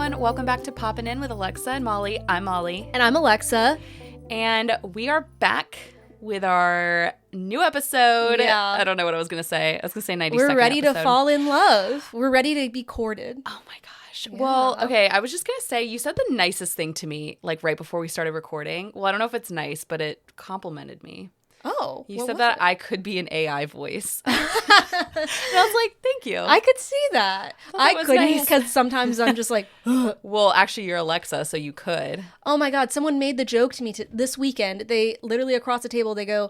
everyone. Welcome back to Poppin' In with Alexa and Molly. I'm Molly. And I'm Alexa. And we are back with our new episode. Yeah. I don't know what I was going to say. I was going to say 92nd We're ready episode. to fall in love. We're ready to be courted. Oh my gosh. Yeah. Well, okay. I was just going to say, you said the nicest thing to me, like right before we started recording. Well, I don't know if it's nice, but it complimented me. Oh. You said that I could be an AI voice. And I was like, thank you. I could see that. I couldn't nice. because sometimes I'm just like, Well, actually, you're Alexa, so you could. oh my God, someone made the joke to me this weekend. They literally across the table, they go,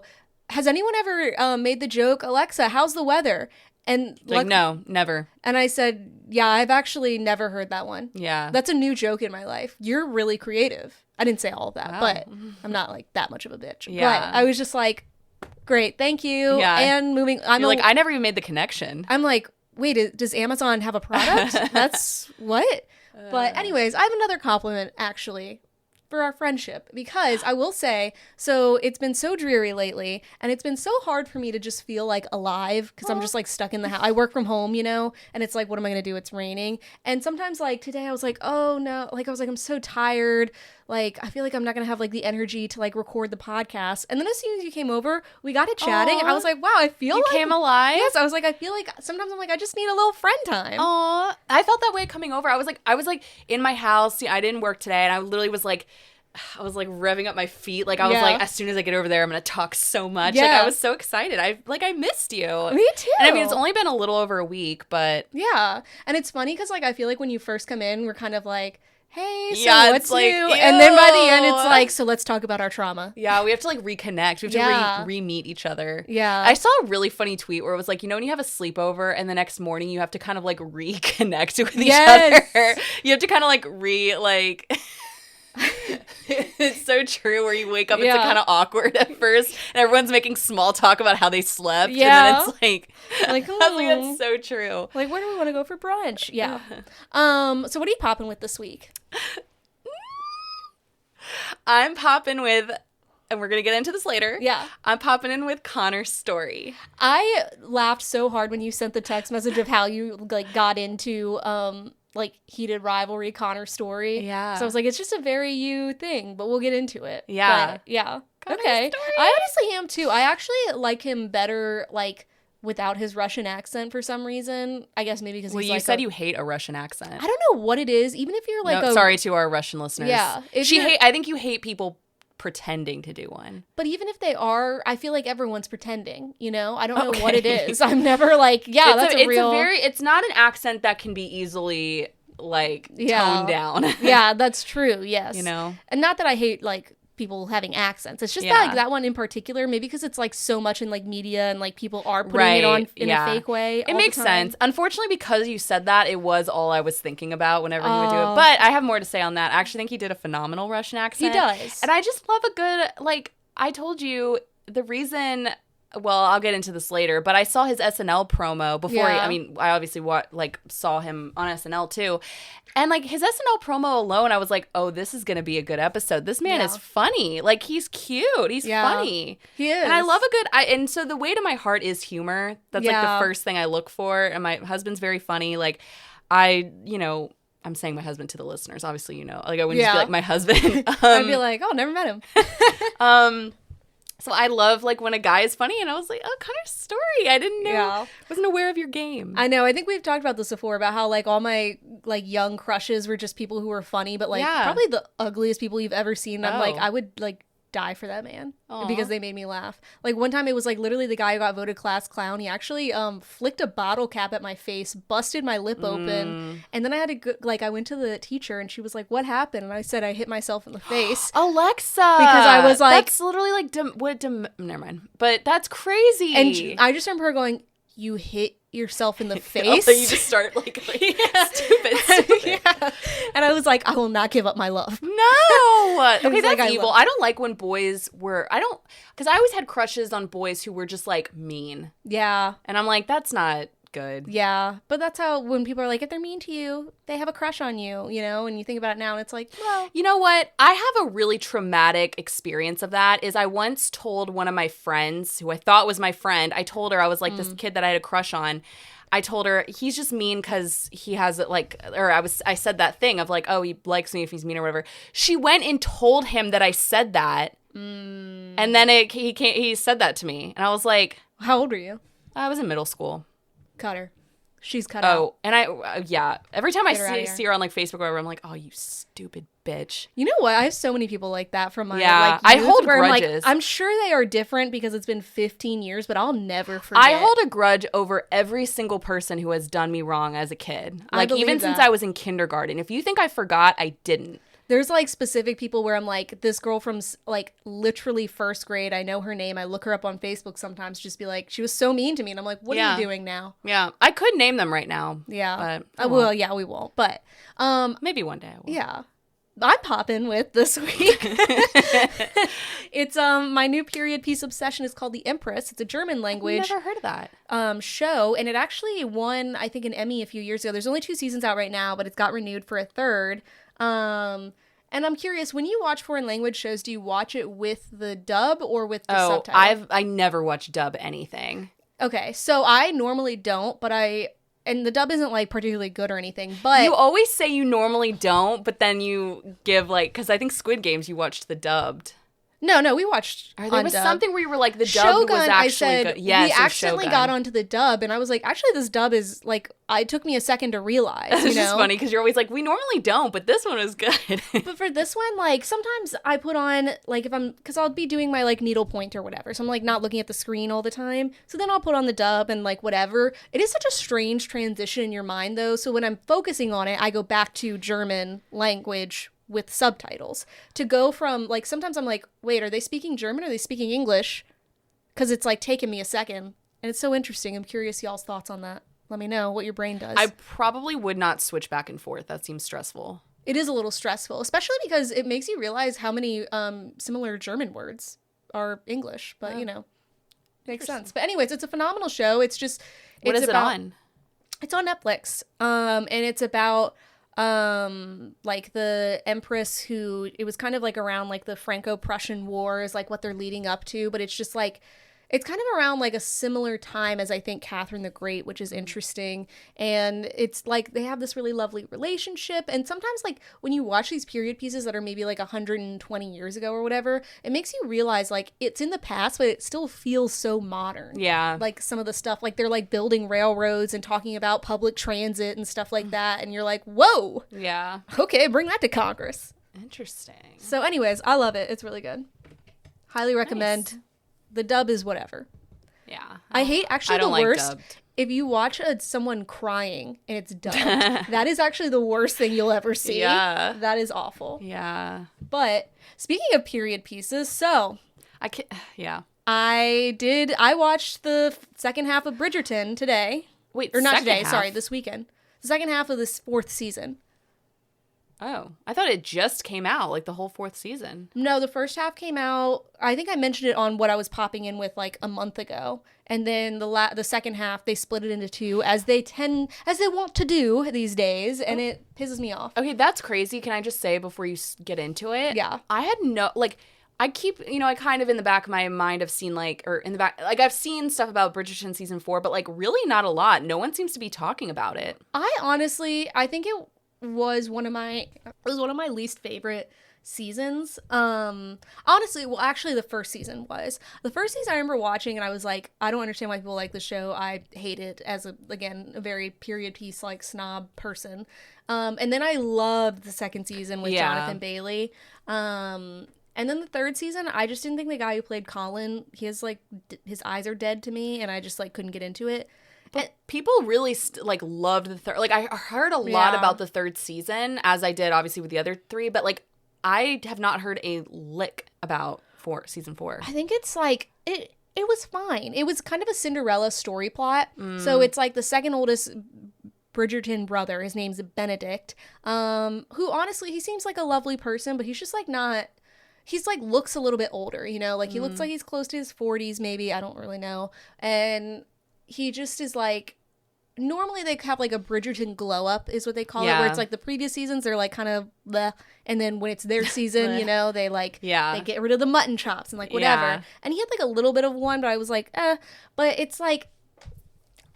has anyone ever made the joke, Alexa, how's the weather? And Like, no, never. And I said, yeah, I've actually never heard that one. Yeah. That's a new joke in my life. You're really creative. I didn't say all of that, Wow. but I'm not like that much of a bitch. Yeah. But I was just like, great, thank you. Yeah. And moving, You're like, I never even made the connection. I'm like, wait, does Amazon have a product? That's what? But anyways, I have another compliment actually for our friendship, because I will say, so it's been so dreary lately and it's been so hard for me to just feel like alive because I'm just like stuck in the house. I work from home, you know, and it's like, what am I going to do? It's raining. And sometimes like today I was like, oh no, like I was like, I'm so tired. Like, I feel like I'm not going to have like the energy to like record the podcast. And then as soon as you came over, we got it chatting. Aww. I was like, wow, I feel You like came alive? Yes, I was like, I feel like sometimes I'm like, I just need a little friend time. Aw. I felt that way coming over. I was like in my house. I didn't work today, and I literally was like, revving up my feet. Like I was like, as soon as I get over there, I'm gonna talk so much. Yeah. Like I was so excited. I missed you. Me too. And I mean, it's only been a little over a week, but yeah. And it's funny because like I feel like when you first come in, we're kind of like, hey, so Yeah, what's it's like, new? And then by the end, it's ew. like, so let's talk about our trauma. yeah, we have to like reconnect. We have to Yeah. re-meet each other. Yeah. I saw a really funny tweet where it was like, you know, when you have a sleepover and the next morning you have to kind of like reconnect with each Yes. other. You have to kind of like it's so true, where you wake up, it's like Yeah. kind of awkward at first and everyone's making small talk about how they slept. Yeah. And then it's like, Like, I was like, that's so true. like, where do we want to go for brunch? Yeah. So what are you popping with this week? I'm popping with, and we're going to get into this later. Yeah. I'm popping in with Connor's story. I laughed so hard when you sent the text message of how you like got into like Heated Rivalry, Connor's story. Yeah. So I was like, it's just a very you thing, but we'll get into it. Yeah. But, yeah. Connor's Okay. story. I honestly am too. I actually like him better like without his Russian accent for some reason. I guess maybe because Well, he's you like said you hate a Russian accent. I don't know what it is. Even if you're like No, sorry to our Russian listeners. Yeah, if you're- I think you hate people pretending to do one. But even if they are, I feel like everyone's pretending, you know? I don't know Okay. what it is. I'm never like, yeah, that's a real... It's not an accent that can be easily, like, Yeah. toned down. Yeah, that's true, yes. You know? And not that I hate, like, people having accents. It's just Yeah. that, like, that one in particular, maybe because it's, like, so much in, like, media and, like, people are putting it on in a fake way It all makes the time. sense. Unfortunately, because you said that, it was all I was thinking about whenever he would do Oh. it. But I have more to say on that. I actually think he did a phenomenal Russian accent. He does. And I just love a good, like, I told you, the reason... Well, I'll get into this later, but I saw his SNL promo before. Yeah. I obviously saw him on SNL too, and like his SNL promo alone, I was like, oh, this is gonna be a good episode. This man is funny. Like he's cute. He's funny. He is. And I love a good. And so the way to my heart is humor. That's like Yeah. the first thing I look for. And my husband's very funny. Like I'm saying my husband to the listeners. Obviously, you know, like I wouldn't just be Yeah. like my husband. I'd be like, oh, never met him. So I love like when a guy is funny, and I was like, oh, Connor's story. I didn't know. Yeah. Wasn't aware of your game. I know. I think we've talked about this before about how like all my like young crushes were just people who were funny, but like Yeah. probably the ugliest people you've ever seen. I'm like, Oh. I would like die for that man Aw. because they made me laugh. Like one time it was like literally the guy who got voted class clown. He actually flicked a bottle cap at my face, busted my lip open, and then I had to go, like I went to the teacher and she was like, "What happened?" And I said I hit myself in the face. Alexa, Because I was like- that's literally like never mind. But that's crazy. And I just remember her going, "You hit yourself in the face?" Also, you just start like stupid. Yeah. And I was like, I will not give up my love. No. Okay, was that's like, I evil. love- I don't like when boys were. Because I always had crushes on boys who were just like mean, Yeah. and I'm like, that's not good. Yeah, but that's how, when people are like, if they're mean to you, they have a crush on you, you know, and you think about it now and it's like, well. You know what? I have a really traumatic experience of that. Is I once told one of my friends, who I thought was my friend, I told her, I was like, this kid that I had a crush on, I told her, he's just mean because he has like, or I said that thing of like, oh, he likes me if he's mean or whatever. She went and told him that I said that. And then he said that to me. And I was like. How old were you? I was in middle school. Cut her. She's cut out. Oh, and every time I see her on like Facebook or whatever, I'm like, oh, you stupid bitch. You know what? I have so many people like that from my like, I hold grudges. I'm sure they are different because it's been 15 years, but I'll never forget. I hold a grudge over every single person who has done me wrong as a kid. Like even since I was in kindergarten. If you think I forgot, I didn't. There's like specific people where I'm like, this girl from like literally first grade, I know her name. I look her up on Facebook sometimes, just be like, she was so mean to me. And I'm like, what are you doing now? Yeah. I could name them right now. Yeah. But well, yeah, we won't. But maybe one day I will. Yeah. I'm popping with this week. It's my new period piece obsession is called The Empress. It's a German language. I've never heard of that. Show, and it actually won, I think, an Emmy a few years ago. There's only 2 seasons out right now, but it's got renewed for a 3rd. And I'm curious, when you watch foreign language shows, do you watch it with the dub or with the subtitle? I never watch dub anything. Okay, so I normally don't, but and the dub isn't like particularly good or anything, but you always say you normally don't, but then you give like, because I think Squid Games you watched the dubbed. No, we watched There was dub. Something where you were like, the dub Shogun, was actually I said, good. Yes, we accidentally got onto the dub, and I was like, actually, this dub is like, it took me a second to realize, you know? It's just funny, because you're always like, we normally don't, but this one was good. But for this one, like, sometimes I put on, like, because I'll be doing my, like, needlepoint or whatever, so I'm, like, not looking at the screen all the time, so then I'll put on the dub and, like, whatever. It is such a strange transition in your mind, though, so when I'm focusing on it, I go back to German language with subtitles to go from, like, sometimes I'm like, wait, are they speaking German or are they speaking English? Because it's like taking me a second, and it's so interesting. I'm curious y'all's thoughts on that. Let me know what your brain does. I probably would not switch back and forth. That seems stressful. It is a little stressful, especially because it makes you realize how many similar German words are English, but you know, makes sense. But anyways, it's a phenomenal show. It's just what is it on? It's on Netflix, and it's about like the Empress who, it was kind of like around like the Franco-Prussian Wars, like what they're leading up to, but it's just like, it's kind of around like a similar time as I think Catherine the Great, which is interesting. And it's like they have this really lovely relationship. And sometimes like when you watch these period pieces that are maybe like 120 years ago or whatever, it makes you realize like it's in the past, but it still feels so modern. Yeah. Like some of the stuff, like they're like building railroads and talking about public transit and stuff like that. And you're like, whoa. Yeah. Okay, bring that to Congress. Interesting. So anyways, I love it. It's really good. Highly recommend. Nice. The dub is whatever. Yeah. I hate, actually, the like worst, dubbed. If you watch someone crying and it's dubbed, that is actually the worst thing you'll ever see. Yeah. That is awful. Yeah. But speaking of period pieces, so. Yeah. I watched the second half of Bridgerton today. Wait, or not today, sorry, this weekend. The second half of this 4th season. Oh, I thought it just came out, like the whole 4th season. No, the first half came out, I think I mentioned it on what I was popping in with like a month ago. And then the second half, they split it into 2, as they want to do these days, and it pisses me off. Okay, that's crazy. Can I just say before you get into it? Yeah. I had I keep, I kind of in the back of my mind have seen I've seen stuff about Bridgerton season 4, but like really not a lot. No one seems to be talking about it. I think it was one of my least favorite seasons. Honestly, well, actually the first season was. The first season I remember watching and I was like, I don't understand why people like the show. I hate it as a very period piece like snob person. And then I loved the second season with Jonathan Bailey. And then the third season, I just didn't think the guy who played Colin, he has like his eyes are dead to me, and I just like couldn't get into it. But people really loved the third. Like I heard a lot about the third season, as I did obviously with the other 3, but like I have not heard a lick about season 4. I think it's like it was fine. It was kind of a Cinderella story plot. So it's like the second oldest Bridgerton brother, his name's Benedict, who honestly, he seems like a lovely person, but he's just like not. He's like looks a little bit older, like he looks like he's close to his 40s maybe, I don't really know. And he just is like, normally they have like a Bridgerton glow up is what they call it, Yeah. where it's like the previous seasons they're like kind of bleh, and then when it's their season, you know, they like Yeah. they get rid of the mutton chops and like whatever. Yeah. And he had like a little bit of one, but I was like, but it's like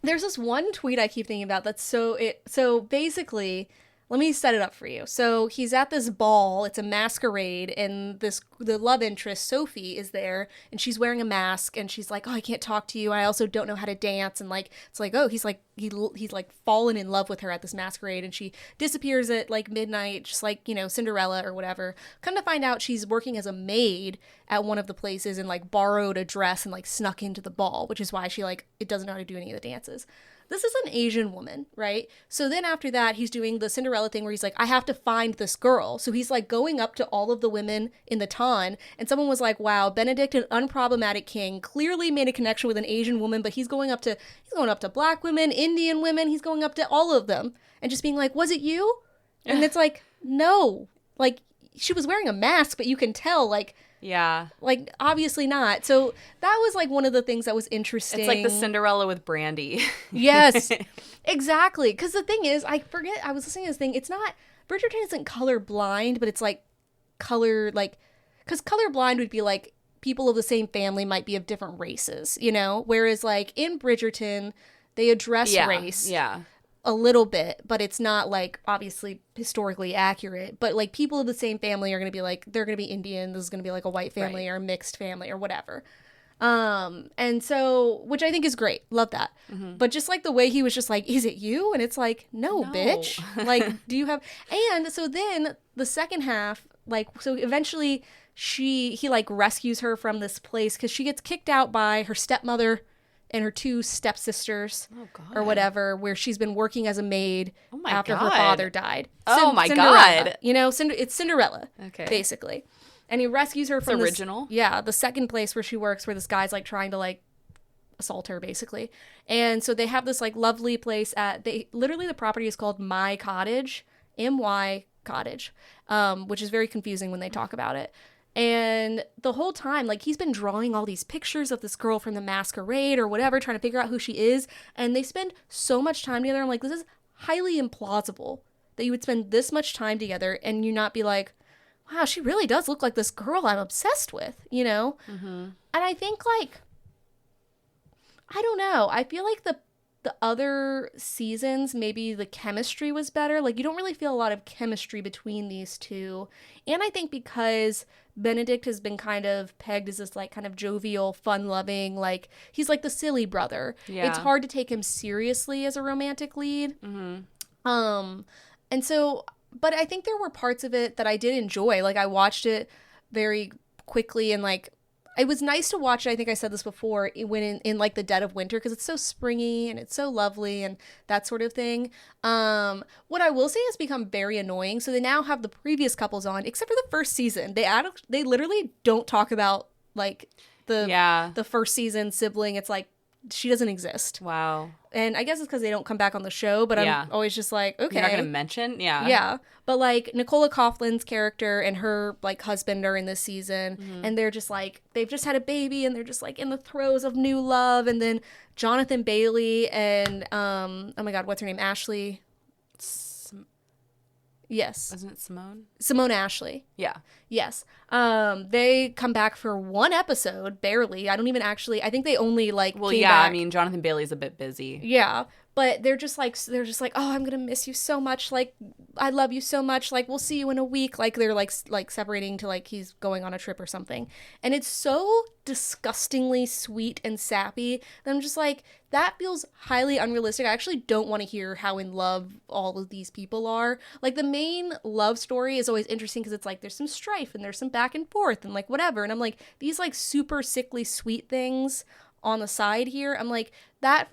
there's this one tweet I keep thinking about that's so basically, let me set it up for you. So he's at this ball, it's a masquerade, and the love interest, Sophie, is there, and she's wearing a mask, and she's like, oh, I can't talk to you, I also don't know how to dance, and like, it's like, oh, he's like fallen in love with her at this masquerade, and she disappears at like midnight, just like, you know, Cinderella or whatever. Come to find out she's working as a maid at one of the places and like borrowed a dress and like snuck into the ball, which is why she like, it doesn't know how to do any of the dances. This is an Asian woman, right? So then after that, he's doing the Cinderella thing where he's like, I have to find this girl. So he's like going up to all of the women in the ton. And someone was like, wow, Benedict, an unproblematic king, clearly made a connection with an Asian woman, but he's going up to black women, Indian women. He's going up to all of them and just being like, was it you? And it's like, no, like she was wearing a mask, but you can tell like, Yeah. like, obviously not. So that was, like, one of the things that was interesting. It's like the Cinderella with Brandy. Yes, exactly. Because the thing is, I was listening to this thing, it's not, Bridgerton isn't color blind, but it's, like, color, like, because color blind would be, like, people of the same family might be of different races, you know? Whereas, like, in Bridgerton, they address race. Yeah. A little bit, but it's not like obviously historically accurate, but like people of the same family are going to be like, they're going to be Indian, this is going to be like a white family or a mixed family or whatever. And so, which I think is great. Love that. Mm-hmm. But just like the way he was just like, is it you? And it's like, no. Bitch. Like, do you have, and so then the second half, like, so eventually he like rescues her from this place because she gets kicked out by her stepmother and her two stepsisters or whatever, where she's been working as a maid after her father died. God. You know, it's Cinderella, basically. And he rescues her from original. The second place where she works, where this guy's like trying to like assault her, basically. And so they have this like lovely place literally the property is called My Cottage, M-Y Cottage, which is very confusing when they talk about it. And the whole time, like, he's been drawing all these pictures of this girl from the masquerade or whatever, trying to figure out who she is. And they spend so much time together. I'm like, this is highly implausible that you would spend this much time together and you not be like, wow, she really does look like this girl I'm obsessed with, you know? Mm-hmm. And I think, like, I don't know. I feel like the other seasons, maybe the chemistry was better. Like, you don't really feel a lot of chemistry between these two. And I think because Benedict has been kind of pegged as this, like, kind of jovial, fun-loving, like, he's like the silly brother. Yeah. It's hard to take him seriously as a romantic lead. Mm-hmm. And so, but I think there were parts of it that I did enjoy. Like, I watched it very quickly and, like, it was nice to watch it. I think I said this before, when in like the dead of winter, because it's so springy and it's so lovely and that sort of thing. What I will say has become very annoying. So they now have the previous couples on, except for the first season. They literally don't talk about like the first season sibling. It's like she doesn't exist. Wow. And I guess it's because they don't come back on the show, but I'm always just like, okay. You're not going to mention? Yeah. Yeah. But, like, Nicola Coughlin's character and her, like, husband are in this season, and they're just, like, they've just had a baby, and they're just, like, in the throes of new love, and then Jonathan Bailey and, oh my God, what's her name? Ashley? Yes. Isn't it Simone? Simone Ashley. Yeah. Yes. They come back for one episode, barely. I think they only, like, came back. I mean, Jonathan Bailey's a bit busy. Yeah. But they're just like, oh, I'm going to miss you so much. Like, I love you so much. Like, we'll see you in a week. Like, they're like separating to like, he's going on a trip or something. And it's so disgustingly sweet and sappy that I'm just like, that feels highly unrealistic. I actually don't want to hear how in love all of these people are. Like, the main love story is always interesting because it's like, there's some strife and there's some back and forth and like whatever. And I'm like, these like super sickly sweet things on the side here. I'm like, that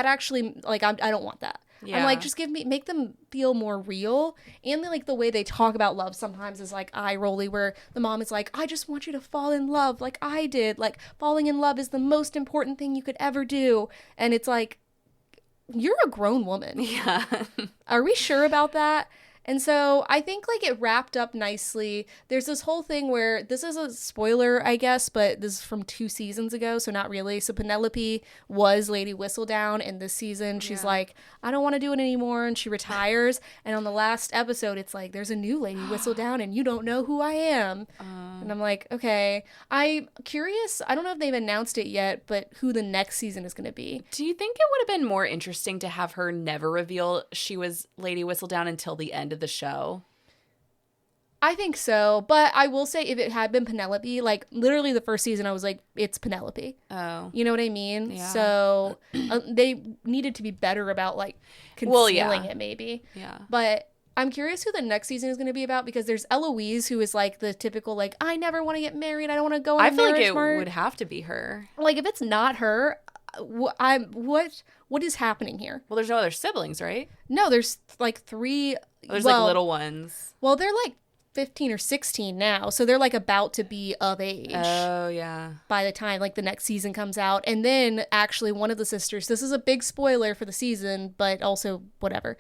actually, like, I don't want that. Yeah. I'm like, just make them feel more real. And like the way they talk about love sometimes is like eye-rolly, where the mom is like, I just want you to fall in love like I did. Like, falling in love is the most important thing you could ever do. And it's like, you're a grown woman. Yeah. Are we sure about that? And so I think like it wrapped up nicely. There's this whole thing where this is a spoiler, I guess, but this is from 2 seasons ago, so not really. So Penelope was Lady Whistledown, and this season she's like, I don't want to do it anymore, and she retires. And on the last episode, it's like, there's a new Lady Whistledown, and you don't know who I am. And I'm like, okay. I'm curious. I don't know if they've announced it yet, but who the next season is going to be. Do you think it would have been more interesting to have her never reveal she was Lady Whistledown until the end of the show? I think so, but I will say if it had been Penelope, like literally the first season I was like, it's Penelope. Oh. You know what I mean? Yeah. So they needed to be better about like concealing it maybe. Yeah. But I'm curious who the next season is going to be about, because there's Eloise, who is like the typical like, I never want to get married, I don't want to go on I a feel like marriage it mark. would have to be her. Like if it's not her, what is happening here? Well, there's no other siblings, right? No, there's like 3. There's like little ones. Well, they're like 15 or 16 now, so they're like about to be of age. Oh yeah. By the time like the next season comes out. And then actually one of the sisters, this is a big spoiler for the season, but also whatever.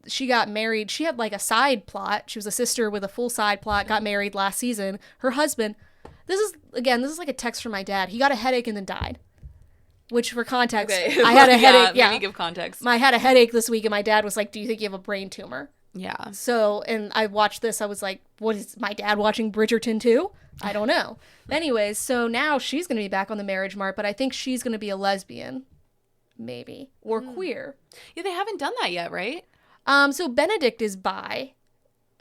She got married. She had like a side plot. She was a sister with a full side plot, got married last season. Her husband, this is like a text from my dad. He got a headache and then died. Which, for context, okay. I had a headache. Yeah, maybe give context. I had a headache this week, and my dad was like, do you think you have a brain tumor? Yeah. So, and I watched this. I was like, what is my dad watching Bridgerton too? I don't know. Anyways, so now she's going to be back on the marriage mark, but I think she's going to be a lesbian. Maybe. Or queer. Yeah, they haven't done that yet, right? So Benedict is bi,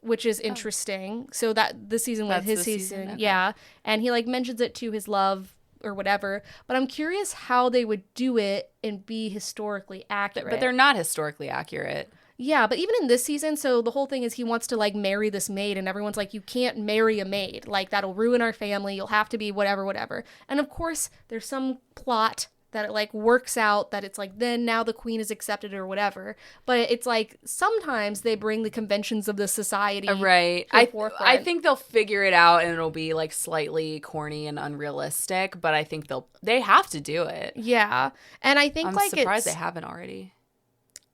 which is interesting. So that this season was his season. Okay. Yeah. And he like mentions it to his love or whatever, but I'm curious how they would do it and be historically accurate. But they're not historically accurate. Yeah, but even in this season, so the whole thing is he wants to like marry this maid, and everyone's like, you can't marry a maid, like that'll ruin our family, you'll have to be whatever. And of course there's some plot that it like works out that it's like then now the queen is accepted or whatever, but it's like sometimes they bring the conventions of the society right. to the forefront. I think they'll figure it out, and it'll be like slightly corny and unrealistic, but I think they have to do it. Yeah. And I think I'm like surprised they haven't already.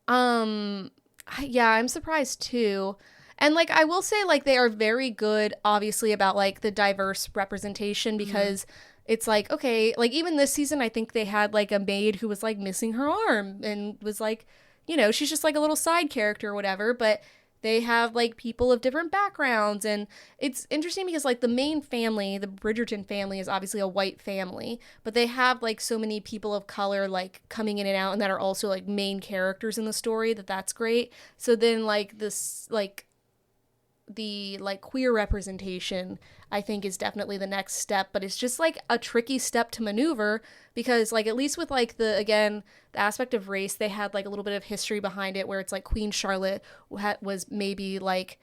Yeah, I'm surprised too. And like I will say like they are very good obviously about like the diverse representation, because it's like, okay, like even this season I think they had like a maid who was like missing her arm and was like, you know, she's just like a little side character or whatever, but they have like people of different backgrounds. And it's interesting because like the main family, the Bridgerton family, is obviously a white family, but they have like so many people of color like coming in and out and that are also like main characters in the story, that's great. So then like this like the like queer representation I think is definitely the next step, but it's just like a tricky step to maneuver, because like at least with like the aspect of race, they had like a little bit of history behind it where it's like Queen Charlotte was maybe like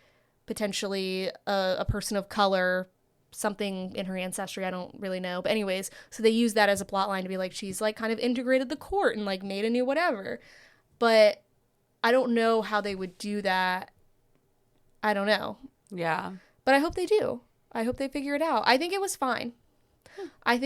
potentially a person of color, something in her ancestry, I don't really know, but anyways, so they use that as a plot line to be like she's like kind of integrated the court and like made a new whatever. But I don't know how they would do that. I don't know. Yeah. But I hope they do. I hope they figure it out. I think it was fine. I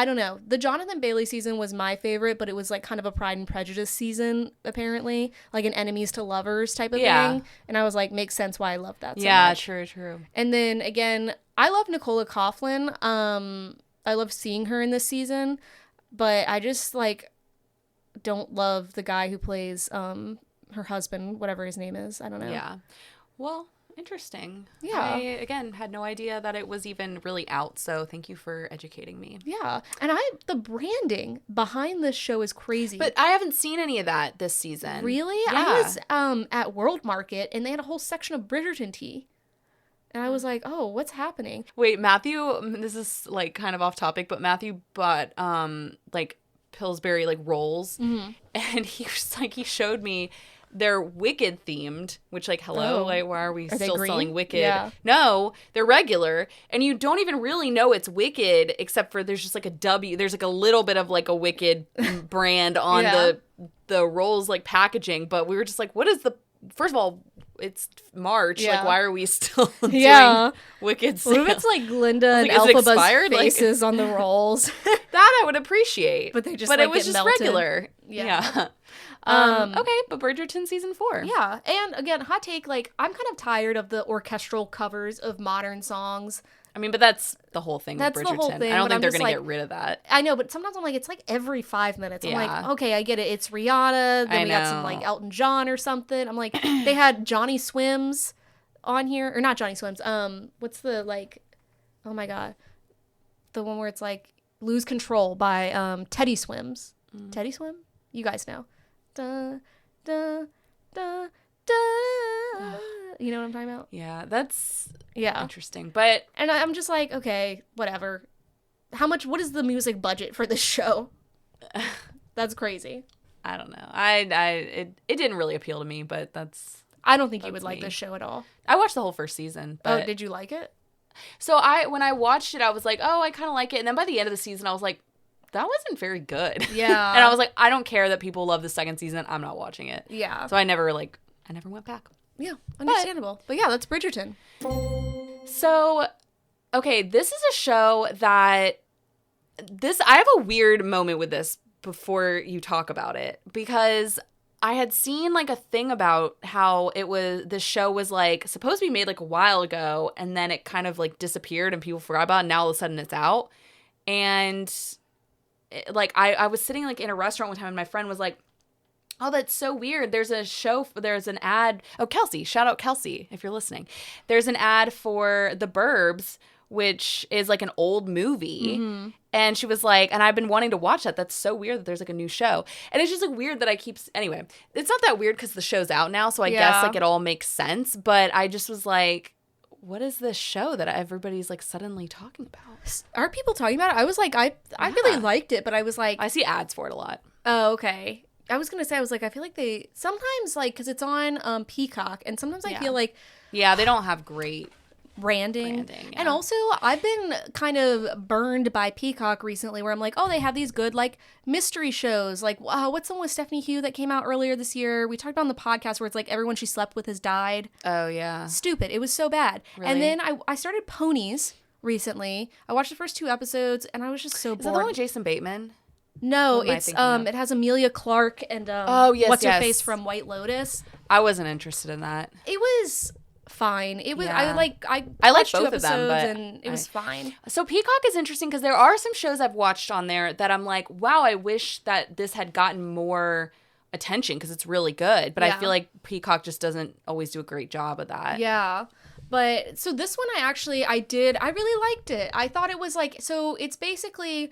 don't know. The Jonathan Bailey season was my favorite, but it was like kind of a Pride and Prejudice season, apparently. Like an enemies to lovers type of thing. And I was like, makes sense why I love that so much. True. And then again, I love Nicola Coughlan. I love seeing her in this season, but I just like don't love the guy who plays her husband, whatever his name is. I don't know. Yeah. Well, interesting. Yeah. I, again, had no idea that it was even really out, so thank you for educating me. Yeah. And the branding behind this show is crazy. But I haven't seen any of that this season. Really? Yeah. I was at World Market, and they had a whole section of Bridgerton tea. And I was like, oh, what's happening? Wait, Matthew, this is like kind of off topic, but Matthew bought like Pillsbury like rolls, and he was like, he showed me they're Wicked themed, which like, hello, like why are we still selling Wicked? Yeah. No, they're regular, and you don't even really know it's Wicked except for there's just like a W. There's like a little bit of like a Wicked brand on the rolls like packaging, but we were just like, what is the? First of all, it's March. Like, why are we still doing Wicked sales? What if it's like Glinda and Elphaba's faces on the rolls? That I would appreciate. But they just But like, it was get just melted. regular. Yeah. Okay, but Bridgerton season 4. Yeah, and again, hot take, like, I'm kind of tired of the orchestral covers of modern songs. I mean, but that's the whole thing That's with the Bridgerton. whole thing, I don't but think I'm they're just going to like- get rid of that. I know, but sometimes I'm like, it's like every 5 minutes. I'm Yeah. like, okay, I get it. It's Rihanna. Then I we got some know. like Elton John or something. I'm like, they had Johnny Swims on here, or not Johnny Swims. What's the like? Oh my god, the one where it's like Lose Control by Teddy Swims. Teddy Swim? You guys know. Da da da da. You know what I'm talking about? Yeah, that's Yeah. interesting. But And I'm just like, okay, whatever. What is the music budget for this show? That's crazy. I don't know. It didn't really appeal to me, but I don't think you would That's like me. this show at all. I watched the whole first season. But Oh, did you like it? So when I watched it, I was like, oh, I kind of like it. And then by the end of the season, I was like, that wasn't very good. Yeah. And I was like, I don't care that people love the second season. I'm not watching it. Yeah. So I never went back. Yeah, understandable. But yeah, that's Bridgerton. So, okay, this is a show that I have a weird moment with this before you talk about it, because I had seen like a thing about how this show was like supposed to be made like a while ago, and then it kind of like disappeared and people forgot about it, and now all of a sudden it's out. And like I was sitting like in a restaurant one time and my friend was like, oh, that's so weird. There's an ad. Oh, Kelsey, shout out Kelsey if you're listening. There's an ad for The Burbs, which is like an old movie. Mm-hmm. And she was like, and I've been wanting to watch that. That's so weird that there's like a new show. And it's just like weird that anyway, it's not that weird because the show's out now. So I guess like it all makes sense. But I just was like, what is this show that everybody's like suddenly talking about? Are people talking about it? I was like, I really liked it, but I was like, I see ads for it a lot. oh, okay. I was gonna say, I feel like they sometimes, like, because it's on Peacock, and sometimes I feel like Yeah, they don't have great branding. yeah. And also, I've been kind of burned by Peacock recently, where I'm like, oh, they have these good like mystery shows, like what's the one with Stephanie Hugh that came out earlier this year? We talked about on the podcast where it's like everyone she slept with has died. Oh yeah. Stupid. It was so bad. Really? And then I started Ponies recently. I watched the first 2 episodes, and I was just so bored. Is that the one with Jason Bateman? No, What am I it's thinking of? it has Amelia Clark and Oh, yes, what's her yes. face from White Lotus. I wasn't interested in that. It was fine. It was Yeah. I like watched both 2 of them, episodes but and it was fine. So Peacock is interesting because there are some shows I've watched on there that I'm like, wow, I wish that this had gotten more attention because it's really good. But I Yeah. feel like Peacock just doesn't always do a great job of that. Yeah. But so this one I really liked it. I thought it was like, so it's basically,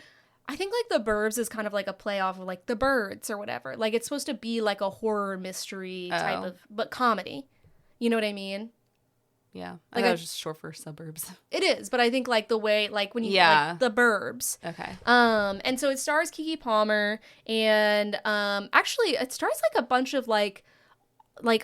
I think like The Burbs is kind of like a play off of like The Birds or whatever. Like it's supposed to be like a horror mystery type Oh. of, but comedy. You know what I mean? Yeah. Like I thought I- it was just short for suburbs. It is, but I think like the way, like when you Yeah. like The Burbs. Okay. And so it stars Keke Palmer, and actually it stars like a bunch of like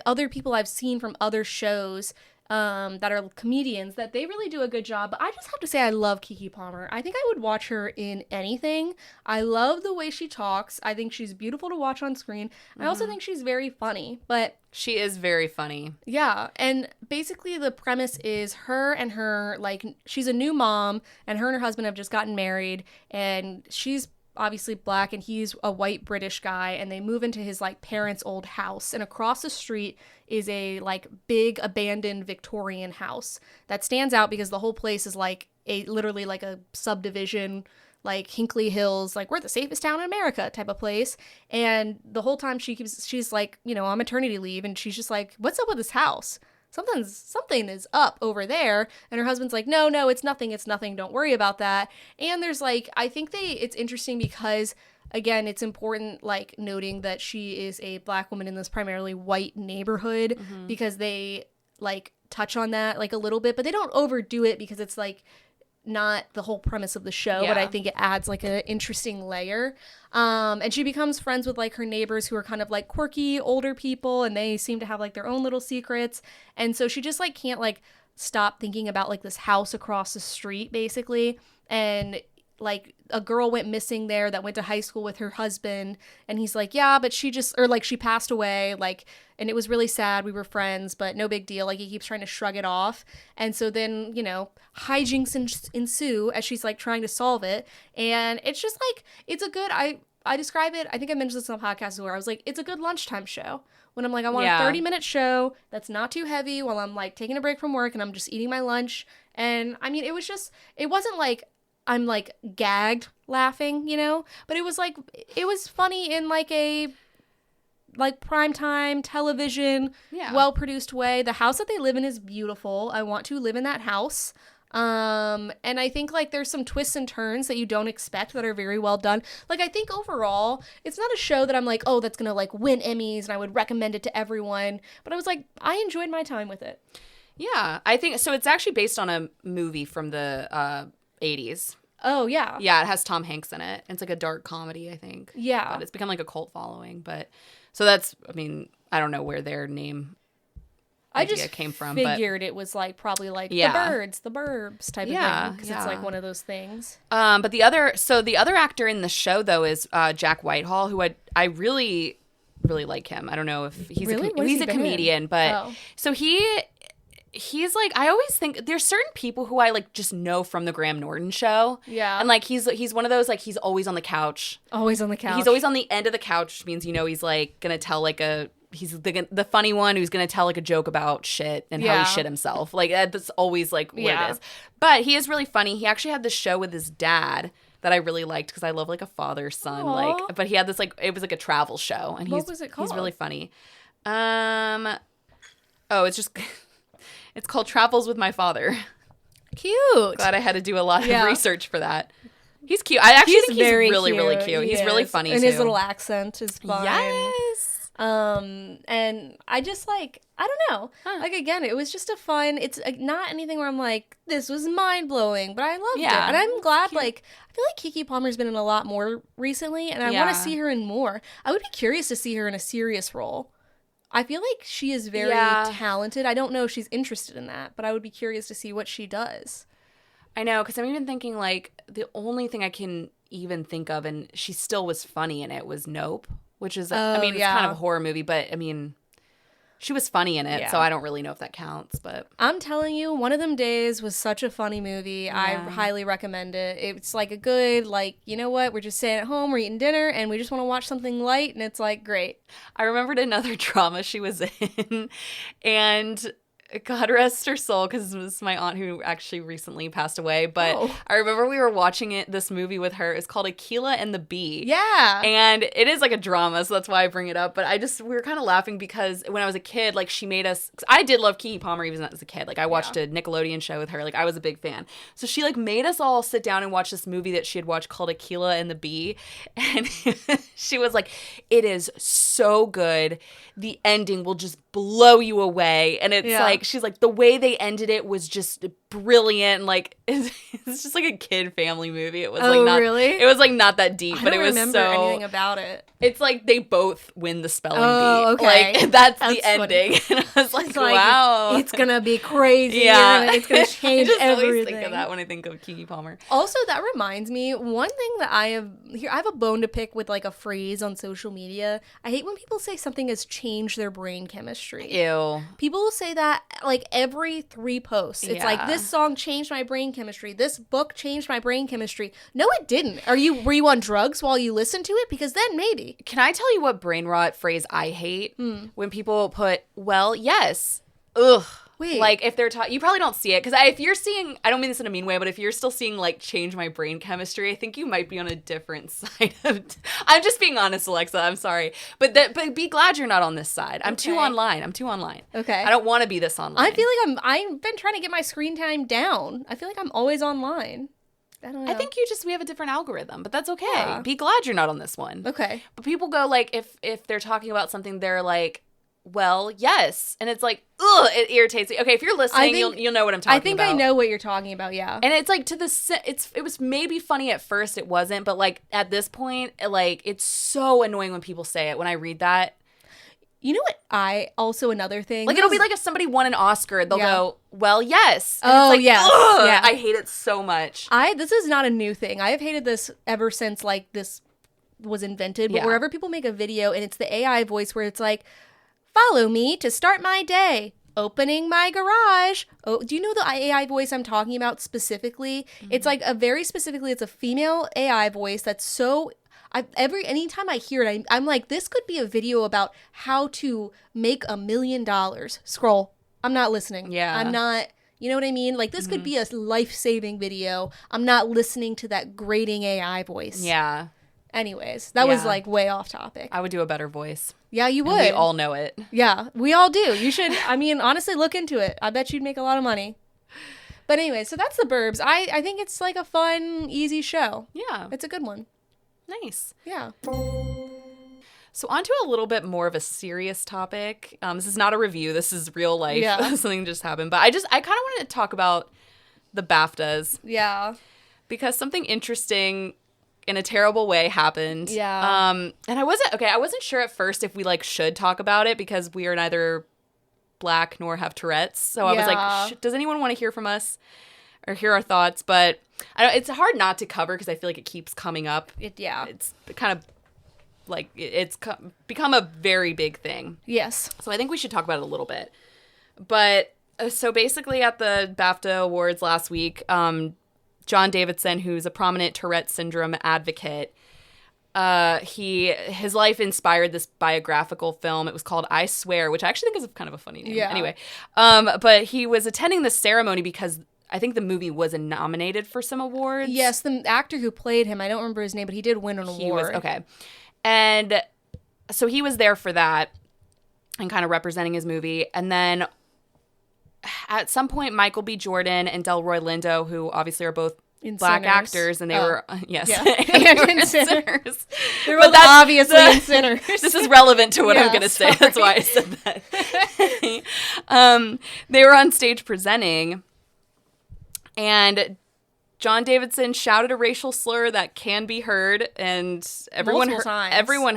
other people I've seen from other shows that are comedians that they really do a good job. But I just have to say I love Keke Palmer. I think I would watch her in anything. I love the way she talks. I think she's beautiful to watch on screen. I also think she's very funny. But She is very funny. yeah, and basically the premise is her and her, like, she's a new mom, and her husband have just gotten married, and she's obviously black, and he's a white British guy, and they move into his, like, parents' old house, and across the street is a, like, big abandoned Victorian house that stands out because the whole place is, like, literally, like, a subdivision, like Hinkley Hills, like we're the safest town in America type of place. And the whole time she's like, you know, on maternity leave, and she's just like, what's up with this house? Something is up over there. And her husband's like, no, it's nothing, don't worry about that. And there's like, I think it's interesting because, again, it's important, like, noting that she is a black woman in this primarily white neighborhood, because they like touch on that like a little bit, but they don't overdo it because it's like not the whole premise of the show, but I think it adds like an interesting layer. And she becomes friends with like her neighbors who are kind of like quirky older people, and they seem to have like their own little secrets. And so she just like can't like stop thinking about like this house across the street basically. And like a girl went missing there that went to high school with her husband, and he's like, yeah, but she passed away, like, and it was really sad, we were friends, but no big deal. Like, he keeps trying to shrug it off. And so then, you know, hijinks ensue as she's like trying to solve it. And it's just like, it's a good, I I describe it, I think I mentioned this on the podcast where I was like, it's a good lunchtime show. When I'm like, I want a 30-minute show that's not too heavy while I'm like taking a break from work and I'm just eating my lunch. And I mean, it wasn't like I'm like gagged laughing, you know, but it was funny in like a like primetime television, well-produced way. The house that they live in is beautiful. I want to live in that house. And I think like there's some twists and turns that you don't expect that are very well done. Like I think overall, it's not a show that I'm like, oh, that's gonna like win Emmys and I would recommend it to everyone. But I was like, I enjoyed my time with it. Yeah, I think so. It's actually based on a movie from the 80s. Oh, yeah. Yeah, it has Tom Hanks in it. It's like a dark comedy, I think. Yeah. But it's become like a cult following. But so that's, I mean, I don't know where their name came from. Figured it was like probably like the Birds, the Burbs type of thing. Because it's like one of those things. But the other actor in the show, though, is Jack Whitehall, who I really, really like him. I don't know if he's he's a comedian, but so he's like, I always think there's certain people who I like just know from the Graham Norton show. Yeah. And like he's one of those, like he's always on the couch. Always on the couch. He's always on the end of the couch, which means, you know, he's like going to tell like he's the funny one who's going to tell like a joke about shit and how he shit himself. Like that's always like what it is. But he is really funny. He actually had this show with his dad that I really liked because I love like a father-son. Like, but he had this like, it was like a travel show. And what was it called? He's really funny. It's just... It's called Travels with My Father. Cute. Glad I had to do a lot of research for that. He's cute. I actually think he's really, really cute. He's really funny, and too. His little accent is fun. Yes. And I just like, I don't know. Like, again, it was just it's not anything where I'm like, this was mind-blowing, but I loved it. And I'm glad, like, I feel like Keke Palmer's been in a lot more recently, and I want to see her in more. I would be curious to see her in a serious role. I feel like she is very talented. I don't know if she's interested in that, but I would be curious to see what she does. I know, because I'm even thinking, like, the only thing I can even think of, and she still was funny in it, was Nope, which is, it's kind of a horror movie, but, I mean, she was funny in it, so I don't really know if that counts, but... I'm telling you, One of Them Days was such a funny movie. Yeah. I highly recommend it. It's like a good, like, you know what, we're just staying at home, we're eating dinner, and we just want to watch something light, and it's, like, great. I remembered another drama she was in, and... God rest her soul, because it was my aunt who actually recently passed away. But I remember we were watching this movie with her. It's called Aquila and the Bee. Yeah. And it is like a drama, so that's why I bring it up. But we were kind of laughing because when I was a kid, like she made us, I did love Keke Palmer even as a kid. Like I watched a Nickelodeon show with her. Like I was a big fan. So she like made us all sit down and watch this movie that she had watched called Aquila and the Bee. And she was like, it is so good. The ending will just blow you away. And it's like, she's like, the way they ended it was just brilliant. Like it's just like a kid family movie. It was it was like not that deep, but it was remember anything about it. It's like they both win the spelling bee. Okay. Like that's the ending. And I was like, wow. It's gonna be crazy. Yeah. It's gonna change I just everything. always think of that when I think of Keke Palmer. Also, that reminds me, one thing that I have a bone to pick with like a phrase on social media. I hate when people say something has changed their brain chemistry. Ew. People will say that like every 3 posts. It's like, this song changed my brain chemistry. This book changed my brain chemistry. No, it didn't. Were you on drugs while you listened to it? Because then maybe. Can I tell you what brain rot phrase I hate? When people put, well, yes. Ugh. Wait. Like, if they're talking, you probably don't see it. Because if you're seeing, I don't mean this in a mean way, but if you're still seeing, like, change my brain chemistry, I think you might be on a different side of, I'm just being honest, Alexa. I'm sorry. But be glad you're not on this side. I'm too online. Okay. I don't want to be this online. I feel like I've been trying to get my screen time down. I feel like I'm always online. I don't know. I think we have a different algorithm, but that's okay. Yeah. Be glad you're not on this one. Okay. But people go, like, if they're talking about something, they're like, well, yes. And it's like, ugh, it irritates me. Okay, if you're listening, you'll know what I'm talking about. I think I know what you're talking about, yeah. And it's like it was maybe funny at first, it wasn't, but like at this point, like it's so annoying when people say it. When I read that. You know what? Another thing. Like, it'll be like if somebody won an Oscar, they'll go, well, yes. And it's like, yes. Ugh, yeah. I hate it so much. This is not a new thing. I have hated this ever since, like, this was invented. But wherever people make a video and it's the AI voice where it's like, follow me to start my day. Opening my garage. Oh, do you know the AI voice I'm talking about specifically? Mm-hmm. It's like it's a female AI voice that's so... Anytime I hear it, I'm like, this could be a video about how to make $1 million. Scroll. I'm not listening. Yeah. I'm not, you know what I mean? Like, this could be a life-saving video. I'm not listening to that grating AI voice. Yeah. Anyways, that was like way off topic. I would do a better voice. Yeah, you would. And we all know it. Yeah, we all do. You should, I mean, honestly, look into it. I bet you'd make a lot of money. But anyway, so that's The Burbs. I think it's like a fun, easy show. Yeah. It's a good one. Nice. Yeah. So on to a little bit more of a serious topic. This is not a review. This is real life. Yeah. Something just happened. But I kind of wanted to talk about the BAFTAs. Yeah. Because something interesting in a terrible way happened. Yeah. And I wasn't sure at first if we like should talk about it because we are neither Black nor have Tourette's. So I was like, does anyone want to hear from us or hear our thoughts? But it's hard not to cover because I feel like it keeps coming up. It's kind of like it's become a very big thing. Yes. So I think we should talk about it a little bit. But so basically at the BAFTA Awards last week, John Davidson, who's a prominent Tourette syndrome advocate, his life inspired this biographical film. It was called I Swear, which I actually think is kind of a funny name. Yeah. Anyway, but he was attending the ceremony because I think the movie was nominated for some awards. Yes, the actor who played him, I don't remember his name, but he did win an award. Okay. And so he was there for that and kind of representing his movie. And then at some point, Michael B. Jordan and Delroy Lindo, who obviously are both Black actors, and they were, yes. Yeah. and in sinners. They were obviously in Sinners. This is relevant to what I'm going to say. That's why I said that. They were on stage presenting, and John Davidson shouted a racial slur that can be heard, and everyone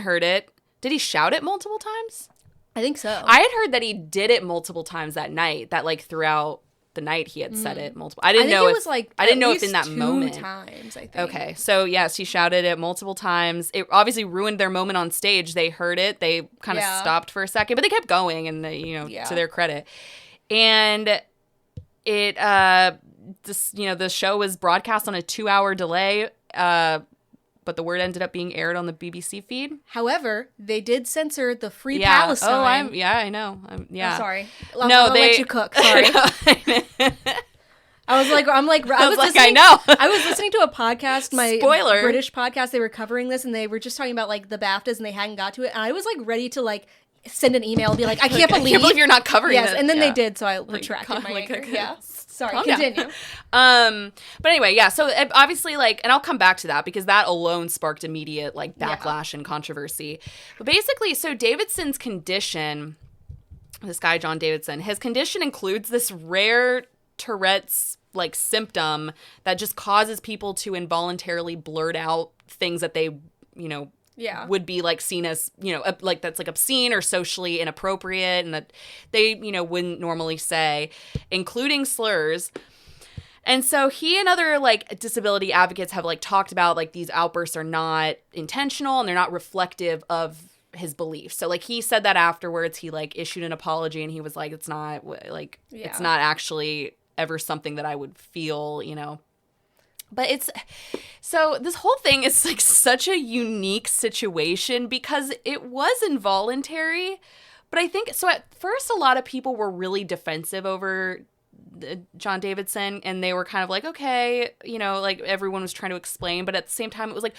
heard it. Did he shout it multiple times? I think so. I had heard that he did it multiple times that night, that like throughout the night he had said it multiple. I didn't know if in that moment. Times, I think. Okay, so yes, he shouted it multiple times. It obviously ruined their moment on stage. They heard it. They kind of stopped for a second, but they kept going, and they, to their credit. And it, the show was broadcast on a 2-hour delay. But the word ended up being aired on the BBC feed. However, they did censor the Free Palestine. Oh, I know. I'm sorry. I'll let you cook. Sorry. I was listening to a podcast, Spoiler. British podcast. They were covering this, and they were just talking about like the BAFTAs, and they hadn't got to it. And I was like ready to like send an email and be like, I can't believe you're not covering it. Yes, and then they did, so I retracted my anger. Yeah. Sorry, continue. But anyway, yeah, so obviously, like, and I'll come back to that because that alone sparked immediate, like, backlash and controversy. But basically, so Davidson's condition, this guy, John Davidson, his condition includes this rare Tourette's, like, symptom that just causes people to involuntarily blurt out things that they, would be like seen as, like that's like obscene or socially inappropriate and that they, wouldn't normally say, including slurs. And so he and other like disability advocates have like talked about like these outbursts are not intentional and they're not reflective of his beliefs. So like he said that afterwards, he like issued an apology and he was like, it's not like, it's not actually ever something that I would feel, But so this whole thing is like such a unique situation because it was involuntary. But I think, so at first a lot of people were really defensive over John Davidson and they were kind of like, okay, like everyone was trying to explain. But at the same time, it was like,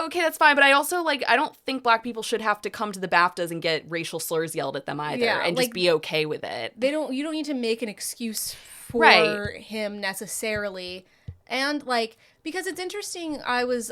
okay, that's fine. But I also like, I don't think Black people should have to come to the BAFTAs and get racial slurs yelled at them either and just be okay with it. You don't need to make an excuse for him necessarily. And like, because it's interesting, I was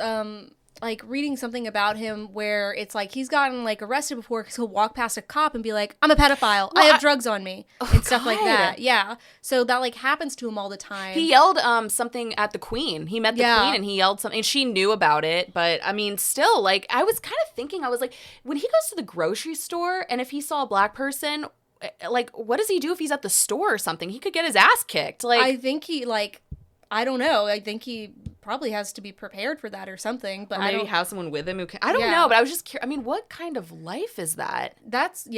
like reading something about him where it's like he's gotten like arrested before because he'll walk past a cop and be like, I'm a pedophile, I have drugs on me, and stuff like that. Yeah, so that like happens to him all the time. He yelled something at the Queen. He met the Queen and he yelled something and she knew about it, but I mean still, like, I was kind of thinking, I was like, when he goes to the grocery store and if he saw a Black person, like, what does he do if he's at the store or something? He could get his ass kicked. Like, I think he like, I don't know. I think he probably has to be prepared for that or something. But maybe have someone with him who can. I don't know. But I was just curious. I mean, what kind of life is that? That's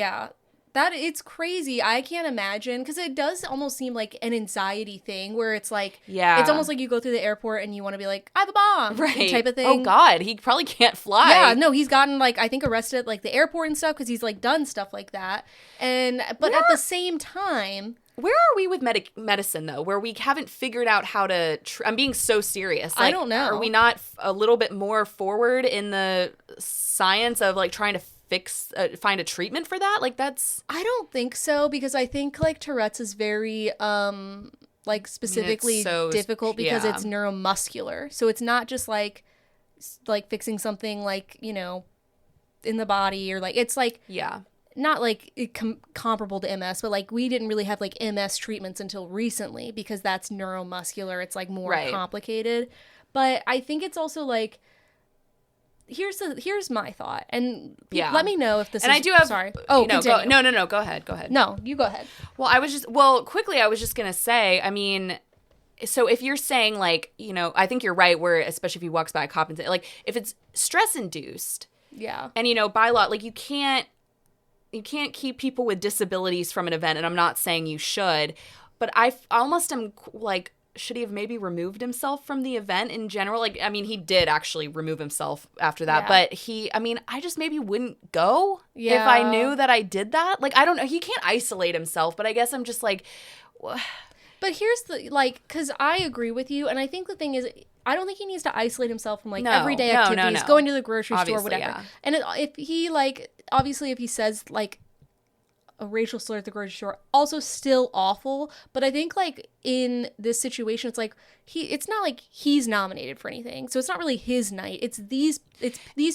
That it's crazy. I can't imagine, because it does almost seem like an anxiety thing where it's like, it's almost like you go through the airport and you want to be like, I have a bomb, right? Type of thing. Oh God, he probably can't fly. Yeah, no, he's gotten like, I think, arrested at like the airport and stuff because he's like done stuff like that. But at the same time, where are we with medicine though? Where we haven't figured out how to? I'm being so serious. Like, I don't know. Are we not a little bit more forward in the science of like trying to find a treatment for that? Like that's. I don't think so, because I think like Tourette's is very like specifically difficult because it's neuromuscular. So it's not just like fixing something like, you know, in the body, or like it's like not like comparable to MS, but like we didn't really have like MS treatments until recently because that's neuromuscular. It's like more complicated. But I think it's also like, here's my thought, and let me know if this and is. I do have. Sorry. Oh, no, no. Go ahead. No, you go ahead. Well, I was just gonna say. I mean, so if you're saying like, you know, I think you're right. Where especially if he walks by a cop and say, like, if it's stress induced, and you know, by law, like you can't keep people with disabilities from an event, and I'm not saying you should, but I almost am like, should he have maybe removed himself from the event in general? Like, I mean, he did actually remove himself after that, but I just maybe wouldn't go if I knew that I did that. Like, I don't know. He can't isolate himself, but I guess I'm just like. But here's the, like, because I agree with you, and I think the thing is, I don't think he needs to isolate himself from, like, everyday activities, going to the grocery store, whatever. Yeah. And if he, like, obviously if he says, like, a racial slur at the grocery store, also still awful, but I think, like, in this situation, it's like, it's not like he's nominated for anything, so it's not really his night, it's these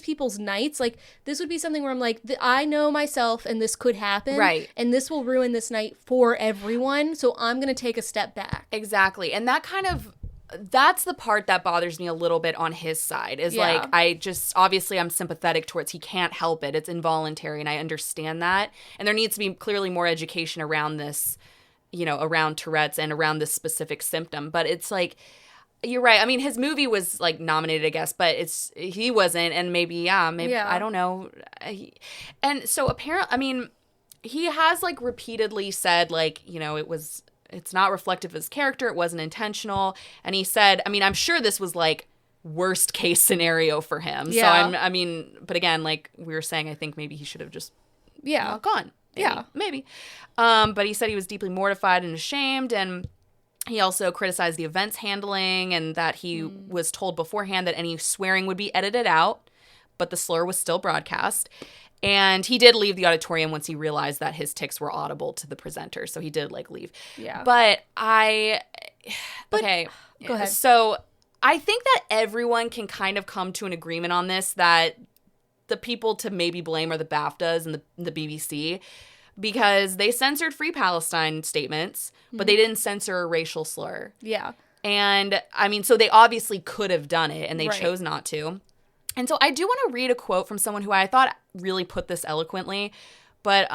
people's nights. Like, this would be something where I'm like, I know myself, and this could happen, right, and this will ruin this night for everyone, so I'm gonna take a step back. Exactly. And that's the part that bothers me a little bit on his side, is like, obviously I'm sympathetic towards, he can't help it. It's involuntary, and I understand that. And there needs to be clearly more education around this, you know, around Tourette's and around this specific symptom. But it's like, you're right. I mean, his movie was like nominated, I guess, but he wasn't. And maybe, I don't know. And so apparently, I mean, he has like repeatedly said, like, you know, it's not reflective of his character. It wasn't intentional. And he said, I mean, I'm sure this was like worst case scenario for him. Yeah. So but again, like we were saying, I think maybe he should have just gone. Maybe. But he said he was deeply mortified and ashamed. And he also criticized the event's handling, and that he was told beforehand that any swearing would be edited out, but the slur was still broadcast. And he did leave the auditorium once he realized that his tics were audible to the presenter. So he did, like, leave. Yeah. But okay. Go ahead. So I think that everyone can kind of come to an agreement on this, that the people to maybe blame are the BAFTAs and the BBC, because they censored Free Palestine statements, but they didn't censor a racial slur. Yeah. And, I mean, so they obviously could have done it, and they chose not to. And so I do want to read a quote from someone who I thought really put this eloquently, but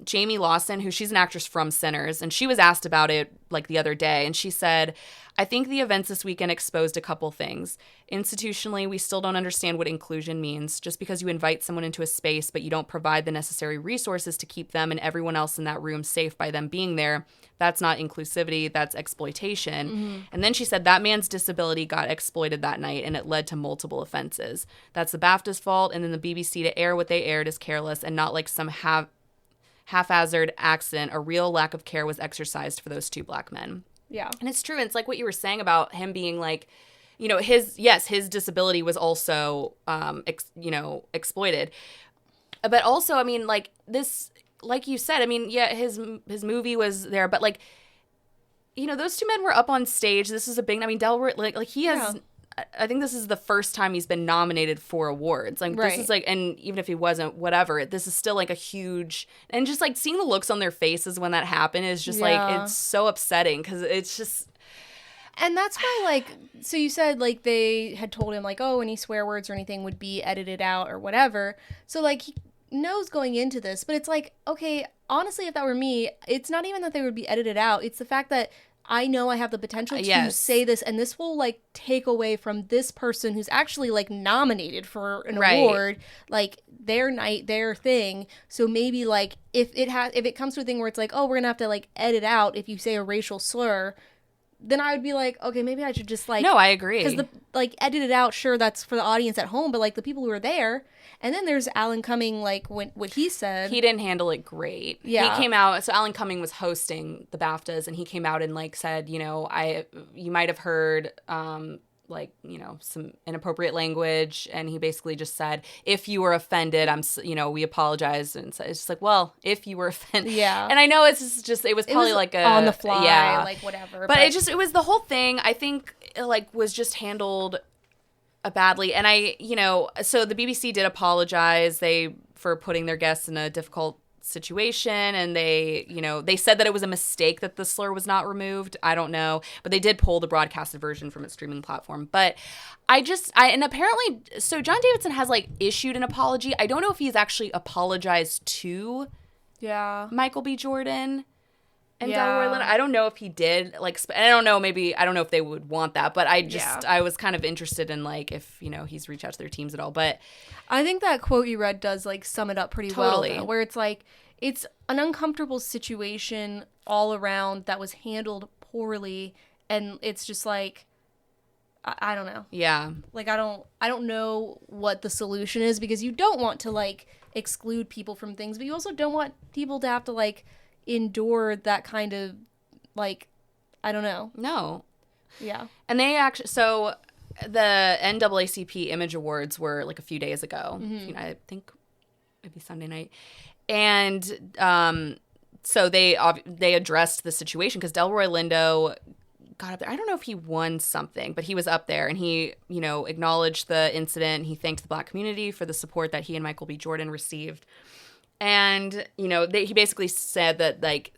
Jamie Lawson, she's an actress from Sinners, and she was asked about it like the other day, and she said, I think the events this weekend exposed a couple things. Institutionally, we still don't understand what inclusion means. Just because you invite someone into a space, but you don't provide the necessary resources to keep them and everyone else in that room safe by them being there, that's not inclusivity, that's exploitation. Mm-hmm. And then she said that man's disability got exploited that night, and it led to multiple offenses. That's the BAFTA's fault, and then the BBC to air what they aired is careless and not like some haphazard accident. A real lack of care was exercised for those two black men. Yeah. And it's true. And it's like what you were saying about him being like, you know, his disability was also, exploited. But also, I mean, like this, like you said, I mean, yeah, his movie was there, but like, you know, those two men were up on stage. This is a big, I mean, Delroy, like he has, I think this is the first time he's been nominated for awards. Like this is like, and even if he wasn't, whatever, this is still like a huge, and just like seeing the looks on their faces when that happened is just like, it's so upsetting, because it's just. And that's why, like, so you said like they had told him like, oh, any swear words or anything would be edited out or whatever. So like he knows going into this, but it's like, okay, honestly, if that were me, it's not even that they would be edited out. It's the fact that I know I have the potential to Yes. say this, and this will, like, take away from this person who's actually, like, nominated for an Right. award, like, their night, their thing. So maybe, like, if it comes to a thing where it's like, oh, we're gonna have to, like, edit out if you say a racial slur, then I would be like, okay, maybe I should just, like... No, I agree. Because, like, edit it out, sure, that's for the audience at home, but, like, the people who are there... And then there's Alan Cumming, like, what he said. He didn't handle it great. Yeah. He came out, so Alan Cumming was hosting the BAFTAs, and he came out and, like, said, you know, you might have heard, like, you know, some inappropriate language, and he basically just said, if you were offended, we apologize. And so it's just like, well, if you were offended. Yeah. And I know it was probably like a... on the fly, yeah. like, whatever. But it was the whole thing, I think, like, was just handled... badly. And so the BBC did apologize for putting their guests in a difficult situation, and they said that it was a mistake that the slur was not removed. I don't know, but they did pull the broadcasted version from its streaming platform. But and apparently, so John Davidson has, like, issued an apology. I don't know if he's actually apologized to Michael B. Jordan and Delroy Lindo. I don't know if he did, like, and I don't know if they would want that, but I was kind of interested in, like, if, you know, he's reached out to their teams at all. But I think that quote you read does, like, sum it up pretty well, though, where it's like, it's an uncomfortable situation all around that was handled poorly, and it's just like, I don't know. Yeah. Like, I don't know what the solution is, because you don't want to, like, exclude people from things, but you also don't want people to have to, like, endure that kind of, like, I don't know. No. Yeah. And they actually, so the NAACP Image Awards were, like, a few days ago. Mm-hmm. I think maybe Sunday night. And so they addressed the situation because Delroy Lindo got up there. I don't know if he won something, but he was up there, and he, you know, acknowledged the incident. He thanked the Black community for the support that he and Michael B. Jordan received. And, you know, he basically said that, like,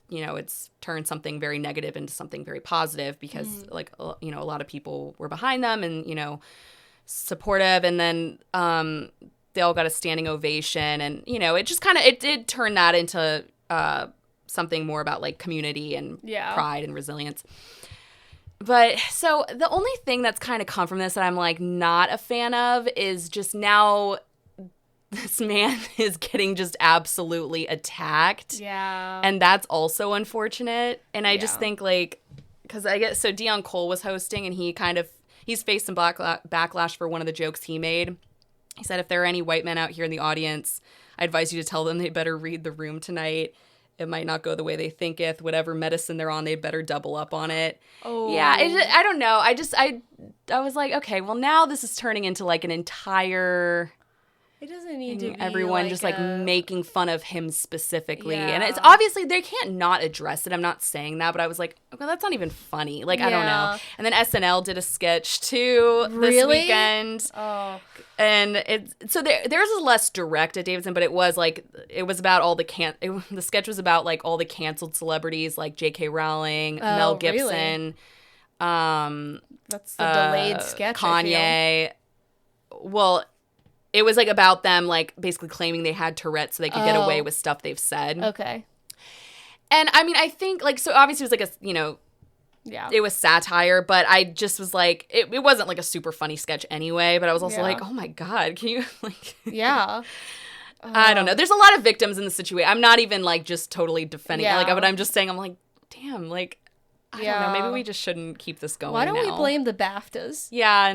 you know, it's turned something very negative into something very positive because, like, you know, a lot of people were behind them and, you know, supportive. And then they all got a standing ovation. And, you know, it just kind of, it did turn that into something more about, like, community and pride and resilience. But so the only thing that's kind of come from this that I'm, like, not a fan of is just now this man is getting just absolutely attacked. Yeah. And that's also unfortunate. And I just think, like, because I guess, so Dion Cole was hosting, and he's faced some backlash for one of the jokes he made. He said, if there are any white men out here in the audience, I advise you to tell them they better read the room tonight. It might not go the way they thinketh. Whatever medicine they're on, they better double up on it. Oh. Yeah, I don't know. I was like, okay, well, now this is turning into, like, an entire... It doesn't need to be everyone like just like making fun of him specifically. Yeah. And it's obviously they can't not address it. I'm not saying that, but I was like, okay, that's not even funny. Like, I don't know. And then SNL did a sketch too this weekend. Oh. And theirs is less direct at Davidson, but it was about all the the sketch was about, like, all the canceled celebrities like J.K. Rowling, Mel Gibson. Really? That's the delayed sketch. Kanye. Well, it was, like, about them, like, basically claiming they had Tourette's so they could get away with stuff they've said. Okay. And, I mean, I think, like, so obviously it was, like, a, you know, it was satire, but I just was, like, it wasn't, like, a super funny sketch anyway, but I was also like, oh, my God, can you, like... Yeah. I don't know. There's a lot of victims in the situation. I'm not even, like, just totally defending it, like, but I'm just saying, I'm like, damn, like, I don't know, maybe we just shouldn't keep this going. Why don't we blame the BAFTAs? Yeah,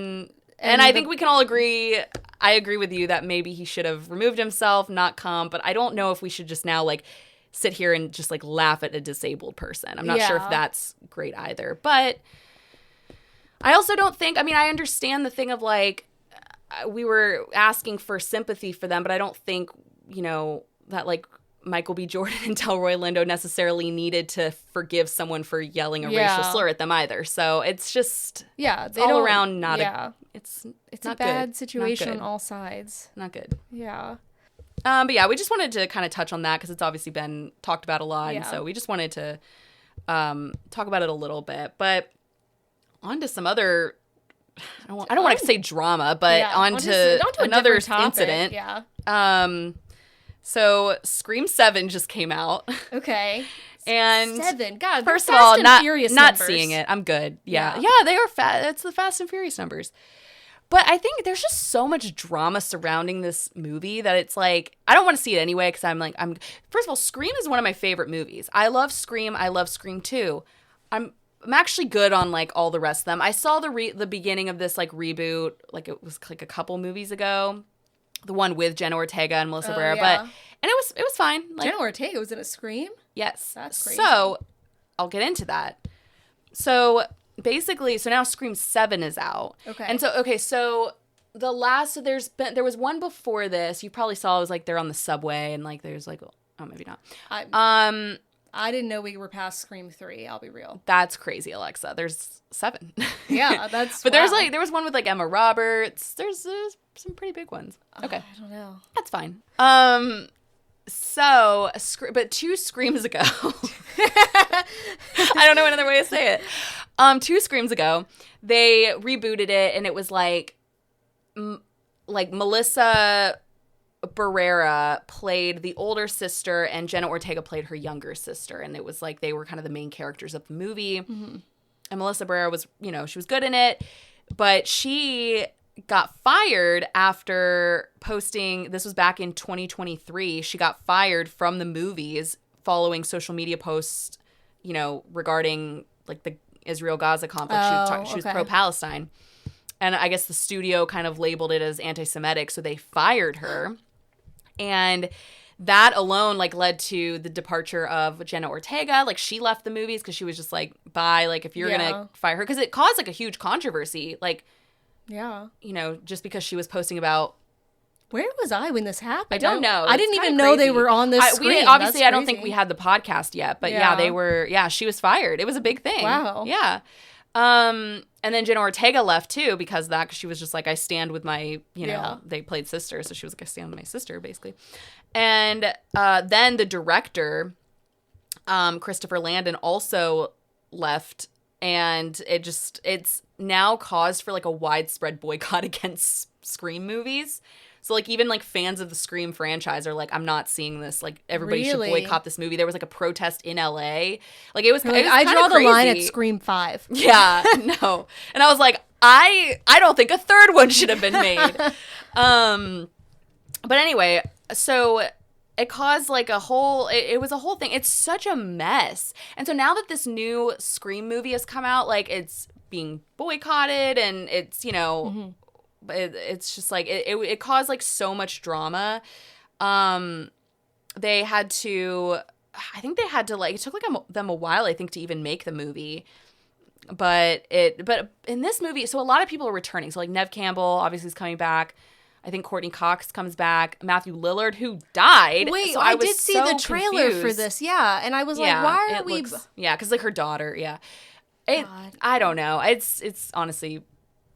and I think we can all agree, I agree with you that maybe he should have removed himself, not come, but I don't know if we should just now, like, sit here and just, like, laugh at a disabled person. I'm not sure if that's great either. But I also don't think, I mean, I understand the thing of, like, we were asking for sympathy for them, but I don't think, you know, that, like, Michael B. Jordan and Delroy Lindo necessarily needed to forgive someone for yelling a racial slur at them either. So it's just it's all around not it's a bad situation on all sides. Not good. Yeah. But yeah, we just wanted to kind of touch on that because it's obviously been talked about a lot, and so we just wanted to talk about it a little bit. But on to some other. I don't want to say drama, but on to another incident. Yeah. So Scream 7 just came out. Okay. And 7. God, first of all, not numbers. seeing it. I'm good. Yeah, they are fat. It's the Fast and Furious numbers. But I think there's just so much drama surrounding this movie that it's like, I don't want to see it anyway because first of all, Scream is one of my favorite movies. I love Scream. I love Scream 2. I'm actually good on like all the rest of them. I saw the beginning of this like reboot, like it was like a couple movies ago, the one with Jenna Ortega and Melissa Barrera, and it was fine. Like, Jenna Ortega was in a Scream? Yes. That's crazy. So I'll get into that. So basically, now Scream 7 is out. Okay. And so there was one before this. You probably saw it was like they're on the subway and like there's like, oh, maybe not. I didn't know we were past Scream 3, I'll be real. That's crazy, Alexa. There's 7. Yeah, that's But there was one with like Emma Roberts. There's some pretty big ones. Okay. I don't know. That's fine. But 2 Screams ago, I don't know another way to say it. 2 Screams ago, they rebooted it, and it was like Melissa Barrera played the older sister, and Jenna Ortega played her younger sister, and it was like they were kind of the main characters of the movie. Mm-hmm. And Melissa Barrera was, she was good in it, but she got fired after posting, this was back in 2023, she got fired from the movies following social media posts, regarding like the Israel-Gaza conflict. She was pro-Palestine. And I guess the studio kind of labeled it as anti-Semitic, so they fired her. And that alone like led to the departure of Jenna Ortega. Like she left the movies because she was just like, bye, like if you're gonna fire her, because it caused like a huge controversy, like just because she was posting about. Where was I when this happened? I don't know. I didn't even know they were on this screen. Obviously, I don't think we had the podcast yet, but they were. Yeah, she was fired. It was a big thing. Wow. Yeah. And then Jenna Ortega left too because of that. Cause she was just like, I stand with my, they played sister, so she was like, I stand with my sister, basically. And then the director, Christopher Landon, also left, and it's now caused for like a widespread boycott against Scream movies. So like even like fans of the Scream franchise are like, I'm not seeing this. Like everybody should boycott this movie. There was like a protest in LA. Like it was. Like, I draw the line at Scream 5. Yeah, no. And I was like, I don't think a third one should have been made. But anyway, so it caused like a whole. It was a whole thing. It's such a mess. And so now that this new Scream movie has come out, like it's being boycotted, and it's Mm-hmm. It's just like it caused like so much drama. They had to, I think they had to like, it took like them a while, I think, to even make the movie. But in this movie, so a lot of people are returning. So like Neve Campbell obviously is coming back. I think Courtney Cox comes back. Matthew Lillard, who died. Wait, so I did see so the trailer confused. for this. Yeah, and I was like, why are we? Because like her daughter. Yeah, I don't know. It's honestly.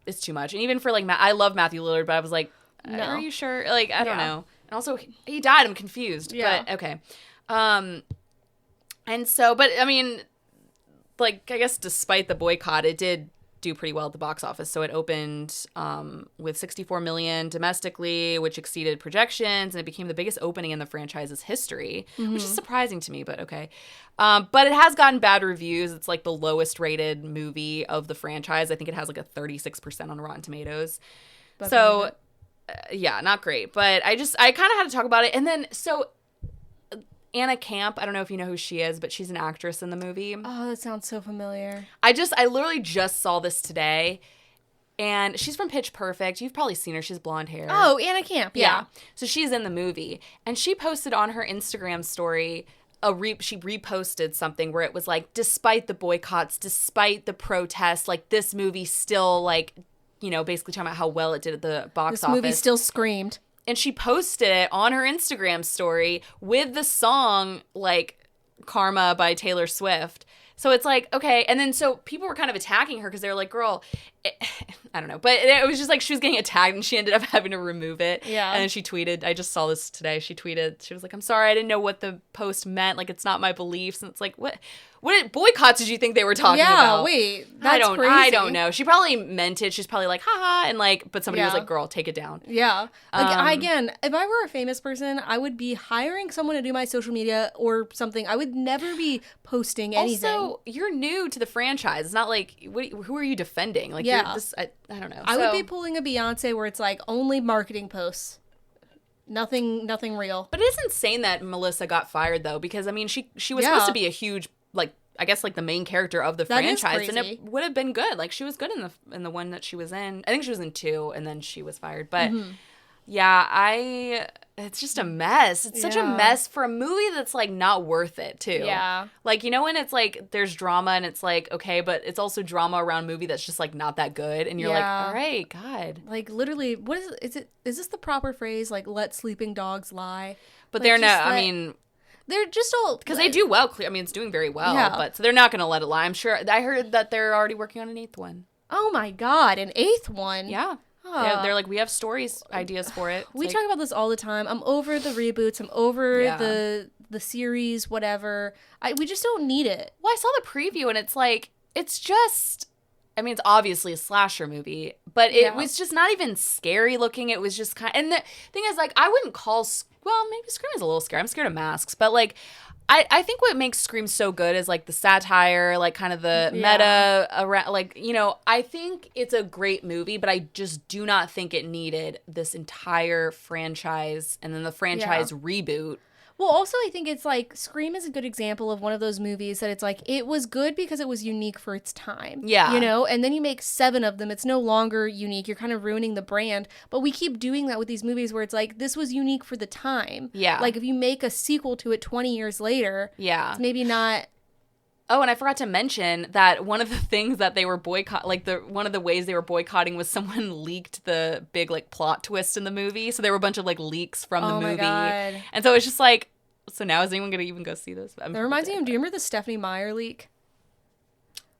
It's too much. And even for like I love Matthew Lillard, but I was like, are you sure? Like, I don't know. And also he died. I'm confused. Yeah. But okay. And so, but I mean, like, I guess despite the boycott, it did do pretty well at the box office. So it opened with $64 million domestically, which exceeded projections, and it became the biggest opening in the franchise's history, which is surprising to me, but okay. But it has gotten bad reviews. It's like the lowest rated movie of the franchise. I think it has like a 36% on Rotten Tomatoes. So yeah, not great. But I kind of had to talk about it. And then, so Anna Camp, I don't know if you know who she is, but she's an actress in the movie. Oh, that sounds so familiar. I literally just saw this today, and she's from Pitch Perfect. You've probably seen her. She has blonde hair. Oh, Anna Camp, yeah. So she's in the movie, and she posted on her Instagram story, she reposted something where it was like, despite the boycotts, despite the protests, like this movie still like, basically talking about how well it did at the box office. This movie still screamed. And she posted it on her Instagram story with the song, like, Karma by Taylor Swift. So it's like, okay. And then so people were kind of attacking her because they were like, girl, I don't know. But it was just like she was getting attacked, and she ended up having to remove it. Yeah. And then she tweeted, I just saw this today. She tweeted, she was like, I'm sorry, I didn't know what the post meant. Like, it's not my beliefs. And it's like, what Boycotts did you think they were talking about? Yeah, wait. That's crazy. I don't know. She probably meant it. She's probably like, haha, and like, but somebody was like, girl, take it down. Yeah. Like, again, if I were a famous person, I would be hiring someone to do my social media or something. I would never be posting anything. Also, you're new to the franchise. It's not like, who are you defending? Like, yeah. I don't know. I would be pulling a Beyonce where it's like only marketing posts. Nothing real. But it is insane that Melissa got fired, though, because, I mean, she was supposed to be a huge, like, I guess, like, the main character of the franchise, and it would have been good. Like, she was good in the one that she was in. I think she was in 2, and then she was fired. But, yeah, it's just a mess. It's such a mess for a movie that's, like, not worth it, too. Yeah. Like, you know when it's, like, there's drama, and it's, like, okay, but it's also drama around a movie that's just, like, not that good, and you're like, all right, God. Like, literally, what is this the proper phrase? Like, let sleeping dogs lie? But like, they're not, I mean... They're just all... Because they do well. I mean, it's doing very well, but so they're not going to let it lie. I'm sure. I heard that they're already working on an 8th one. Oh, my God. An 8th one? Yeah. They're like, we have ideas for it. We talk about this all the time. I'm over the reboots. I'm over the series, whatever. We just don't need it. Well, I saw the preview, and it's like, it's just... I mean, it's obviously a slasher movie, but it was just not even scary looking. It was just kind of... And the thing is, like, I wouldn't call... Well, maybe Scream is a little scary. I'm scared of masks. But, like, I think what makes Scream so good is, like, the satire, like, kind of the meta around... Like, you know, I think it's a great movie, but I just do not think it needed this entire franchise and then the franchise reboot. Well, also, I think it's like Scream is a good example of one of those movies that it's like it was good because it was unique for its time. Yeah. You know, and then you make 7 of them. It's no longer unique. You're kind of ruining the brand. But we keep doing that with these movies where it's like this was unique for the time. Yeah. Like if you make a sequel to it 20 years later, it's maybe not. Oh, and I forgot to mention that one of the things that they were one of the ways they were boycotting was someone leaked the big, like, plot twist in the movie. So there were a bunch of, like, leaks from the movie. God. And so it's just like, so now is anyone going to even go see this? That reminds me of, do you remember the Stephenie Meyer leak?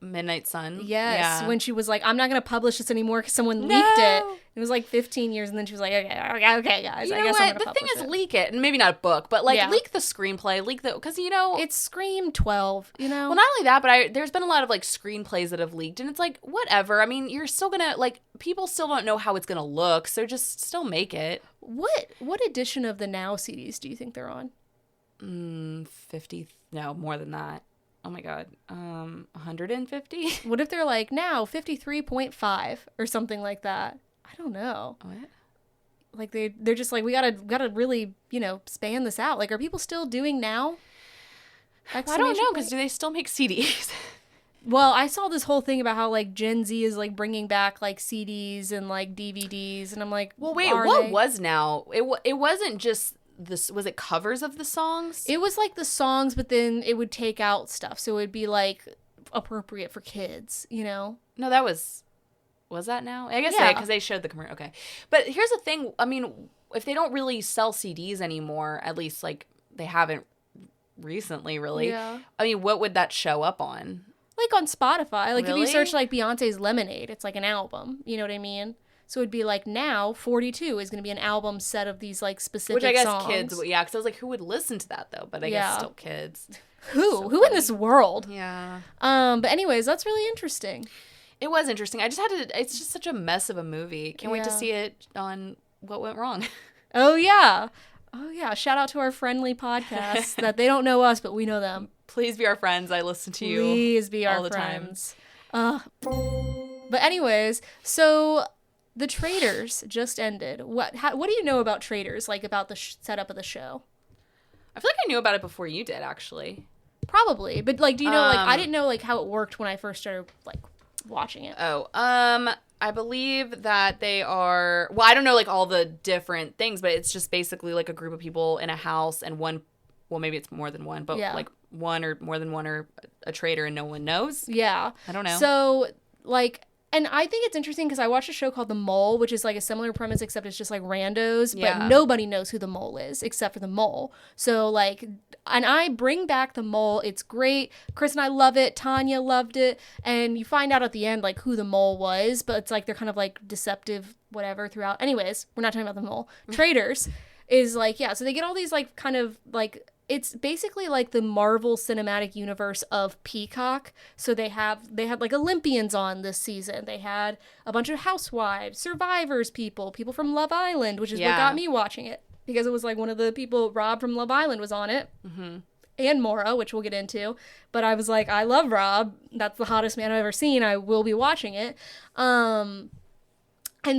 Midnight Sun? Yes, when she was like, I'm not going to publish this anymore because someone leaked it. It was like 15 years, and then she was like, okay, guys, you I know guess what? I'm going to The publish thing is, leak it, and maybe not a book, but, like, leak the screenplay, because, you know... It's Scream 12, you know? Well, not only that, but there's been a lot of, like, screenplays that have leaked, and it's like, whatever. I mean, you're still going to, like, people still don't know how it's going to look, so just still make it. What edition of the Now CDs do you think they're on? 50, no, more than that. Oh my God. 150? What if they're like now 53.5 or something like that? I don't know. What? Like they're just like, we gotta really, you know, span this out. Like, are people still doing Now? I don't know, because do they still make CDs? Well, I saw this whole thing about how like Gen Z is like bringing back like CDs and like DVDs, and I'm like, well, wait, what was Now? It wasn't just this. Was it covers of the songs? It was like the songs, but then it would take out stuff, so it would be like appropriate for kids, you know? No, that was that Now? I guess because they showed the commercial. Okay, but here's the thing. I mean, if they don't really sell CDs anymore, at least like they haven't recently, really. Yeah. I mean, what would that show up on? Like on Spotify. Like really? If you search like Beyonce's Lemonade, it's like an album. You know what I mean? So it'd be like Now 42 is going to be an album set of these like specific songs. Which I guess kids, yeah, because I was like, who would listen to that though? But I guess still kids. Who in this world? Yeah. But anyways, that's really interesting. It was interesting. It's just such a mess of a movie. Can't wait to see it on What Went Wrong. Oh yeah. Shout out to our friendly podcast that they don't know us, but we know them. Please be our friends. I listen to you. Please be our friends. But anyways, so the Traitors just ended. What do you know about Traitors? Like about the setup of the show? I feel like I knew about it before you did, actually. Probably, but like, do you know? Like, I didn't know like how it worked when I first started like watching it. I believe that they are. Well, I don't know like all the different things, but it's just basically like a group of people in a house, and one. Well, maybe it's more than one, but like one or more than one are a traitor, and no one knows. Yeah, I don't know. So like. And I think it's interesting because I watched a show called The Mole, which is like a similar premise, except it's just like randos, but nobody knows who the mole is except for the mole. So like, and I bring back The Mole. It's great. Chris and I love it. Tanya loved it. And you find out at the end like who the mole was, but it's like they're kind of like deceptive, whatever throughout. Anyways, we're not talking about The Mole. Traitors is like, so they get all these like kind of like it's basically like the Marvel Cinematic Universe of Peacock. So they had like Olympians on this season. They had a bunch of housewives, Survivors people from Love Island, which is what got me watching it. Because it was like one of the people, Rob from Love Island, was on it. Mm-hmm. And Maura, which we'll get into. But I was like, I love Rob. That's the hottest man I've ever seen. I will be watching it. And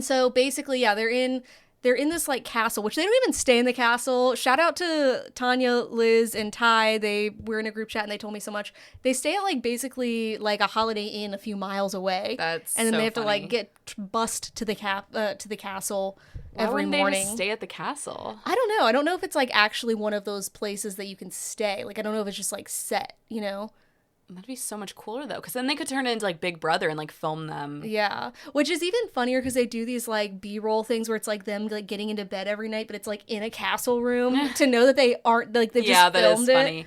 so basically, yeah, they're in this like castle, which they don't even stay in the castle. Shout out to Tanya, Liz, and Ty. They were in a group chat and they told me so much. They stay at like basically like a Holiday Inn a few miles away. That's and then so they have funny. to like get bust to the castle Why every wouldn't morning. They just stay at the castle? I don't know. I don't know if it's like actually one of those places that you can stay. Like I don't know if it's just like set, you know. That'd be so much cooler though, because then they could turn it into like Big Brother and like film them. Yeah, which is even funnier because they do these like B-roll things where it's like them like getting into bed every night, but it's like in a castle room to know that they aren't like they've just filmed it. Funny.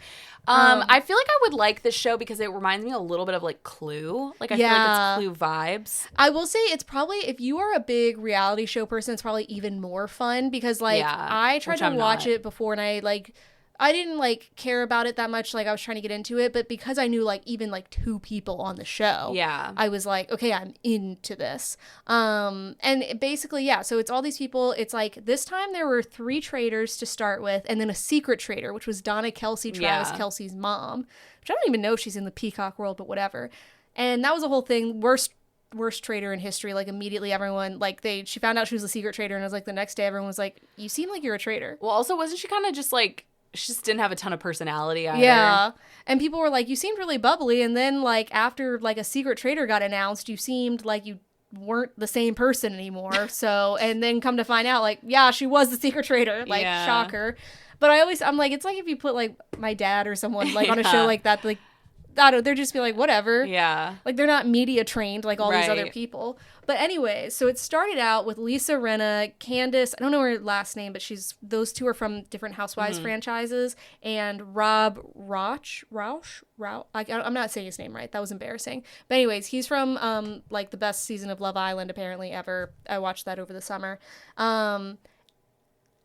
I feel like I would like this show because it reminds me a little bit of like Clue. Like I feel like it's Clue vibes. I will say it's probably, if you are a big reality show person, it's probably even more fun because like I tried to watch it before and I didn't like care about it that much. Like I was trying to get into it, but because I knew like even like 2 people on the show, I was like, okay, I'm into this. And basically, yeah. So it's all these people. It's like this time there were 3 traitors to start with, and then a secret traitor, which was Donna Kelsey, Travis Kelsey's mom, which I don't even know if she's in the Peacock world, but whatever. And that was a whole thing. Worst traitor in history. Like immediately everyone like she found out she was a secret traitor, and it was like the next day everyone was like, you seem like you're a traitor. Well, also wasn't she kind of just like, she just didn't have a ton of personality either. Yeah. And people were like, you seemed really bubbly. And then like after like a secret traitor got announced, you seemed like you weren't the same person anymore. So, and then come to find out like, yeah, she was the secret traitor. Like shocker. But I'm like, it's like if you put like my dad or someone like on a show like that, like, I don't, they're just be like, whatever. Yeah. Like they're not media trained like all these other people. But anyway, so it started out with Lisa Rinna, Candace, I don't know her last name, but those 2 are from different Housewives franchises, and Rob Rauch, I'm not saying his name right. That was embarrassing. But anyways, he's from like the best season of Love Island apparently ever. I watched that over the summer.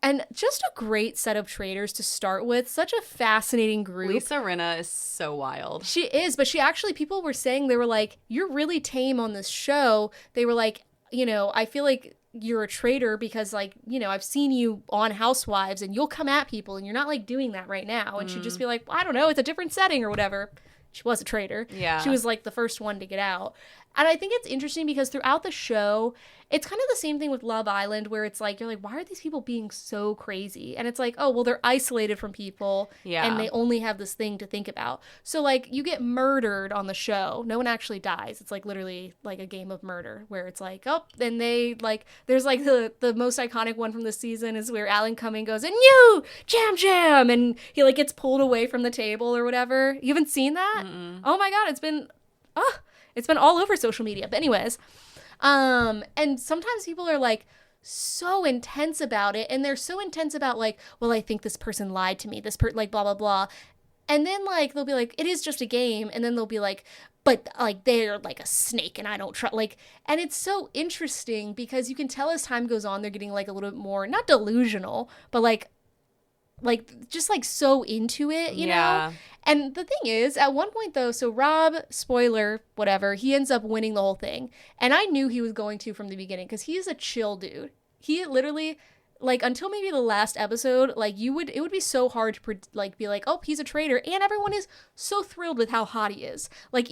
And just a great set of traitors to start with. Such a fascinating group. Lisa Rinna is so wild. She is, but people were saying, they were like, you're really tame on this show. They were like, you know, I feel like you're a traitor because like, you know, I've seen you on Housewives and you'll come at people and you're not like doing that right now. And she'd just be like, well, I don't know, it's a different setting or whatever. She was a traitor. Yeah. She was like the first one to get out. And I think it's interesting because throughout the show, it's kind of the same thing with Love Island where it's like, you're like, why are these people being so crazy? And it's like, oh, well, they're isolated from people and they only have this thing to think about. So like you get murdered on the show. No one actually dies. It's like literally like a game of murder where it's like, oh, and they like, there's like the most iconic one from this season is where Alan Cumming goes, and you, jam, and he like gets pulled away from the table or whatever. You haven't seen that? Mm-mm. Oh my God, it's been all over social media. But anyways, and sometimes people are like so intense about it, and they're so intense about like, well, I think this person lied to me, like blah blah blah, and then like they'll be like, it is just a game, and then they'll be like, but like they're like a snake and I don't trust, like, and it's so interesting because you can tell as time goes on they're getting like a little bit more, not delusional, but like just like so into it, you know? And the thing is, at one point though, so Rob, spoiler, whatever, he ends up winning the whole thing. And I knew he was going to from the beginning because he is a chill dude. He literally, like, until maybe the last episode, like, it would be so hard to, like, be like, oh, he's a traitor. And everyone is so thrilled with how hot he is. Like,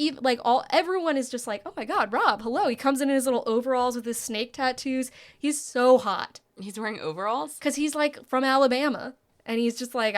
everyone is just like, oh my God, Rob, hello. He comes in his little overalls with his snake tattoos. He's so hot. He's wearing overalls? Because he's, like, from Alabama. And he's just like,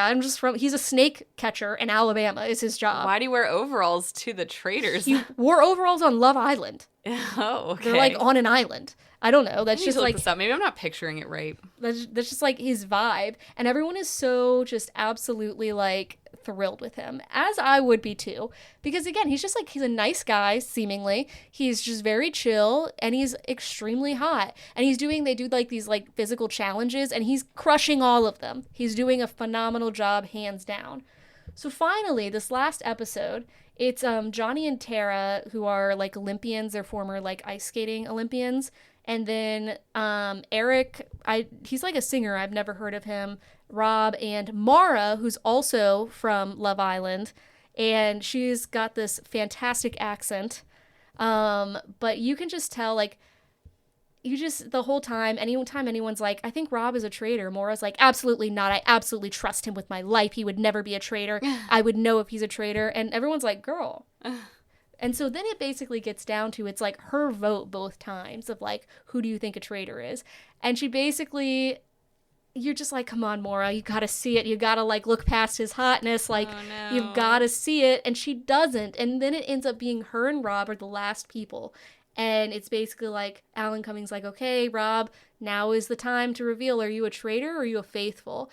he's a snake catcher in Alabama is his job. Why do you wear overalls to the Traitors? He wore overalls on Love Island. Oh, okay. They're like on an island. I don't know. That's just like, this up. Maybe I'm not picturing it right. That's just like his vibe. And everyone is so just absolutely like thrilled with him, as I would be too, because again, he's a nice guy, seemingly. He's just very chill, and he's extremely hot, and they do like these like physical challenges, and he's crushing all of them. He's doing a phenomenal job, hands down. So finally, this last episode, it's Johnny and Tara, who are like Olympians, they're former like ice skating Olympians, And then Eric, he's like a singer. I've never heard of him. Rob and Mara, who's also from Love Island. And she's got this fantastic accent. But you can just tell, like, the whole time, anytime anyone's like, I think Rob is a traitor, Maura's like, absolutely not. I absolutely trust him with my life. He would never be a traitor. I would know if he's a traitor. And everyone's like, girl. And so then it basically gets down to, it's like her vote both times of like, who do you think a traitor is? And she basically, you're just like, come on, Maura, you gotta see it. You gotta like look past his hotness. Like, you've gotta see it. And she doesn't. And then it ends up being her and Rob are the last people. And it's basically like Alan Cumming's like, okay, Rob, now is the time to reveal. Are you a traitor or are you a faithful?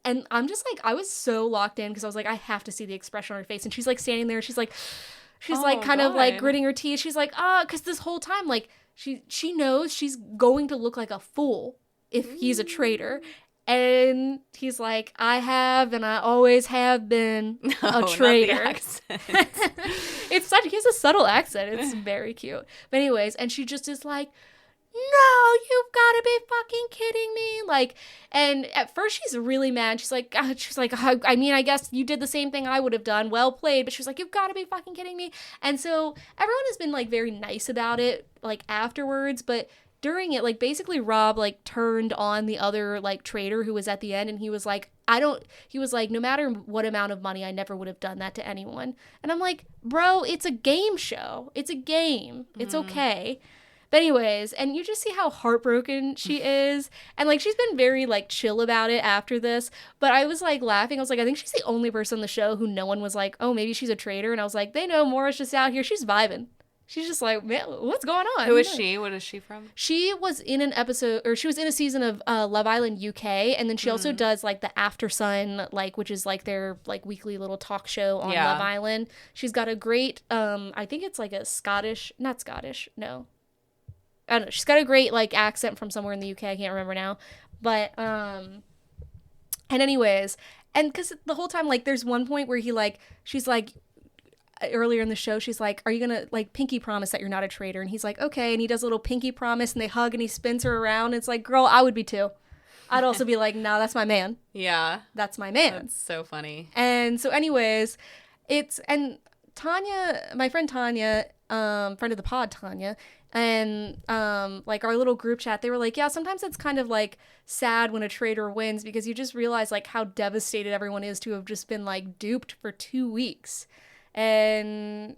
And I'm just like, I was so locked in because I was like, I have to see the expression on her face. And she's like standing there. She's like kind of like gritting her teeth. She's like, because this whole time, like she knows she's going to look like a fool if he's a traitor. And he's like, I have and I always have been a traitor. Not the accent. He has a subtle accent. It's very cute. But anyways, and she just is like, no, you've got to be fucking kidding me. Like, and at first she's really mad. She's like, I mean, I guess you did the same thing I would have done. Well played. But she was like, you've got to be fucking kidding me. And so everyone has been like very nice about it, like afterwards. But during it, like basically Rob like turned on the other like traitor who was at the end, and he was like, no matter what amount of money, I never would have done that to anyone. And I'm like, bro, it's a game show. It's a game. It's okay. But anyways, and you just see how heartbroken she is. And like she's been very like chill about it after this. But I was like laughing. I was like, I think she's the only person on the show who no one was like, oh, maybe she's a traitor. And I was like, they know Maura's just out here. She's vibing. She's just like, man, what's going on? Who is she? What is she from? She was in an episode, or she was in a season of Love Island UK, and then she also does like the After Sun, like, which is like their like weekly little talk show on Love Island. She's got a great, I think it's like a not Scottish, no. I don't know. She's got a great like accent from somewhere in the UK. I can't remember now, but and anyways, and because the whole time like there's one point where she's like. Earlier in the show, she's like, are you gonna like pinky promise that you're not a traitor? And he's like, okay. And he does a little pinky promise and they hug and he spins her around. It's like, girl, I would be too. I'd also be like, nah, that's my man. Yeah. That's my man. That's so funny. And so anyways, and Tanya, my friend Tanya, friend of the pod, Tanya, and like our little group chat, they were like, yeah, sometimes it's kind of like sad when a traitor wins because you just realize like how devastated everyone is to have just been like duped for 2 weeks. And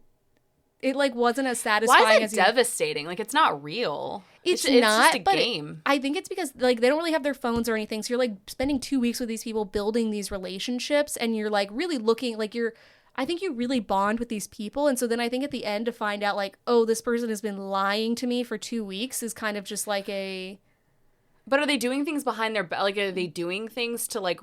it like wasn't as satisfying. Why is it devastating? Like it's not real. It's not, just a game. I think it's because like they don't really have their phones or anything. So you're like spending 2 weeks with these people, building these relationships, and you're like really looking like I think you really bond with these people. And so then I think at the end to find out like, oh, this person has been lying to me for 2 weeks is kind of just like a. But are they doing things behind their back? Like are they doing things to like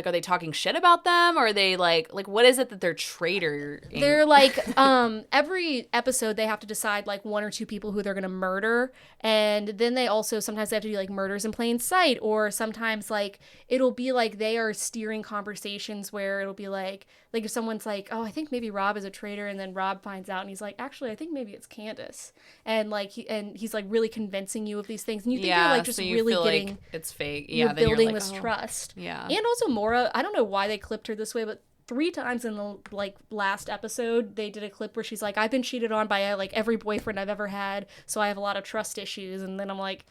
are they talking shit about them? Or are they like what is it that they're traitoring? They're like, every episode they have to decide like 1 or 2 people who they're going to murder. And then they also, sometimes they have to do like murders in plain sight. Or sometimes like, it'll be like they are steering conversations where it'll be like if someone's like, oh, I think maybe Rob is a traitor. And then Rob finds out and he's like, actually, I think maybe it's Candace. And like, he's like really convincing you of these things. And you think you're like just so you really feel getting, like it's fake. Yeah. Then Building you're like, this trust. Yeah. And also Maura, I don't know why they clipped her this way, but 3 times in the like last episode they did a clip where she's like, I've been cheated on by like every boyfriend I've ever had, so I have a lot of trust issues. And then I'm like,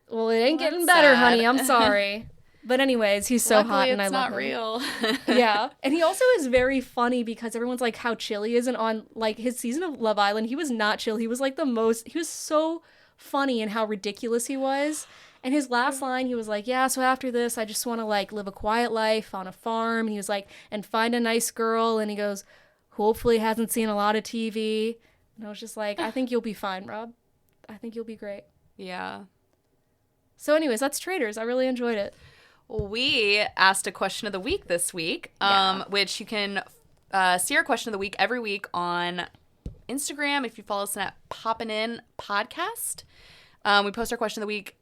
well, it ain't getting better, honey. I'm sorry. But anyways, he's so hot and I love him. It's not real. Yeah. And he also is very funny because everyone's like how chill he is, and on like his season of Love Island he was not chill. He was like he was so funny and how ridiculous he was. And his last line, he was like, yeah, so after this, I just want to, like, live a quiet life on a farm. And he was like, and find a nice girl. And he goes, hopefully hasn't seen a lot of TV. And I was just like, I think you'll be fine, Rob. I think you'll be great. Yeah. So anyways, that's Traitors. I really enjoyed it. We asked a question of the week this week, which you can see our question of the week every week on Instagram if you follow us at Poppin' In Podcast. We post our question of the week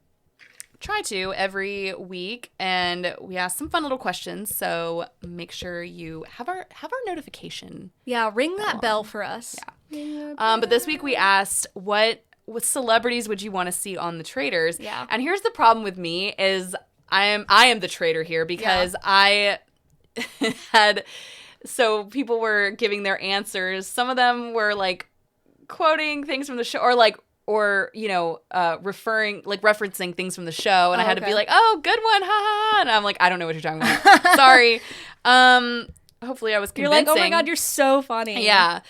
every week, and we ask some fun little questions, so make sure you have our notification. Yeah, ring that bell for us. Yeah. But this week we asked, what what celebrities would you want to see on the Traitors? Yeah. And here's the problem with me is I am the traitor here because I had, so people were giving their answers. Some of them were like quoting things from the show or referencing things from the show. And I had to be like, oh, good one. Ha ha ha. And I'm like, I don't know what you're talking about. Sorry. Hopefully I was convincing. You're like, oh my God, you're so funny. Yeah.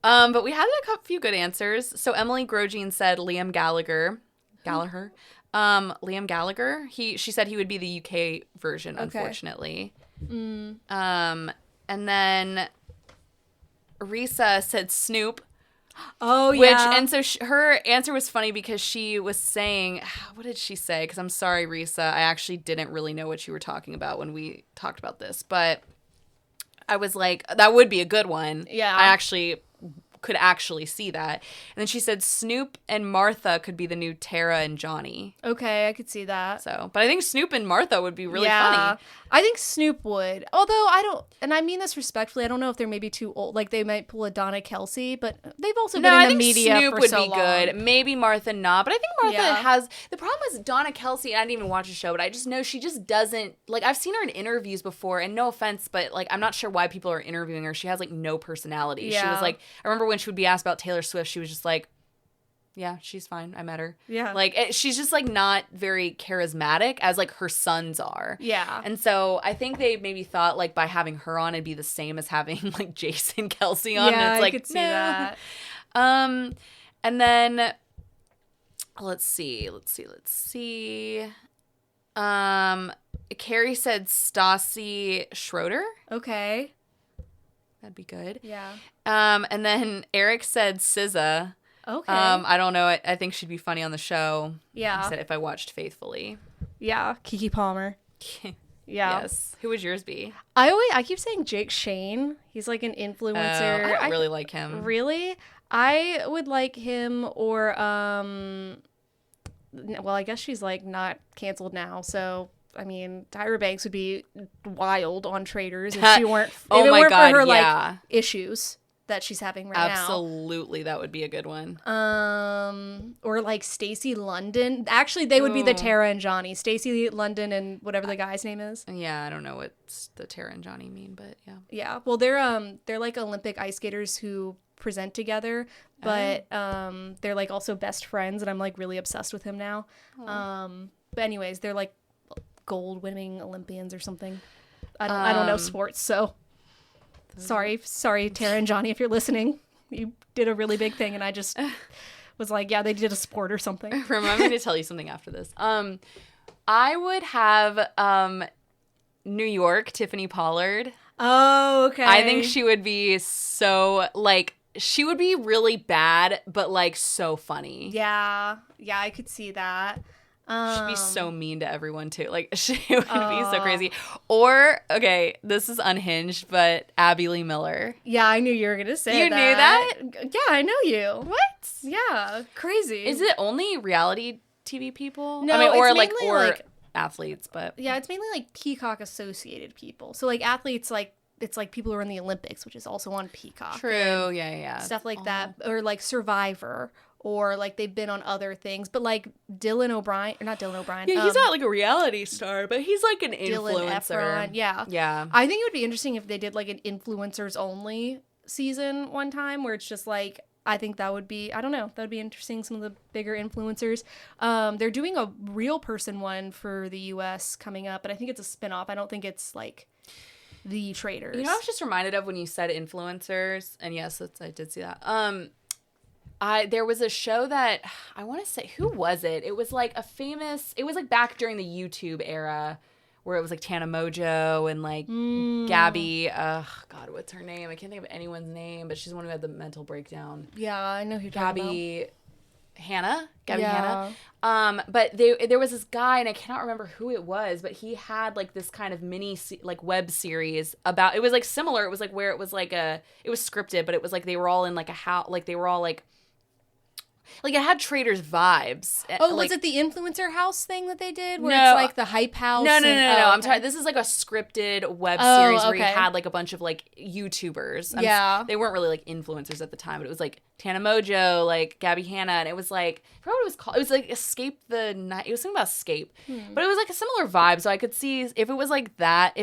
But we had a few good answers. So Emily Grosjean said Liam Gallagher. Liam Gallagher. She said he would be the UK version, unfortunately. And then Risa said Snoop. Oh, yeah. And so her answer was funny because she was saying, what did she say? Because I'm sorry, Risa, I actually didn't really know what you were talking about when we talked about this. But I was like, that would be a good one. Yeah. I could actually see that. And then she said Snoop and Martha could be the new Tara and Johnny. Okay, I could see that. So, but I think Snoop and Martha would be really funny. I think Snoop would. Although I don't, and I mean this respectfully, I don't know if they're maybe too old. Like they might pull a Donna Kelsey, but they've also been in the media Snoop for would so be long. good. Maybe Martha not, but I think Martha Yeah. has, the problem is Donna Kelsey, and I didn't even watch the show, but I just know she just doesn't, like I've seen her in interviews before, and no offense, but like I'm not sure why people are interviewing her. She has like no personality. Yeah. She was like, I remember when she would be asked about Taylor Swift, she was just like, yeah, she's fine. I met her. Yeah. Like, she's just, like, not very charismatic as, like, her sons are. Yeah. And so I think they maybe thought, like, by having her on, it'd be the same as having, like, Jason Kelsey on. Yeah, and it's like, I could see that. And then, let's see. Carrie said Stassi Schroeder. Okay. That'd be good. Yeah. And then Eric said SZA. Okay. I don't know. I think she'd be funny on the show. Yeah. He said if I watched faithfully. Yeah. Kiki Palmer. Yeah. Yes. Who would yours be? I keep saying Jake Shane. He's like an influencer. I don't really like him. Really? I would like him or well, I guess she's like not canceled now, so I mean, Tyra Banks would be wild on Traitors if she weren't Oh if it my weren't God, for her yeah. like issues that she's having right Absolutely, that would be a good one. now. Or like Stacey London. Actually, they would be the Tara and Johnny. Stacey London and whatever the guy's name is. Yeah, I don't know what the Tara and Johnny mean, but yeah. Yeah. Well, they're like Olympic ice skaters who present together, but they're like also best friends, and I'm like really obsessed with him now. But anyways, they're like gold winning Olympians or something. I don't know sports, so sorry Tara and Johnny, if you're listening. You did a really big thing and I just was like, yeah, they did a sport or something. Remind me to tell you something after this. I would have New York Tiffany Pollard. Oh, okay. I think she would be so like she would be really bad but like so funny. Yeah, I could see that. She'd be so mean to everyone too. Like she would be so crazy. Or okay, this is unhinged, but Abby Lee Miller. Yeah, I knew you were gonna say You that. knew that? Yeah, I know you. What? Yeah, crazy. Is it only reality TV people? No, I mean, or it's like mainly, like, athletes, but yeah, it's mainly like Peacock associated people. So like athletes, like it's like people who are in the Olympics, which is also on Peacock. True. Yeah. Stuff like that, or like Survivor. Or, like, they've been on other things. But, like, Dylan O'Brien. Or not Dylan O'Brien. Yeah, he's not, like, a reality star, but he's, like, an Dylan influencer. Efron. Yeah. Yeah. I think it would be interesting if they did, like, an influencers-only season one time. Where it's just, like, I think that would be, I don't know. That would be interesting. Some of the bigger influencers. They're doing a real person one for the U.S. coming up. But I think it's a spinoff. I don't think it's, like, the Traitors. You know, I was just reminded of when you said influencers. And, yes, I did see that. There was a show that, I want to say, who was it? It was like it was like back during the YouTube era where it was like Tana Mojo and like Gabby, God, what's her name? I can't think of anyone's name, but she's the one who had the mental breakdown. Yeah, I know who you're talking Gabby about. Hannah. But there was this guy, and I cannot remember who it was, but he had like this kind of mini like web series about, it was like similar. It was like where it was like it was scripted, but it was like they were all in like a house, like they were all like, Like, it had Traitors vibes. Oh, like, was it the influencer house thing that they did? Where No. it's like the hype house? No. I'm okay. talking. This is like a scripted web series where you okay. had like a bunch of like YouTubers. Yeah. They weren't really like influencers at the time, but it was like Tana Mojo, like Gabby Hanna, and it was like, I forgot what it was called. It was like Escape the Night. It was something about escape, but it was like a similar vibe. So I could see if it was like that.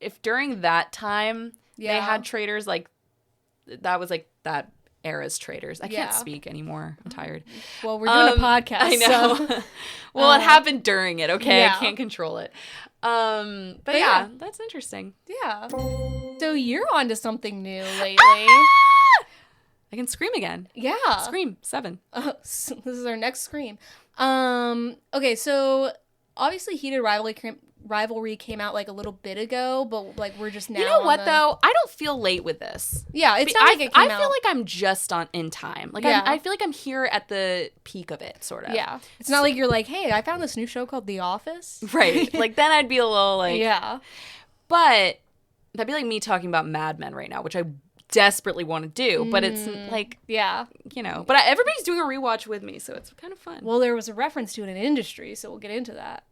If during that time they had Traitors, like that was like that era's Traitors. I can't speak anymore. I'm tired. Well, we're doing a podcast. I know. So. Well, it happened during it. Okay, Yeah. I can't control it. But yeah, that's interesting. Yeah. So you're onto something new lately. I can scream again. Yeah. Scream 7. This is our next scream. Okay, so obviously Heated Rivalry came out like a little bit ago, but like we're just now. You know what though? I don't feel late with this. Yeah, it's not like it came out. I feel like I'm just in time. Like I feel like I'm here at the peak of it, sort of. Yeah. It's not like you're like, hey, I found this new show called The Office. Right. Like then I'd be a little like. Yeah. But that'd be like me talking about Mad Men right now, which I desperately want to do, but it's like, you know, but everybody's doing a rewatch with me, so it's kind of fun. Well, there was a reference to it in industry, so we'll get into that.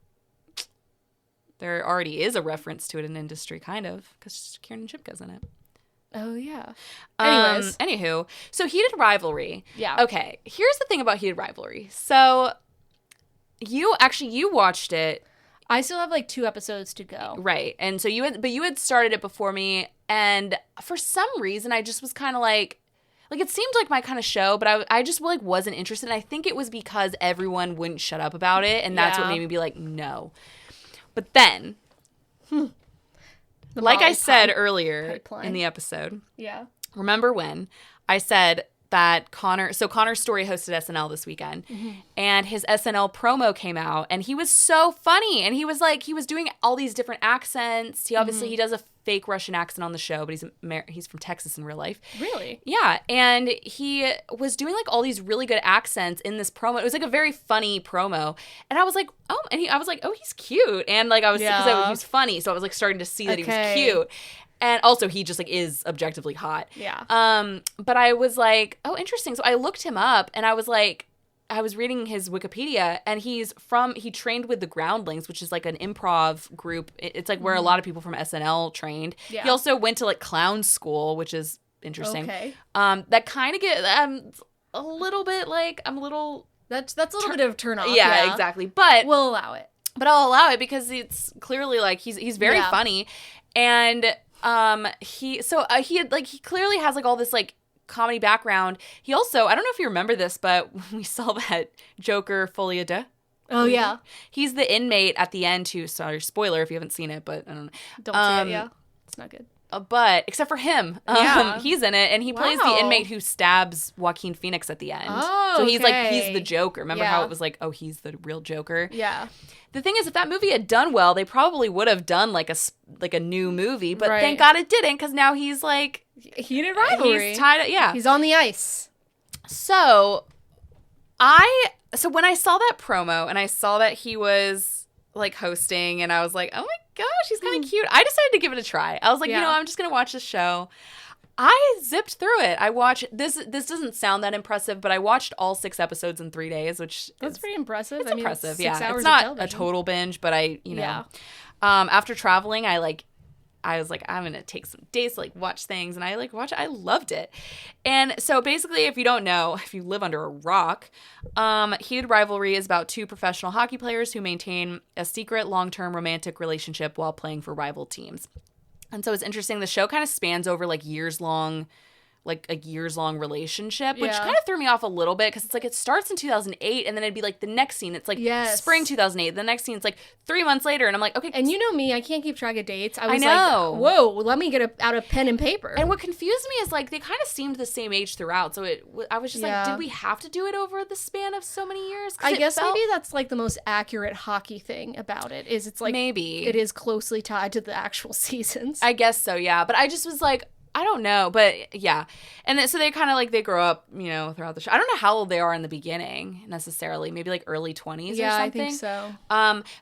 There already is a reference to it in industry, kind of, because Kieran Shipka's in it. Oh, yeah. Anyways. Anywho, so Heated Rivalry. Yeah. Okay, here's the thing about Heated Rivalry. So you watched it. I still have like 2 episodes to go. Right. And so you had started it before me, and for some reason I just was kind of like it seemed like my kind of show, but I just like wasn't interested. And I think it was because everyone wouldn't shut up about it, and that's what made me be like, no. But then, like I said earlier in the episode, remember when I said that Connor's Story hosted SNL this weekend, and his SNL promo came out, and he was so funny, and he was doing all these different accents. He obviously he does a fake Russian accent on the show, but he's from Texas in real life. Really? Yeah, and he was doing like all these really good accents in this promo. It was like a very funny promo, and I was like, oh, I was like, oh, he's cute, and like because he was funny, so I was like starting to see that he was cute. And also, he just, like, is objectively hot. Yeah. But I was like, oh, interesting. So I looked him up, and I was like, I was reading his Wikipedia, and he trained with the Groundlings, which is, like, an improv group. It's, like, where a lot of people from SNL trained. Yeah. He also went to, like, clown school, which is interesting. Okay. That kind of a little bit, like, I'm a little... That's a little bit of a turn off. Yeah, exactly. But... We'll allow it. But I'll allow it because it's clearly, like, he's very funny. And... he clearly has like all this like comedy background. He also, I don't know if you remember this, but we saw that Joker Folie à Deux. Oh yeah. He's the inmate at the end who, sorry, spoiler if you haven't seen it, but I don't know. Don't see it, yeah. It's not good. But except for him, he's in it, and he plays the inmate who stabs Joaquin Phoenix at the end. Oh, so he's he's the Joker. Remember how it was like, oh, he's the real Joker? Yeah. The thing is, if that movie had done well, they probably would have done like a new movie. But thank God it didn't, because now he's like Heated Rivalry. He's tied. Yeah, he's on the ice. So when I saw that promo and I saw that he was like hosting, and I was like, oh my gosh, he's kind of cute. I decided to give it a try. I was like, I'm just gonna watch this show. I zipped through it. I watched this. This doesn't sound that impressive, but I watched all 6 episodes in 3 days, which that's pretty impressive. It's impressive. 6 hours it's not of a total binge, but after traveling, I was like, I'm gonna take some days to like watch things, and I loved it. And so basically, if you don't know, if you live under a rock, Heated Rivalry is about 2 professional hockey players who maintain a secret long-term romantic relationship while playing for rival teams. And so it's interesting. The show kind of spans over like a years-long relationship, which kind of threw me off a little bit, because it's like it starts in 2008, and then it'd be like the next scene, it's like spring 2008. The next scene, it's like 3 months later, and I'm like, okay. And you know me, I can't keep track of dates. I was know. Like, whoa, let me get out a pen and paper. And what confused me is like they kind of seemed the same age throughout. So I was just like, did we have to do it over the span of so many years? I guess maybe that's like the most accurate hockey thing about it, is it's like maybe it is closely tied to the actual seasons. I guess so, yeah. But I just was like, I don't know, but yeah. And then, so they kind of like, they grow up, you know, throughout the show. I don't know how old they are in the beginning necessarily. Maybe like early 20s or something. Yeah, I think so.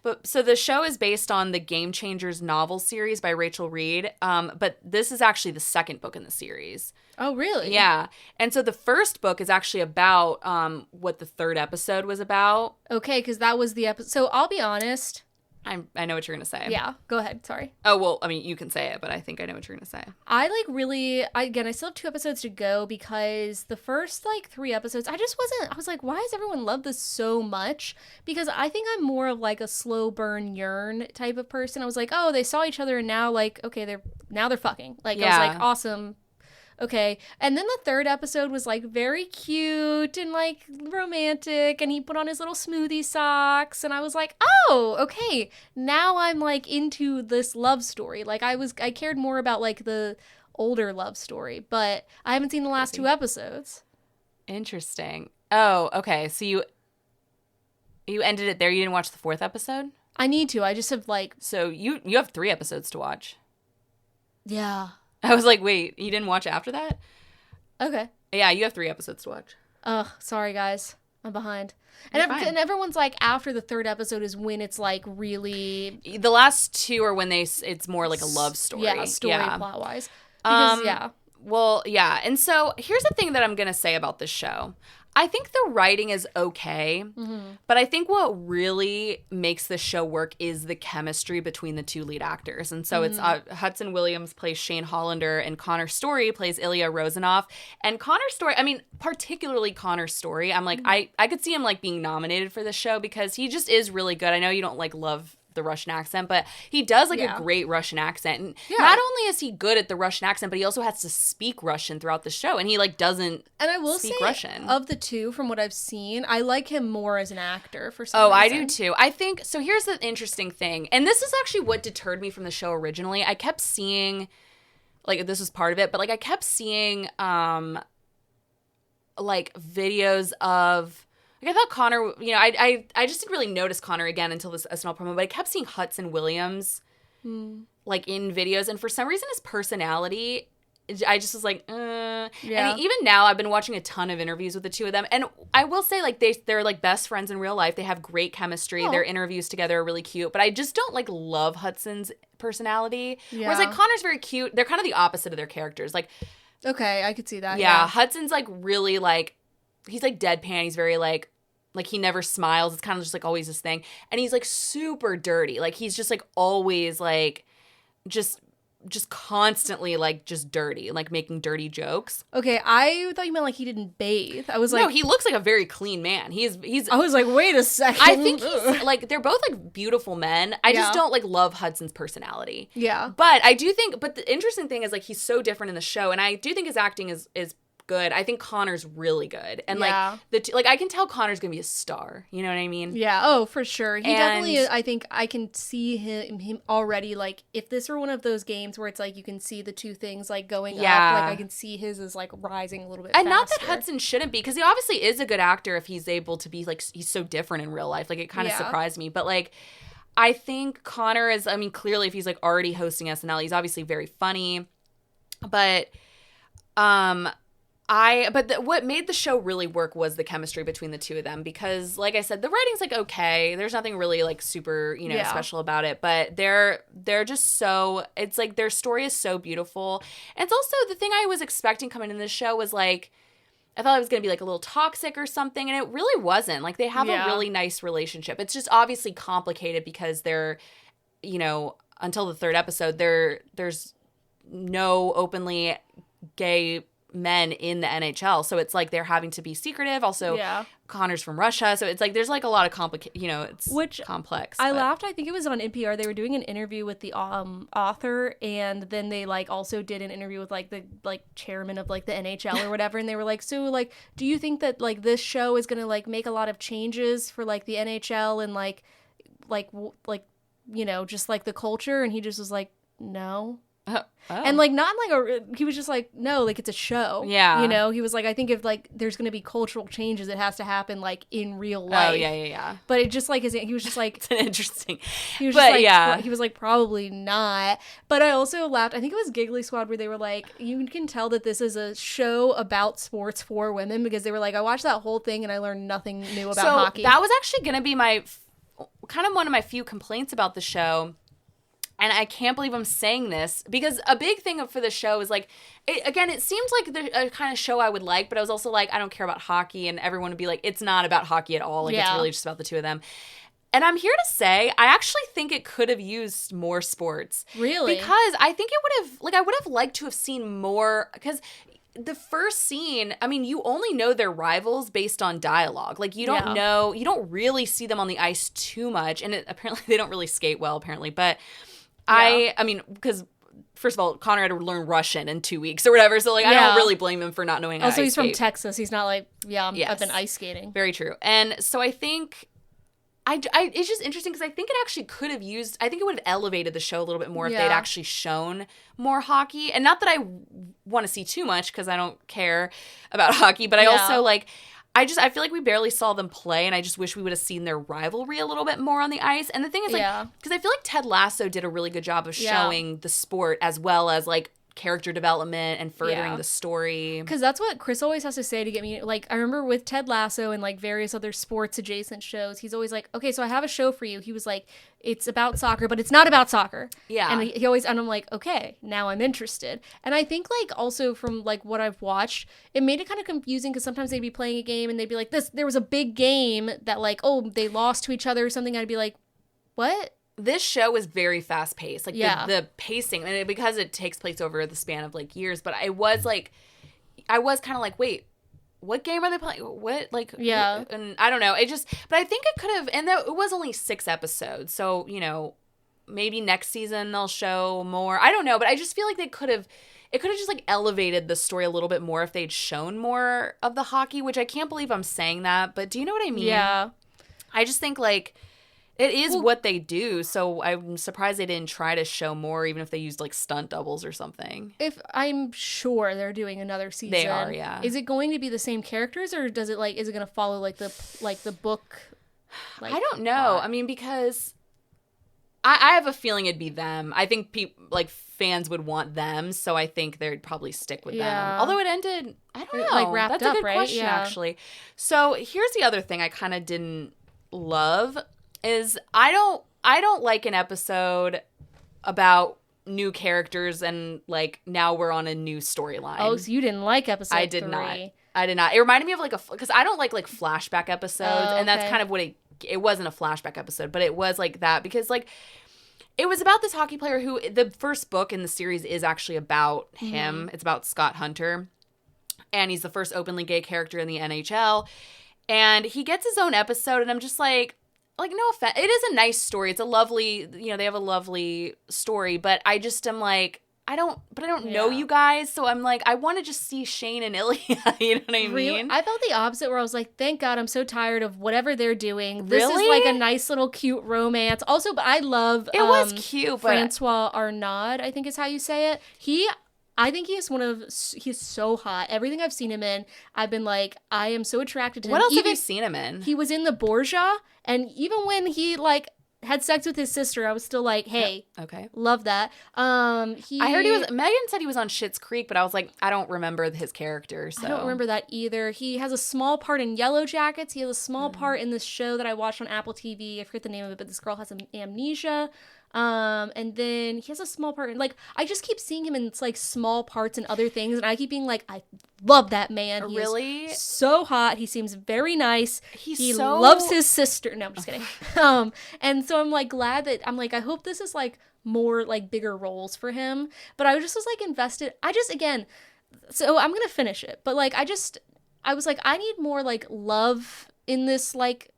But so the show is based on the Game Changers novel series by Rachel Reed. But this is actually the second book in the series. Oh, really? Yeah. And so the first book is actually about what the third episode was about. Okay, because that was the episode. So I'll be honest. I know what you're going to say. Yeah, go ahead. Sorry. Oh, well, I mean, you can say it, but I think I know what you're going to say. I still have 2 episodes to go because the first like 3 episodes, I was like, why does everyone love this so much? Because I think I'm more of like a slow burn yearn type of person. I was like, oh, they saw each other and now like, okay, they're fucking. Like, yeah. I was like, awesome. Okay. And then the third episode was like very cute and like romantic, and he put on his little smoothie socks, and I was like, oh, okay. Now I'm like into this love story. Like I cared more about like the older love story, but I haven't seen the last 2 episodes. Interesting. Oh, okay. So you ended it there. You didn't watch the 4th episode? I need to. I just have like. So you have 3 episodes to watch. Yeah. I was like, wait, you didn't watch after that? Okay. Yeah, you have 3 episodes to watch. Ugh, sorry guys. I'm behind. And everyone's like, after the 3rd episode is when it's like really. The last 2 are when it's more like a love story. Yeah, plot wise. Because, yeah. Well, yeah. And so here's the thing that I'm going to say about this show. I think the writing is okay, but I think what really makes the show work is the chemistry between the 2 lead actors. And so it's Hudson Williams plays Shane Hollander, and Connor Story plays Ilya Rozanov. And Connor Story, I mean, particularly Connor Story, I'm like, I could see him like being nominated for this show because he just is really good. I know you don't like love the Russian accent, but he does like a great Russian accent. And not only is he good at the Russian accent, but he also has to speak Russian throughout the show, and he like doesn't and I will speak say, Russian. Of the 2, from what I've seen, I like him more as an actor for some reason. I do too. I think so. Here's the interesting thing, and this is actually what deterred me from the show originally. I kept seeing, like, this was part of it, but like I kept seeing like videos of. Like, I thought Connor, you know, I just didn't really notice Connor again until this SNL promo, but I kept seeing Hudson Williams, like, in videos, and for some reason his personality, I just was like, Yeah. And even now, I've been watching a ton of interviews with the 2 of them, and I will say, like, they're, like, best friends in real life. They have great chemistry. Their interviews together are really cute, but I just don't, like, love Hudson's personality. Yeah. Whereas, like, Connor's very cute. They're kind of the opposite of their characters. Like, okay, I could see that. Yeah, Hudson's, like, really, like, he's, like, deadpan. He's very, like, he never smiles. It's kind of just, like, always this thing. And he's, like, super dirty. Like, he's just, like, always, like, just constantly, like, just dirty. Like, making dirty jokes. Okay, I thought you meant, like, he didn't bathe. I was like... No, he looks like a very clean man. He's... I was like, wait a second. I think he's, like, they're both, like, beautiful men. I just don't, like, love Hudson's personality. Yeah. But I do think... But the interesting thing is, like, he's so different in the show. And I do think his acting is good. I think Connor's really good. And like I can tell Connor's gonna be a star. You know what I mean? Yeah. Oh, for sure. He definitely is. I think I can see him already. Like, if this were one of those games where it's like you can see the 2 things like going up, like I can see his is like rising a little bit. And faster. Not that Hudson shouldn't be, because he obviously is a good actor if he's able to be like, he's so different in real life. Like, it kind of surprised me. But like, I think Connor is, I mean, clearly if he's like already hosting SNL, he's obviously very funny. But what made the show really work was the chemistry between the 2 of them, because, like I said, the writing's, like, okay. There's nothing really, like, super, you know, special about it. But they're just so, it's, like, their story is so beautiful. And it's also, the thing I was expecting coming into this show was, like, I thought it was going to be, like, a little toxic or something, and it really wasn't. Like, they have a really nice relationship. It's just obviously complicated because they're, you know, until the 3rd episode, there's no openly gay men in the NHL, so it's like they're having to be secretive. Also, Connor's from Russia, so it's like there's like a lot of it's complex. I laughed. I think it was on NPR. They were doing an interview with the author, and then they like also did an interview with like the chairman of like the NHL or whatever, and they were like, so like, do you think that like this show is gonna like make a lot of changes for like the NHL and like you know, just like the culture? And he just was like, no. And like not in like he was just like, no, like it's a show. Yeah. You know, he was like, I think if like there's gonna be cultural changes, it has to happen like in real life. Oh yeah. But it just like he was just like It's interesting. he was but just like yeah. he was like probably not. But I also laughed. I think it was Giggly Squad where they were like, you can tell that this is a show about sports for women, because they were like, I watched that whole thing and I learned nothing new about hockey. That was actually gonna be my kind of one of my few complaints about the show. And I can't believe I'm saying this, because a big thing for the show is like, it seems like the kind of show I would like, but I was also like, I don't care about hockey, and everyone would be like, it's not about hockey at all. Like, it's really just about the two of them. And I'm here to say, I actually think it could have used more sports. Really? Because I think it would have, like, I would have liked to have seen more, because the first scene, I mean, you only know they're rivals based on dialogue. Like, you don't know, you don't really see them on the ice too much, and apparently they don't really skate well, apparently, but... I mean, because first of all, Connor had to learn Russian in 2 weeks or whatever, so like I don't really blame him for not knowing how to ice he's skate. from Texas. He's not like, I've been ice skating. Very true. And so I think it's just interesting because I think it actually could have used, I think it would have elevated the show a little bit more if they'd actually shown more hockey. And not that I want to see too much because I don't care about hockey, but I also like... I feel like we barely saw them play, and I just wish we would have seen their rivalry a little bit more on the ice. And the thing is, like, because I feel like Ted Lasso did a really good job of showing the sport as well as, like, character development and furthering the story. Because that's what Chris always has to say to get me, like, I remember with Ted Lasso and like various other sports adjacent shows, he's always like, okay, so I have a show for you. He was like, it's about soccer, but it's not about soccer. And he always, and I'm like, okay, now I'm interested. And I think like also from like what I've watched, it made it kind of confusing because sometimes they'd be playing a game and they'd be like, there was a big game that like, oh, they lost to each other or something. I'd be like, what? This show is very fast paced, like the pacing, and because it takes place over the span of like years. But I was kind of like, wait, what game are they playing? What, like, and I don't know. But I think it could have, and it was only 6 episodes, so you know, maybe next season they'll show more. I don't know, but I just feel like it could have just like elevated the story a little bit more if they'd shown more of the hockey. Which I can't believe I'm saying that, but do you know what I mean? Yeah, I just think like. It is what they do, so I'm surprised they didn't try to show more, even if they used, like, stunt doubles or something. If I'm sure they're doing another season. They are, yeah. Is it going to be the same characters, or is it going to follow, like, the book? Like, I don't know. I mean, because I have a feeling it'd be them. I think fans would want them, so I think they'd probably stick with them. Although it ended, I don't know. Like, wrapped That's up, a good right? question, actually. So here's the other thing I kind of didn't love. Is I don't like an episode about new characters and like now we're on a new storyline. Oh, so you didn't like episode 3. I did not. It reminded me of like because I don't like flashback episodes, and that's kind of what it wasn't a flashback episode, but it was like that because like it was about this hockey player who the first book in the series is actually about him. It's about Scott Hunter, and he's the first openly gay character in the NHL, and he gets his own episode, and I'm just like no offense, it is a nice story. It's a lovely, they have a lovely story, but I just am like, I don't know you guys, so I'm like, I want to just see Shane and Ilya, you know what I mean? Really? I felt the opposite where I was like, thank God, I'm so tired of whatever they're doing. This is like a nice little cute romance. Also, but I love it was cute, but Francois Arnaud, I think is how you say it. I think he's so hot. Everything I've seen him in, I've been like, I am so attracted to him. What else have you seen him in? He was in the Borgia, and even when he like had sex with his sister, I was still like, hey, okay, love that. I heard Megan said he was on Schitt's Creek, but I was like, I don't remember his character. So. I don't remember that either. He has a small part in Yellow Jackets. He has a small part in this show that I watched on Apple TV. I forget the name of it, but this girl has amnesia. And then he has a small part in, like, I just keep seeing him in like small parts and other things, and I keep being like, I love that man. He is so hot. He seems very nice. He loves his sister. No, I'm just kidding. And so I'm like glad that I'm like, I hope this is like more like bigger roles for him. But I just was like invested. So I'm gonna finish it, but like I was like, I need more like love in this like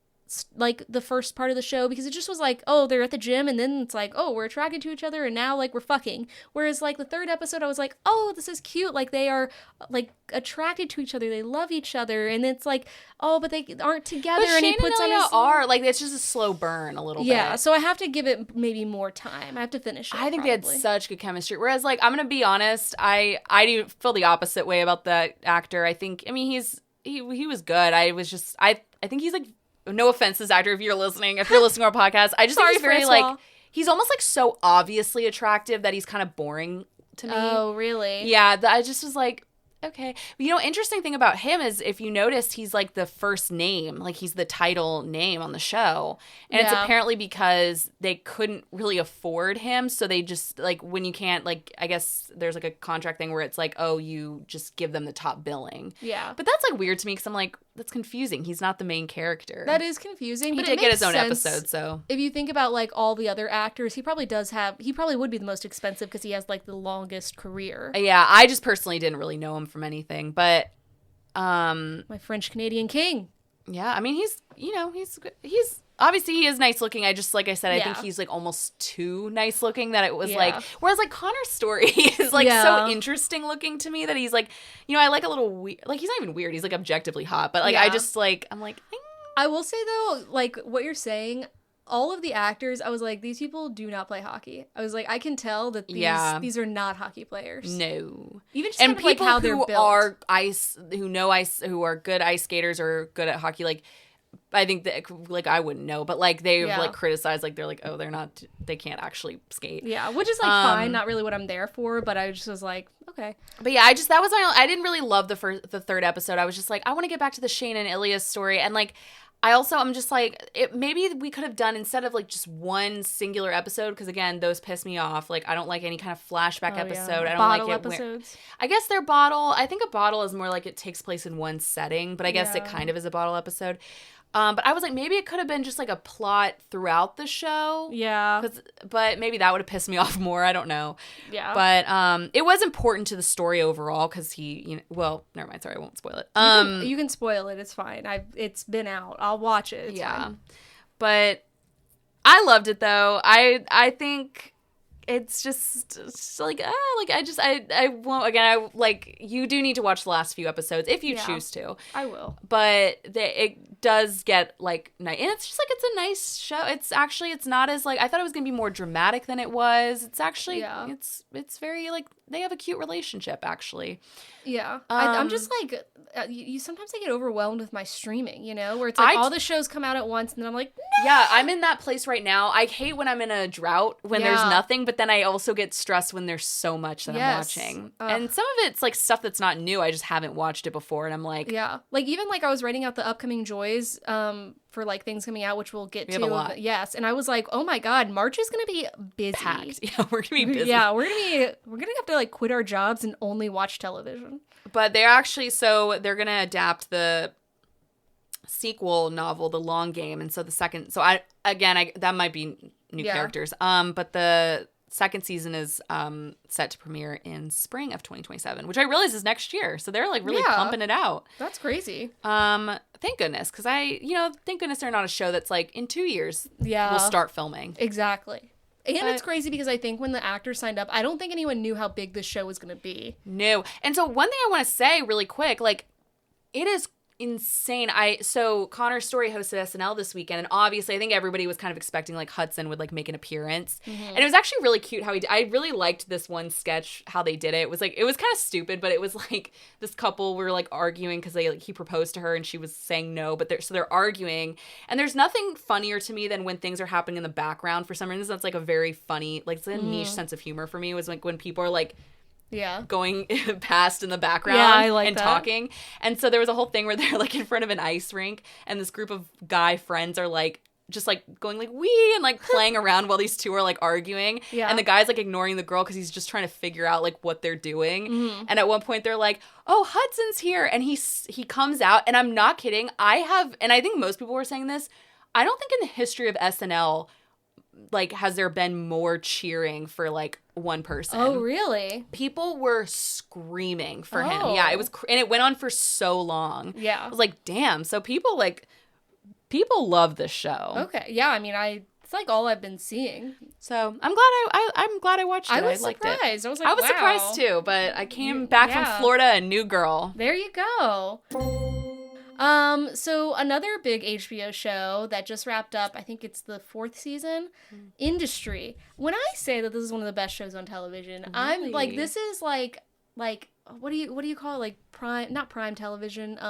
like the first part of the show, because it just was like, oh, they're at the gym and then it's like, oh, we're attracted to each other and now like we're fucking. Whereas like the third episode I was like, oh, this is cute, like they are like attracted to each other, they love each other, and it's like, oh, but they aren't together. But and Shane he puts and on Elia his are like, it's just a slow burn a little bit. Yeah, so I have to give it maybe more time. I have to finish it. I think probably. they had such good chemistry. Whereas, like, I'm gonna be honest, I do feel the opposite way about that actor. I mean, he was good. I think he's like, no offense, this actor, if you're listening to our podcast, I just think he's very like, he's almost like so obviously attractive that he's kind of boring to me. Oh, really? Yeah, I just was like, okay. But, interesting thing about him is if you noticed, he's like the first name, like he's the title name on the show. And it's apparently because they couldn't really afford him. So they just like, when you can't, like, I guess there's like a contract thing where it's like, oh, you just give them the top billing. Yeah. But that's like weird to me because I'm like, that's confusing. He's not the main character. That is confusing. But he did get his own episode, so. If you think about like all the other actors, he probably would be the most expensive because he has like the longest career. Yeah, I just personally didn't really know him from anything, but my French Canadian king. Yeah, I mean he's obviously he is nice looking. I just, like I said, I think he's like almost too nice looking that it was like, whereas like Connor's story is like so interesting looking to me that he's like, I like a little weird, like he's not even weird, he's like objectively hot, but like I just like, I'm like, I will say though, like what you're saying, all of the actors, I was like, these people do not play hockey. I was like, I can tell that these are not hockey players. No. Even just and kind of like how they're built. Who are good ice skaters or good at hockey, like I think that like I wouldn't know, but like they've like criticized, like they're like, oh, they can't actually skate. Yeah, which is like fine, not really what I'm there for, but I just was like, okay. But yeah, I didn't really love the third episode. I was just like, I want to get back to the Shane and Ilya's story, and like I'm just like, maybe we could have done, instead of like just one singular episode, because again, those piss me off. Like I don't like any kind of flashback episode. I don't bottle like it. Episodes. I guess they're bottle. I think a bottle is more like it takes place in one setting, but I guess it kind of is a bottle episode. But I was like, maybe it could have been just like a plot throughout the show. Yeah. But maybe that would have pissed me off more. I don't know. Yeah. But it was important to the story overall because well, never mind. Sorry, I won't spoil it. You can spoil it. It's fine. It's been out. I'll watch it. It's fine. But I loved it though. I think it's just like I won't, again, I like, you do need to watch the last few episodes if you choose to. I will. But it does get like nice, and it's just like, it's a nice show. It's not as like, I thought it was gonna be more dramatic than it was. It's actually it's very like, they have a cute relationship actually. Yeah. I'm just like, you sometimes I get overwhelmed with my streaming, where it's like all the shows come out at once and then I'm like, no! Yeah, I'm in that place right now. I hate when I'm in a drought when there's nothing, but then I also get stressed when there's so much that I'm watching. And some of it's like stuff that's not new. I just haven't watched it before and I'm like, yeah. Like even like I was writing out the upcoming joys for like things coming out, which we'll get to. Have a lot. Yes, and I was like, oh my god, March is gonna be busy. Packed. Yeah, we're gonna be busy. Yeah, we're gonna have to like quit our jobs and only watch television. But they're gonna adapt the sequel novel, The Long Game, and so the second. So that might be new characters. But the second season is set to premiere in spring of 2027, which I realize is next year. So they're like really pumping it out. That's crazy. Thank goodness, because thank goodness they're not a show that's like in 2 years we'll start filming. Exactly. And it's crazy because I think when the actors signed up, I don't think anyone knew how big this show was going to be. No. And so one thing I want to say really quick, like, it is insane. So Connor's Story hosted SNL this weekend, and obviously I think everybody was kind of expecting like Hudson would like make an appearance. Mm-hmm. And it was actually really cute how he did. I really liked this one sketch, how they did it. It was like, it was kind of stupid, but it was like this couple were like arguing because he proposed to her and she was saying no, but they're arguing, and there's nothing funnier to me than when things are happening in the background. For some reason that's like a very funny, like, it's a niche sense of humor for me. It was like when people are like going past in the background and talking. And so there was a whole thing where they're like in front of an ice rink and this group of guy friends are like just like going like wee and like playing around while these two are like arguing. Yeah. And the guy's like ignoring the girl because he's just trying to figure out like what they're doing. Mm-hmm. And at one point they're like, oh, Hudson's here. And he comes out, and I'm not kidding. And I think most people were saying this, I don't think in the history of SNL like has there been more cheering for like one person. Oh, really? People were screaming for him. Yeah, it was, and it went on for so long. Yeah. I was like, damn. So people People love this show. Okay. Yeah, I mean, it's like all I've been seeing. So I'm glad I watched it. I was liked surprised. It. I was like, I was wow. surprised too, but I came back from Florida a new girl. There you go. So another big HBO show that just wrapped up, I think it's the 4th season, Industry. When I say that this is one of the best shows on television, really? I'm like, this is like what do you call it? Like not prime television,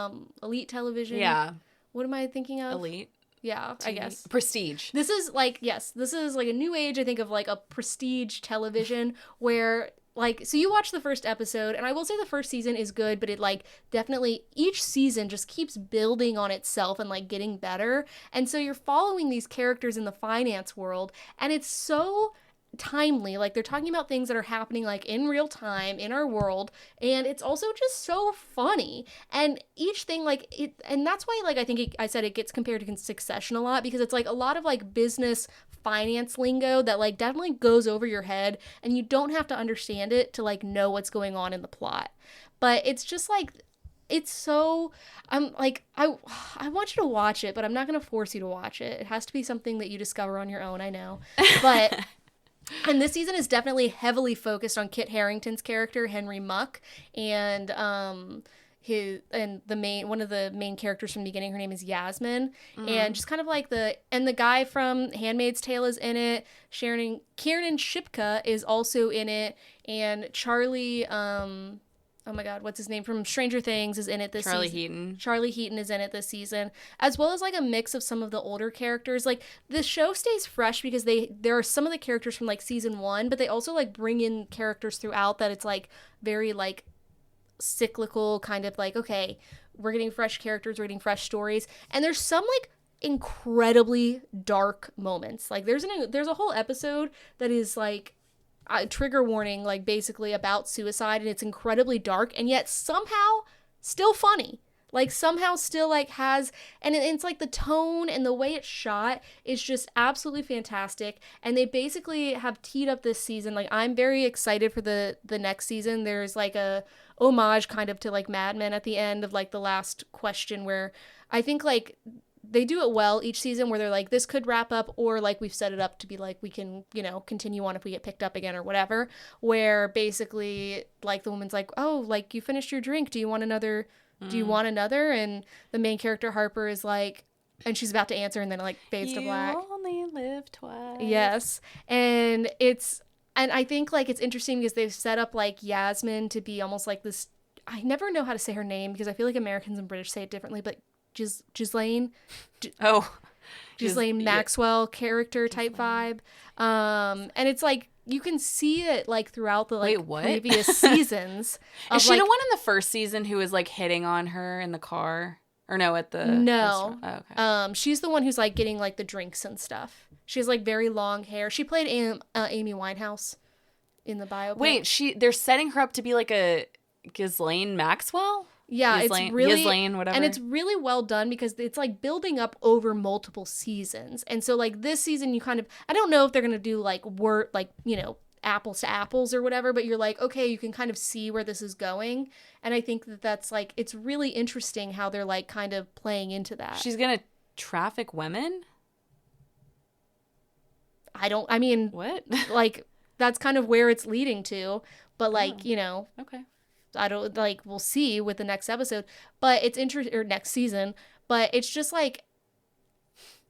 elite television. Yeah. What am I thinking of? Elite. Yeah, TV. I guess. Prestige. This is like a new age, I think, of like a prestige television where like, so you watch the first episode, and I will say the first season is good, but it like definitely each season just keeps building on itself and like getting better. And so you're following these characters in the finance world, and it's so timely. Like, they're talking about things that are happening like in real time in our world, and it's also just so funny. And each thing like it, and that's why like I think I said it gets compared to Succession a lot, because it's like a lot of like business finance lingo that like definitely goes over your head, and you don't have to understand it to like know what's going on in the plot. But it's just like, it's so, I'm like, I want you to watch it, but I'm not going to force you to watch it. It has to be something that you discover on your own, I know. But and this season is definitely heavily focused on Kit Harington's character, Henry Muck, and one of the main characters from the beginning, her name is Yasmin, and just kind of like the guy from Handmaid's Tale is in it. Kiernan Shipka is also in it, and Charlie, oh my God, what's his name from Stranger Things is in it this season. Charlie Heaton is in it this season, as well as like a mix of some of the older characters. Like, the show stays fresh because there are some of the characters from like season 1, but they also like bring in characters throughout that it's like very like cyclical, kind of like, okay, we're getting fresh characters, we're getting fresh stories. And there's some like incredibly dark moments. Like, there's a whole episode that is like, trigger warning, like basically about suicide, and it's incredibly dark, and yet somehow still funny. Like, somehow still like has, and it's like the tone and the way it's shot is just absolutely fantastic. And they basically have teed up this season. Like, I'm very excited for the next season. There's like a homage kind of to like Mad Men at the end of like the last question, where I think like they do it well each season, where they're like, this could wrap up, or like we've set it up to be like, we can, continue on if we get picked up again or whatever, where basically like the woman's like, oh, like, you finished your drink, do you want another? And the main character, Harper, is like, and she's about to answer, and then it like fades to black. You only live twice. Yes. And I think like it's interesting because they've set up like Yasmin to be almost like this, I never know how to say her name because I feel like Americans and British say it differently, but Ghislaine Maxwell character type vibe. And it's like, you can see it like throughout the like previous seasons. Is she the one in the first season who was like hitting on her in the car? Or no, at the No. Oh, okay. She's the one who's like getting like the drinks and stuff. She has like very long hair. She played Amy Winehouse in the biopic. Wait, they're setting her up to be like a Ghislaine Maxwell? Yeah, it's really, whatever. And it's really well done because it's like building up over multiple seasons. And so like this season, you kind of, I don't know if they're going to do like apples to apples or whatever, but you're like, okay, you can kind of see where this is going. And I think that's like, it's really interesting how they're like kind of playing into that. She's going to traffic women? What? Like, that's kind of where it's leading to, but like, Okay. I don't, like, we'll see with the next episode, but it's or next season, but it's just like,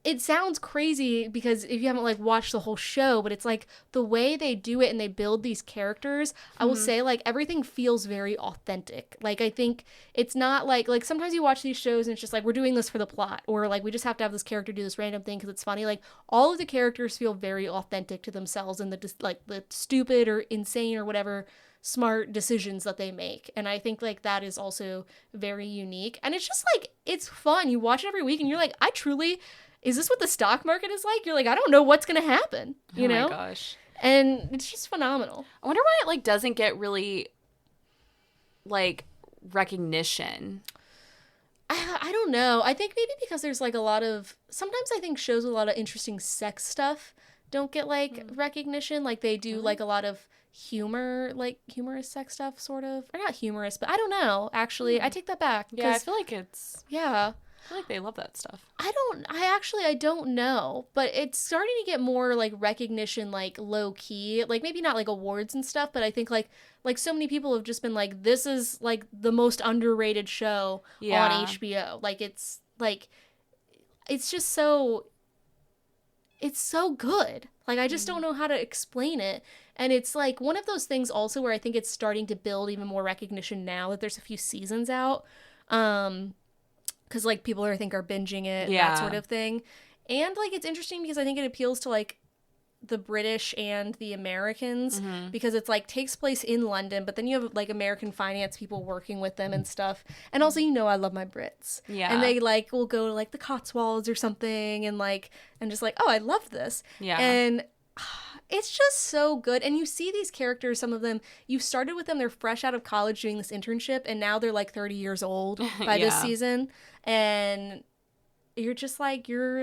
it sounds crazy because if you haven't like watched the whole show, but it's like the way they do it and they build these characters, I will say like everything feels very authentic. Like, I think it's not like sometimes you watch these shows and it's just like, we're doing this for the plot, or like we just have to have this character do this random thing because it's funny. Like, all of the characters feel very authentic to themselves and the stupid or insane or whatever smart decisions that they make. And I think like that is also very unique, and it's just like, it's fun. You watch it every week and you're like, is this what the stock market is like? You're like, I don't know what's gonna happen, you know? Oh my gosh. And it's just phenomenal. I wonder why it like doesn't get really like recognition. I don't know. I think maybe because there's like a lot of, sometimes I think shows with a lot of interesting sex stuff don't get like recognition. Like, they do like a lot of humorous sex stuff, sort of, or not humorous, but I don't know, actually. I take that back. Yeah, I feel like it's, yeah, I feel like they love that stuff. I don't know, but it's starting to get more like recognition, like low key, like maybe not like awards and stuff, but I think like so many people have just been like, this is like the most underrated show on HBO. It's just so, it's so good. Like, I just don't know how to explain it. And it's like one of those things also where I think it's starting to build even more recognition now that there's a few seasons out. Because like people I think are binging it, that sort of thing. And like it's interesting because I think it appeals to like the British and the Americans because it's like takes place in London, but then you have like American finance people working with them and stuff. And also, I love my Brits. Yeah. And they like will go to like the Cotswolds or something and just like, oh, I love this. Yeah. And it's just so good. And you see these characters, some of them, you started with them, they're fresh out of college doing this internship, and now they're like 30 years old by this season. And you're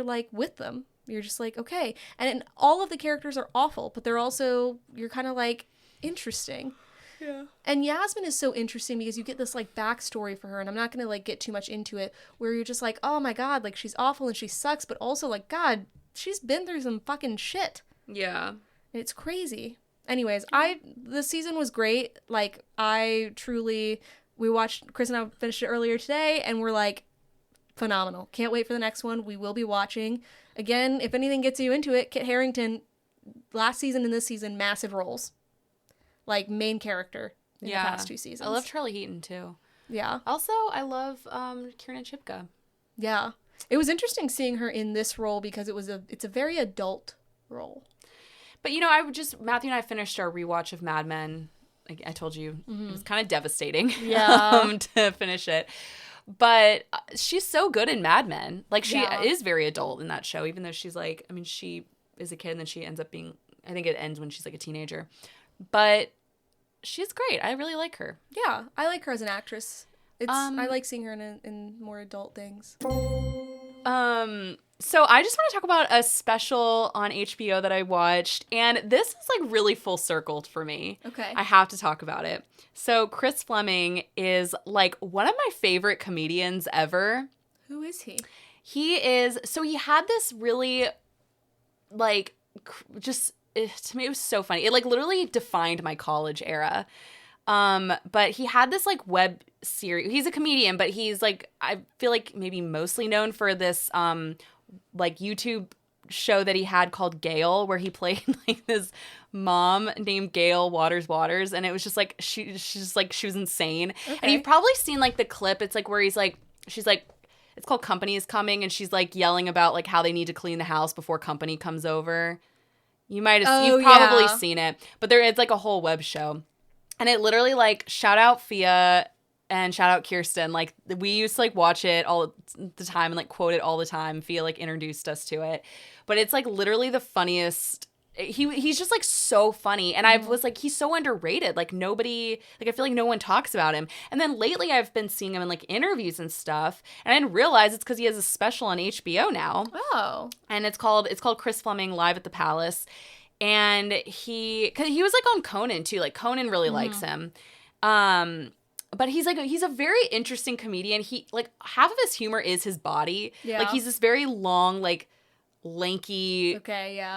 like with them. You're just like, okay. And all of the characters are awful, but they're also, you're kind of like interesting. Yeah. And Yasmin is so interesting because you get this like backstory for her, and I'm not going to like get too much into it, where you're just like, oh my God, like she's awful and she sucks, but also like, God, she's been through some fucking shit. Yeah. It's crazy. Anyways, the season was great. Like we watched, Chris and I finished it earlier today, and we're like, phenomenal. Can't wait for the next one. We will be watching. Again, if anything gets you into it, Kit Harington, last season and this season, massive roles. Like, main character in the past 2 seasons. I love Charlie Heaton, too. Yeah. Also, I love Kiernan Shipka. Yeah. It was interesting seeing her in this role because it's a very adult role. But, Matthew and I finished our rewatch of Mad Men. Like I told you, it was kind of devastating to finish it. But she's so good in Mad Men. Like, she is very adult in that show, even though she's like, I mean, she is a kid and then she ends up being, I think it ends when she's like a teenager. But she's great. I really like her. Yeah, I like her as an actress. I like seeing her in more adult things. So I just want to talk about a special on HBO that I watched, and this is like really full circled for me. Okay. I have to talk about it. So Chris Fleming is like one of my favorite comedians ever. Who is he? He had this really like to me it was so funny. It like literally defined my college era. But he had this like web series. He's a comedian, but he's like, I feel like maybe mostly known for this like YouTube show that he had called Gail, where he played like this mom named Gail Waters, and it was just like she was insane. Okay. And you've probably seen like the clip. It's like where she's like, it's called Company is Coming, and she's like yelling about like how they need to clean the house before company comes over. You've probably seen it, but it's like a whole web show. And it literally, like, shout out Fia and shout out Kirsten. Like, we used to, like, watch it all the time and, like, quote it all the time. Fia, like, introduced us to it. But it's, like, literally the funniest. He's just, like, so funny. And I was, like, he's so underrated. Like, nobody, like, I feel like no one talks about him. And then lately I've been seeing him in, like, interviews and stuff. And I didn't realize it's because he has a special on HBO now. Oh. And it's called Chris Fleming Live at the Palace. And he was like on Conan too. Like Conan really likes him. But he's a very interesting comedian. He like half of his humor is his body. Yeah. Like he's this very long, like lanky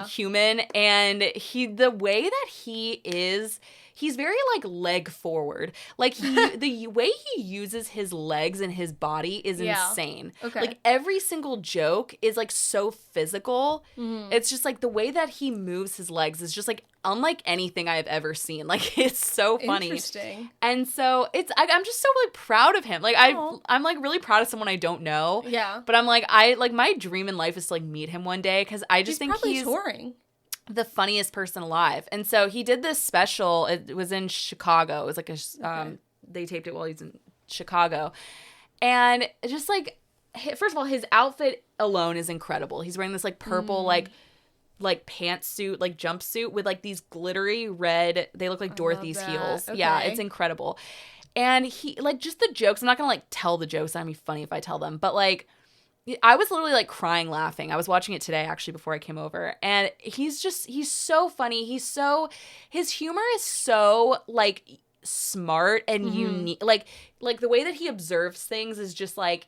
human. And the way that he is, he's very like leg forward. Like the way he uses his legs and his body is insane. Okay. Like every single joke is like so physical. Mm-hmm. It's just like the way that he moves his legs is just like unlike anything I have ever seen. Like it's so funny. Interesting. And so I'm just so like proud of him. Like I'm like really proud of someone I don't know. Yeah. But I'm like my dream in life is to like meet him one day because I just think he's touring. The funniest person alive. And so he did this special. It was in Chicago. It was like they taped it while he's in Chicago. And just like, first of all, his outfit alone is incredible. He's wearing this like purple, like pantsuit, like jumpsuit with like these glittery red, they look like Dorothy's heels. Okay. Yeah, it's incredible. And he like just the jokes, I'm not going to like tell the jokes. That'd be funny if I tell them. But like, I was literally like crying laughing. I was watching it today actually before I came over. And he's so funny. His humor is so like smart and unique. Like the way that he observes things is just like,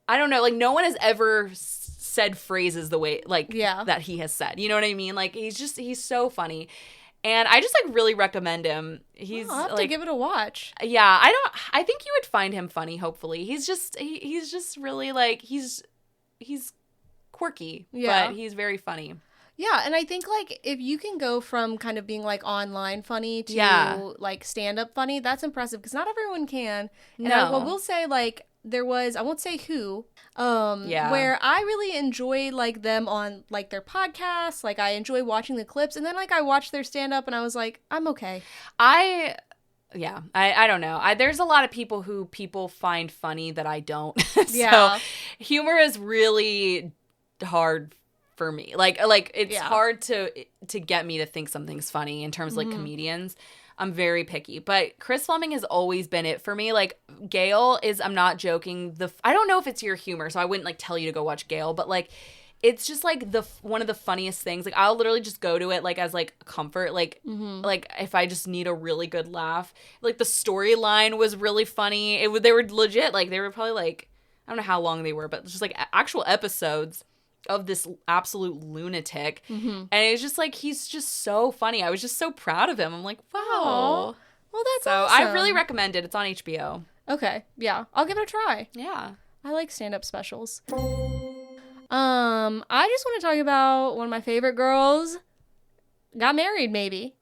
I don't know, like no one has ever said phrases the way like that he has said. You know what I mean? Like he's so funny. And I just like really recommend him. He's I'll have like, to give it a watch. Yeah, I think you would find him funny, hopefully. He's just really like he's quirky, but he's very funny. Yeah, and I think, like, if you can go from kind of being, like, online funny to, like, stand-up funny, that's impressive, because not everyone can. And I will say, like, there was, I won't say who, where I really enjoyed, like, them on, like, their podcasts. Like, I enjoy watching the clips, and then, like, I watched their stand-up, and I was like, I'm okay. I don't know. There's a lot of people who people find funny that I don't. So humor is really hard for me. Like it's hard to get me to think something's funny in terms of like comedians. I'm very picky, but Chris Fleming has always been it for me. Like Gail is, I'm not joking. I don't know if it's your humor, so I wouldn't like tell you to go watch Gail, but like it's just like one of the funniest things. Like I'll literally just go to it like as like comfort. Like like if I just need a really good laugh. Like the storyline was really funny. They were legit. Like they were probably like, I don't know how long they were, but just like actual episodes of this absolute lunatic. And it's just like he's just so funny. I was just so proud of him. I'm like, wow. Well, that's awesome. I really recommend it. It's on HBO. Okay. Yeah. I'll give it a try. Yeah. I like stand-up specials. I just want to talk about one of my favorite girls got married, maybe.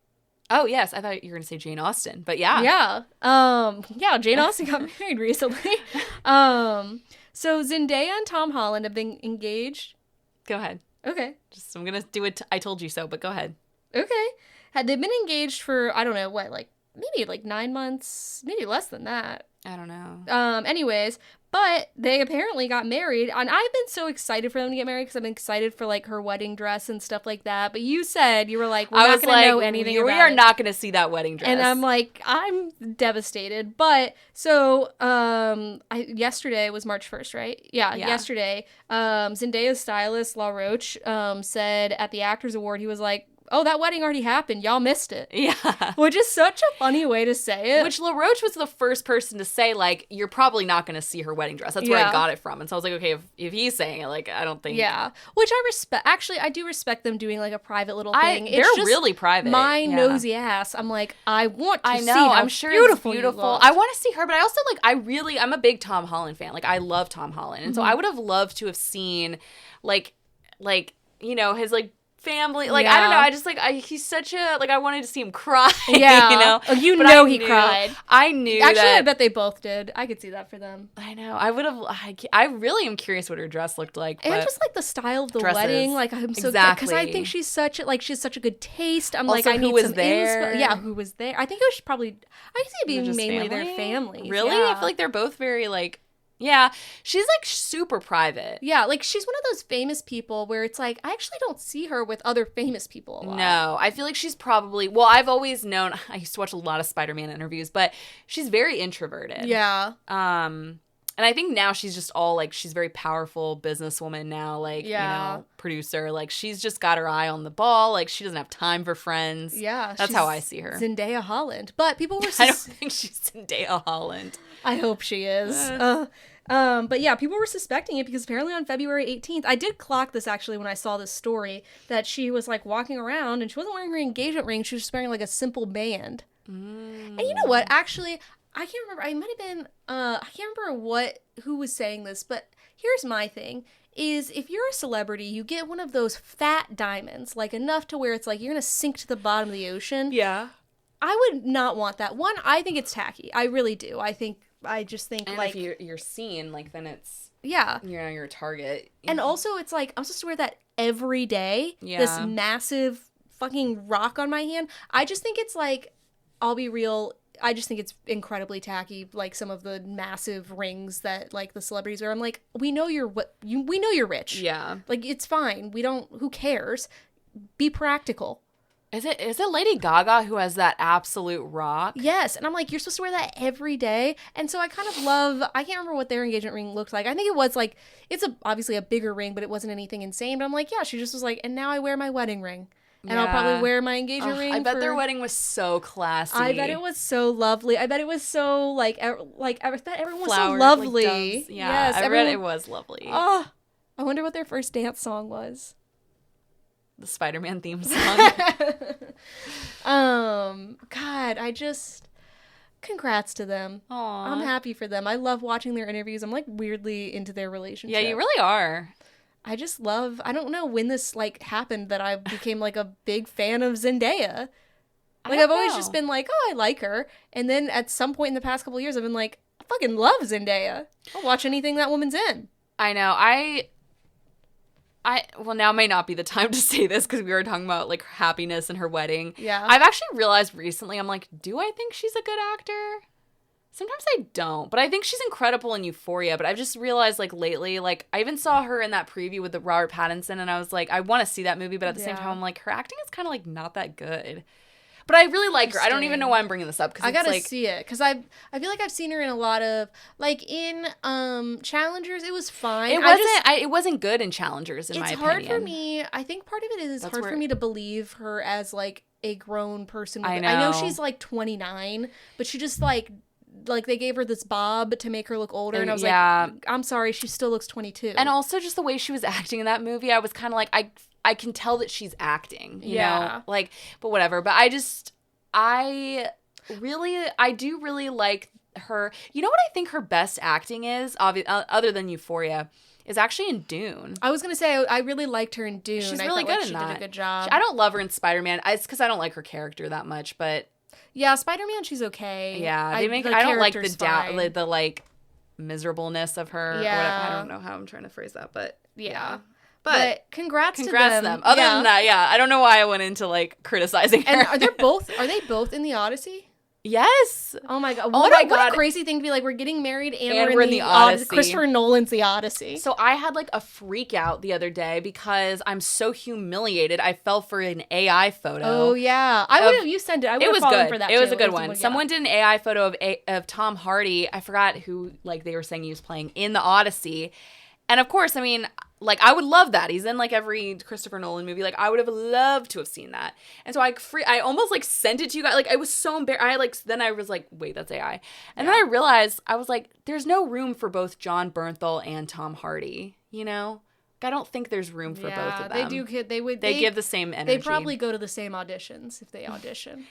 Oh, yes. I thought you were going to say Jane Austen, but yeah. Yeah. Jane Austen got married recently. So Zendaya and Tom Holland have been engaged. Go ahead. Okay. I'm going to do it. I told you so, but go ahead. Okay. Had they been engaged for, I don't know, what, like, maybe like 9 months, maybe less than that. I don't know. Anyways, but they apparently got married, and I've been so excited for them to get married because I've been excited for like her wedding dress and stuff like that. But you said you were like, we're not going to know anything about it. We are not going to see that wedding dress. And I'm like, I'm devastated. But so, yesterday was March 1st, right? Yeah. Yesterday, Zendaya's stylist La Roche said at the Actors Award, he was like, oh, that wedding already happened. Y'all missed it. Yeah. Which is such a funny way to say it. Which LaRoche was the first person to say, like, you're probably not going to see her wedding dress. That's where I got it from. And so I was like, okay, if he's saying it, like, I don't think. Yeah. Which I respect. Actually, I do respect them doing, like, a private little thing. They're just really private. My nosy ass. I'm like, I want to see I'm sure beautiful it's beautiful. I want to see her, but I also, like, I'm a big Tom Holland fan. Like, I love Tom Holland. And so I would have loved to have seen, like, you know, his, like, family, like, I don't know, I just, like, he's such a, like, I wanted to see him cry, yeah. You know? Oh, he cried. I knew Actually, that. I bet they both did. I could see that for them. I know. I would have, I really am curious what her dress looked like. And just, like, the style of the wedding, like, I'm so because I think she's such a good taste. I'm also, like, I need some there? Yeah, who was there? I think it was probably, I see it being mainly their families. Really? Yeah. I feel like they're both very, like, yeah, she's, like, super private. Yeah, like, she's one of those famous people where it's like, I actually don't see her with other famous people a lot. No, I feel like she's probably, well, I've always known, I used to watch a lot of Spider-Man interviews, but she's very introverted. Yeah. And I think now she's just all, like, she's a very powerful businesswoman now, like, you know, producer. Like, she's just got her eye on the ball. Like, she doesn't have time for friends. Yeah. That's how I see her. Zendaya Holland. But people were... I don't think she's Zendaya Holland. I hope she is. But yeah, people were suspecting it because apparently on February 18th, I did clock this actually when I saw this story, that she was like walking around and she wasn't wearing her engagement ring. She was just wearing like a simple band. And you know what? Actually, I can't remember. I might have been, I can't remember who was saying this, but here's my thing. Is if you're a celebrity, you get one of those fat diamonds, like enough to where it's like you're going to sink to the bottom of the ocean. Yeah. I would not want that. One, I think it's tacky. I really do. I just think, and like... if you're seen, like, then it's... Yeah. You know, you're a target. And also, it's like, I'm supposed to wear that every day. Yeah. This massive fucking rock on my hand. I just think it's, like, I'll be real, I just think it's incredibly tacky, like, some of the massive rings that, like, the celebrities wear. I'm like, we know you're rich. Yeah. Like, it's fine. Who cares? Be practical. Is it Lady Gaga who has that absolute rock? Yes. And I'm like, you're supposed to wear that every day. And so I kind of I can't remember what their engagement ring looked like. I think it was like, it's obviously a bigger ring, but it wasn't anything insane. But I'm like, yeah, she just was like, and now I wear my wedding ring. And I'll probably wear my engagement ring. I bet their wedding was so classy. I bet it was so lovely. I bet it was so I bet everyone was Flowers, so lovely. Like yeah, yes, I bet it was lovely. Oh, I wonder what their first dance song was. The Spider-Man theme song. God, congrats to them. Aww. I'm happy for them. I love watching their interviews. I'm like weirdly into their relationship. Yeah, you really are. I don't know when this happened that I became like a big fan of Zendaya. Like I've always just been like, oh, I like her. And then at some point in the past couple of years, I've been like, I fucking love Zendaya. I'll watch anything that woman's in. I know. Well, now may not be the time to say this because we were talking about like happiness and her wedding. Yeah. I've actually realized recently, I'm like, do I think she's a good actor? Sometimes I don't, but I think she's incredible in Euphoria. But I've just realized like lately, like I even saw her in that preview with the Robert Pattinson and I was like, I want to see that movie. But at the same time, I'm like, her acting is kind of like not that good. But I really like her. I don't even know why I'm bringing this up. Cause I gotta see it. Because I feel like I've seen her in a lot of, like in Challengers, it was fine. It wasn't good in Challengers, in my opinion. It's hard for me. I think part of it is hard for me to believe her as like a grown person. I know she's like 29, but she just like they gave her this bob to make her look older. And I was like, I'm sorry, she still looks 22. And also just the way she was acting in that movie, I was kind of like, I can tell that she's acting, you know? Like, but whatever. But I do really like her. You know what I think her best acting is, other than Euphoria, is actually in Dune. I was going to say, I really liked her in Dune. She's really good in that. She did a good job. I don't love her in Spider-Man. It's because I don't like her character that much, but... Yeah, Spider-Man, she's okay. Yeah, I don't like the like miserableness of her. Yeah. I don't know how I'm trying to phrase that, but yeah. But congrats to them. Other than that, I don't know why I went into like criticizing her. And are they both in the Odyssey? Yes. Oh my god. What a crazy thing to be like, we're getting married and we're in the Odyssey. Christopher Nolan's The Odyssey. So I had like a freak out the other day because I'm so humiliated. I fell for an AI photo. Oh yeah. You sent it. I would have fallen for that too. It was a good one. Someone did an AI photo of Tom Hardy. I forgot who like they were saying he was playing in the Odyssey. And of course, I mean, like, I would love that. He's in, like, every Christopher Nolan movie. Like, I would have loved to have seen that. And so I almost, like, sent it to you guys. Like, I was so embarrassed. Then I was like, wait, that's AI. And then I realized, I was like, there's no room for both John Bernthal and Tom Hardy, you know? I don't think there's room for both of them. They give the same energy. They probably go to the same auditions if they audition.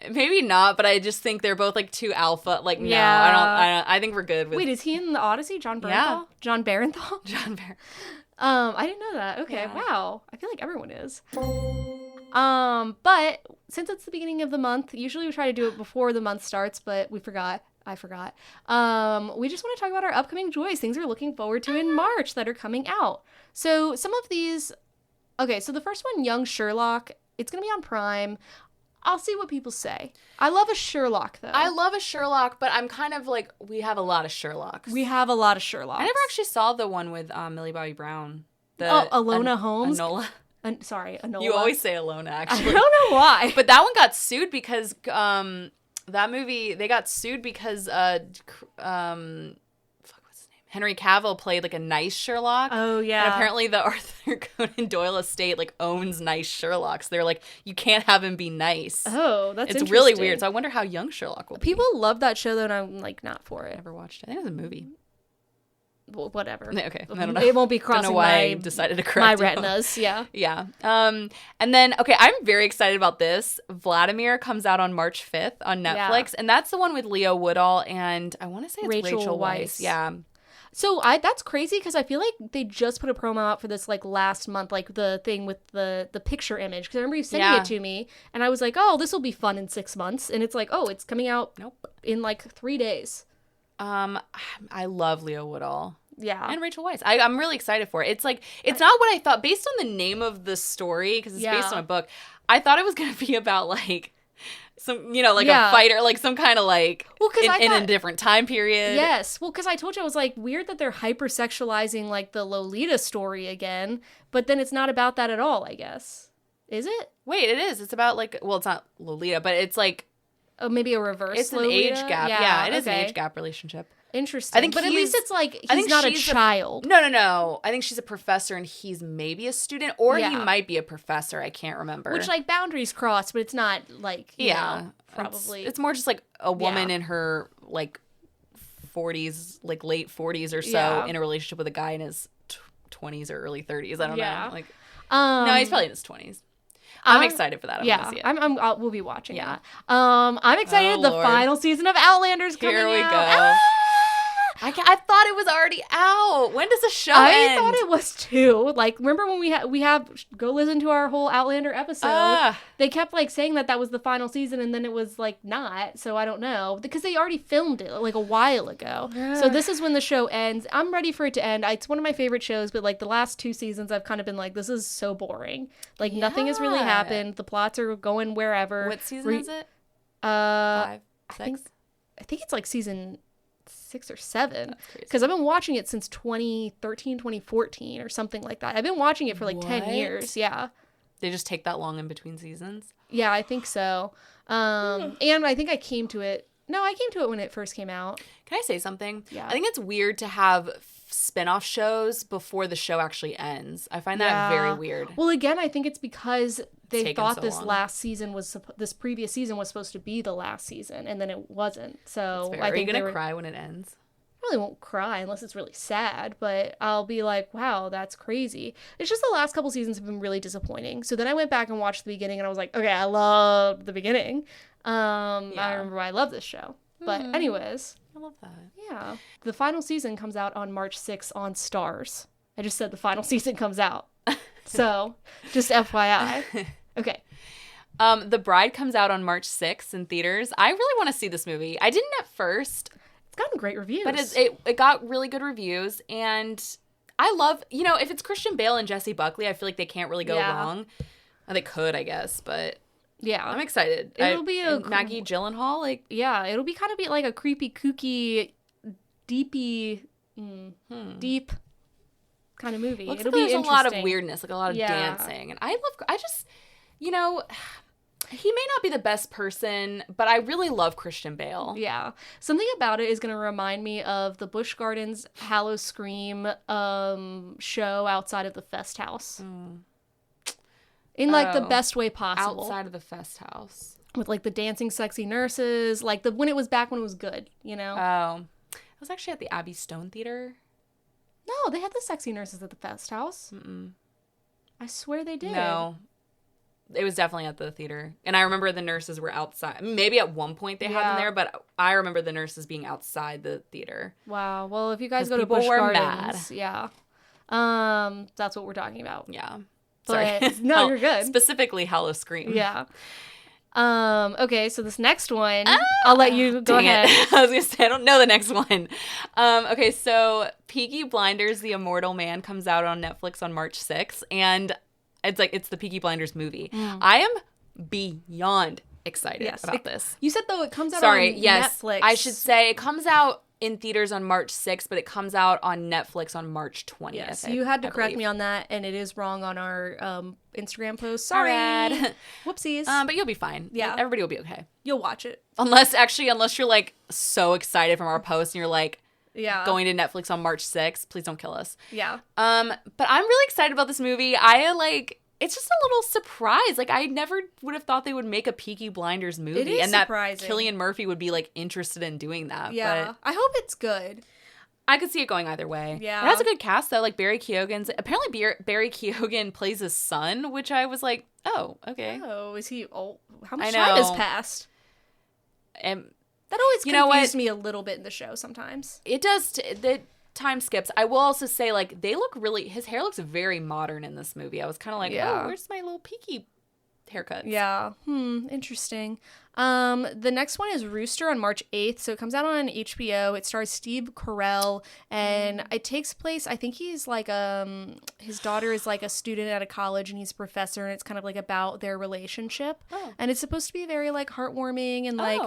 Maybe not, but I just think they're both like too alpha. Like, no, I think we're good with... Wait, is he in the Odyssey? John Bernthal? Yeah. John Barenthal? John Barenthal. I didn't know that. Okay, wow. I feel like everyone is. But since it's the beginning of the month, usually we try to do it before the month starts, but we forgot. I forgot. We just want to talk about our upcoming joys, things we're looking forward to in March that are coming out. So some of these... Okay, so the first one, Young Sherlock, it's going to be on Prime. I'll see what people say. I love a Sherlock, though. I love a Sherlock, but I'm kind of like, we have a lot of Sherlocks. We have a lot of Sherlocks. I never actually saw the one with Millie Bobby Brown. Alona Holmes? Enola. Sorry, Enola. You always say Alona, actually. I don't know why. But that one got sued because, that movie, they got sued because, Henry Cavill played like a nice Sherlock. Oh, yeah. And apparently the Arthur Conan Doyle estate like owns nice Sherlocks. They're like, you can't have him be nice. Oh, that's interesting. It's really weird. So I wonder how young Sherlock will be. People love that show though, and I'm like not for it. I never watched it. I think it was a movie. Well, whatever. Okay. I don't know. It won't be crossing I don't know why I decided to correct my retinas. Yeah. Yeah. And then, okay, I'm very excited about this. Vladimir comes out on March 5th on Netflix. Yeah. And that's the one with Leo Woodall and I want to say it's Rachel Weisz. Yeah. So that's crazy because I feel like they just put a promo out for this like last month, like the thing with the picture image. Because I remember you sending it to me, and I was like, "Oh, this will be fun in 6 months." And it's like, "Oh, it's coming out in like 3 days." I love Leo Woodall. Yeah, and Rachel Weisz. I'm really excited for it. It's like it's not what I thought based on the name of the story because it's based on a book. I thought it was gonna be about like. Some, a fighter, like some kind of like, in a different time period. Yes. Well, because I told you, I was like, weird that they're hypersexualizing like the Lolita story again, but then it's not about that at all, I guess. Is it? Wait, it is. It's about like, well, it's not Lolita, but it's like. Oh, maybe a reverse It's Lolita? an age gap. Yeah, it is an age gap relationship. Interesting. I think but at least it's like he's not a child. No. I think she's a professor and he's maybe a student, or he Yeah. might be a professor. I can't remember. Which, like, boundaries cross, but it's not, like, you yeah, know, probably. It's more just, like, a woman Yeah. in her, like, 40s, like, late 40s or so Yeah. in a relationship with a guy in his 20s or early 30s. I don't Yeah. know. Like, no, he's probably in his 20s. I'm excited for that. I'm gonna see it. We'll be watching Yeah. that. I'm excited. Oh, the Lord. final season of Outlander's coming Here we out. go. Ah! I thought it was already out. When does the show I end? thought it was too. Like, remember when we have go listen to our whole Outlander episode? They kept like saying that was the final season, and then it was like not. So I don't know, because they already filmed it like a while ago. So this is when the show ends. I'm ready for it to end. It's one of my favorite shows, but like the last 2 seasons, I've kind of been like, this is so boring. Like nothing has really happened. The plots are going wherever. What season is it? 5, 6? I think it's like season 6 or 7, That's crazy. because I've been watching it since 2013, 2014 or something like that. I've been watching it for like 10 years. Yeah. They just take that long in between seasons? Yeah, I think so. And I think I came to it. No, I came to it when it first came out. Can I say something? Yeah. I think it's weird to have spin-off shows before the show actually ends. I find that very weird. Well, again, I think it's because they taken thought so this long. last season this previous season was supposed to be the last season, and then it wasn't. So I Are you think gonna cry when it ends? I really won't cry unless it's really sad, but I'll be like, wow, that's crazy. It's just the last couple seasons have been really disappointing. So then I went back and watched the beginning, and I was like, okay, I loved the beginning. I remember why I love this show. But anyways, I love that. yeah. The final season comes out on March 6th on Stars. I just said the final season comes out. So, just FYI. Okay. The Bride comes out on March 6th in theaters. I really want to see this movie. I didn't at first. It's gotten great reviews. But it got really good reviews, and I love, if it's Christian Bale and Jessie Buckley, I feel like they can't really go wrong. Well, they could, I guess, but yeah, I'm excited. It'll be and Maggie Gyllenhaal, like it'll be kind of like a creepy, kooky, deep kind of movie. Looks It'll like be there's a lot of interesting. weirdness, like a lot of dancing, and he may not be the best person, but I really love Christian Bale. Yeah. Something about it is going to remind me of the Busch Gardens Hallow Scream show outside of the Fest House. In like the best way possible. Outside of the Fest House. With like the dancing sexy nurses, like when it was good, you know? Oh. It was actually at the Abbey Stone Theater. No, they had the sexy nurses at the Fest House. I swear they did. No. It was definitely at the theater. And I remember the nurses were outside. Maybe at one point they had them there, but I remember the nurses being outside the theater. Wow. Well, if you guys go to Busch Gardens, that's what we're talking about. Yeah. But Sorry. no, you're good. Specifically Hallow Scream. Yeah. Okay, so this next one, I'll let you go ahead. I was gonna say I don't know the next one. Okay, so Peaky Blinders: The Immortal Man comes out on Netflix on March 6th, and it's the Peaky Blinders movie. I am beyond excited about this. You said though it comes out on Netflix. I should say it comes out in theaters on March 6th, but it comes out on Netflix on March 20th. Yes, you had to correct me on that, and it is wrong on our Instagram post. Sorry. Whoopsies. But you'll be fine. Yeah. Everybody will be okay. You'll watch it. Unless you're like so excited from our post and you're like going to Netflix on March 6th, please don't kill us. Yeah. But I'm really excited about this movie. It's just a little surprise. Like, I never would have thought they would make a Peaky Blinders movie. It is that surprising. Cillian Murphy would be, like, interested in doing that. Yeah. But I hope it's good. I could see it going either way. Yeah. It has a good cast, though. Like, Barry Keoghan plays his son, which I was like, oh, okay. Oh, is he old? How much I time has know. passed? And That always You know what? confused me a little bit in the show sometimes. it does... the time skips. I will also say, like, his hair looks very modern in this movie. I was kind of like, oh, where's my little Peaky haircut? Yeah. Interesting. The next one is Rooster on March 8th. So it comes out on HBO. It stars Steve Carell, and it takes place, I think he's like, his daughter is like a student at a college and he's a professor, and it's kind of like about their relationship. Oh. And it's supposed to be very like heartwarming and like,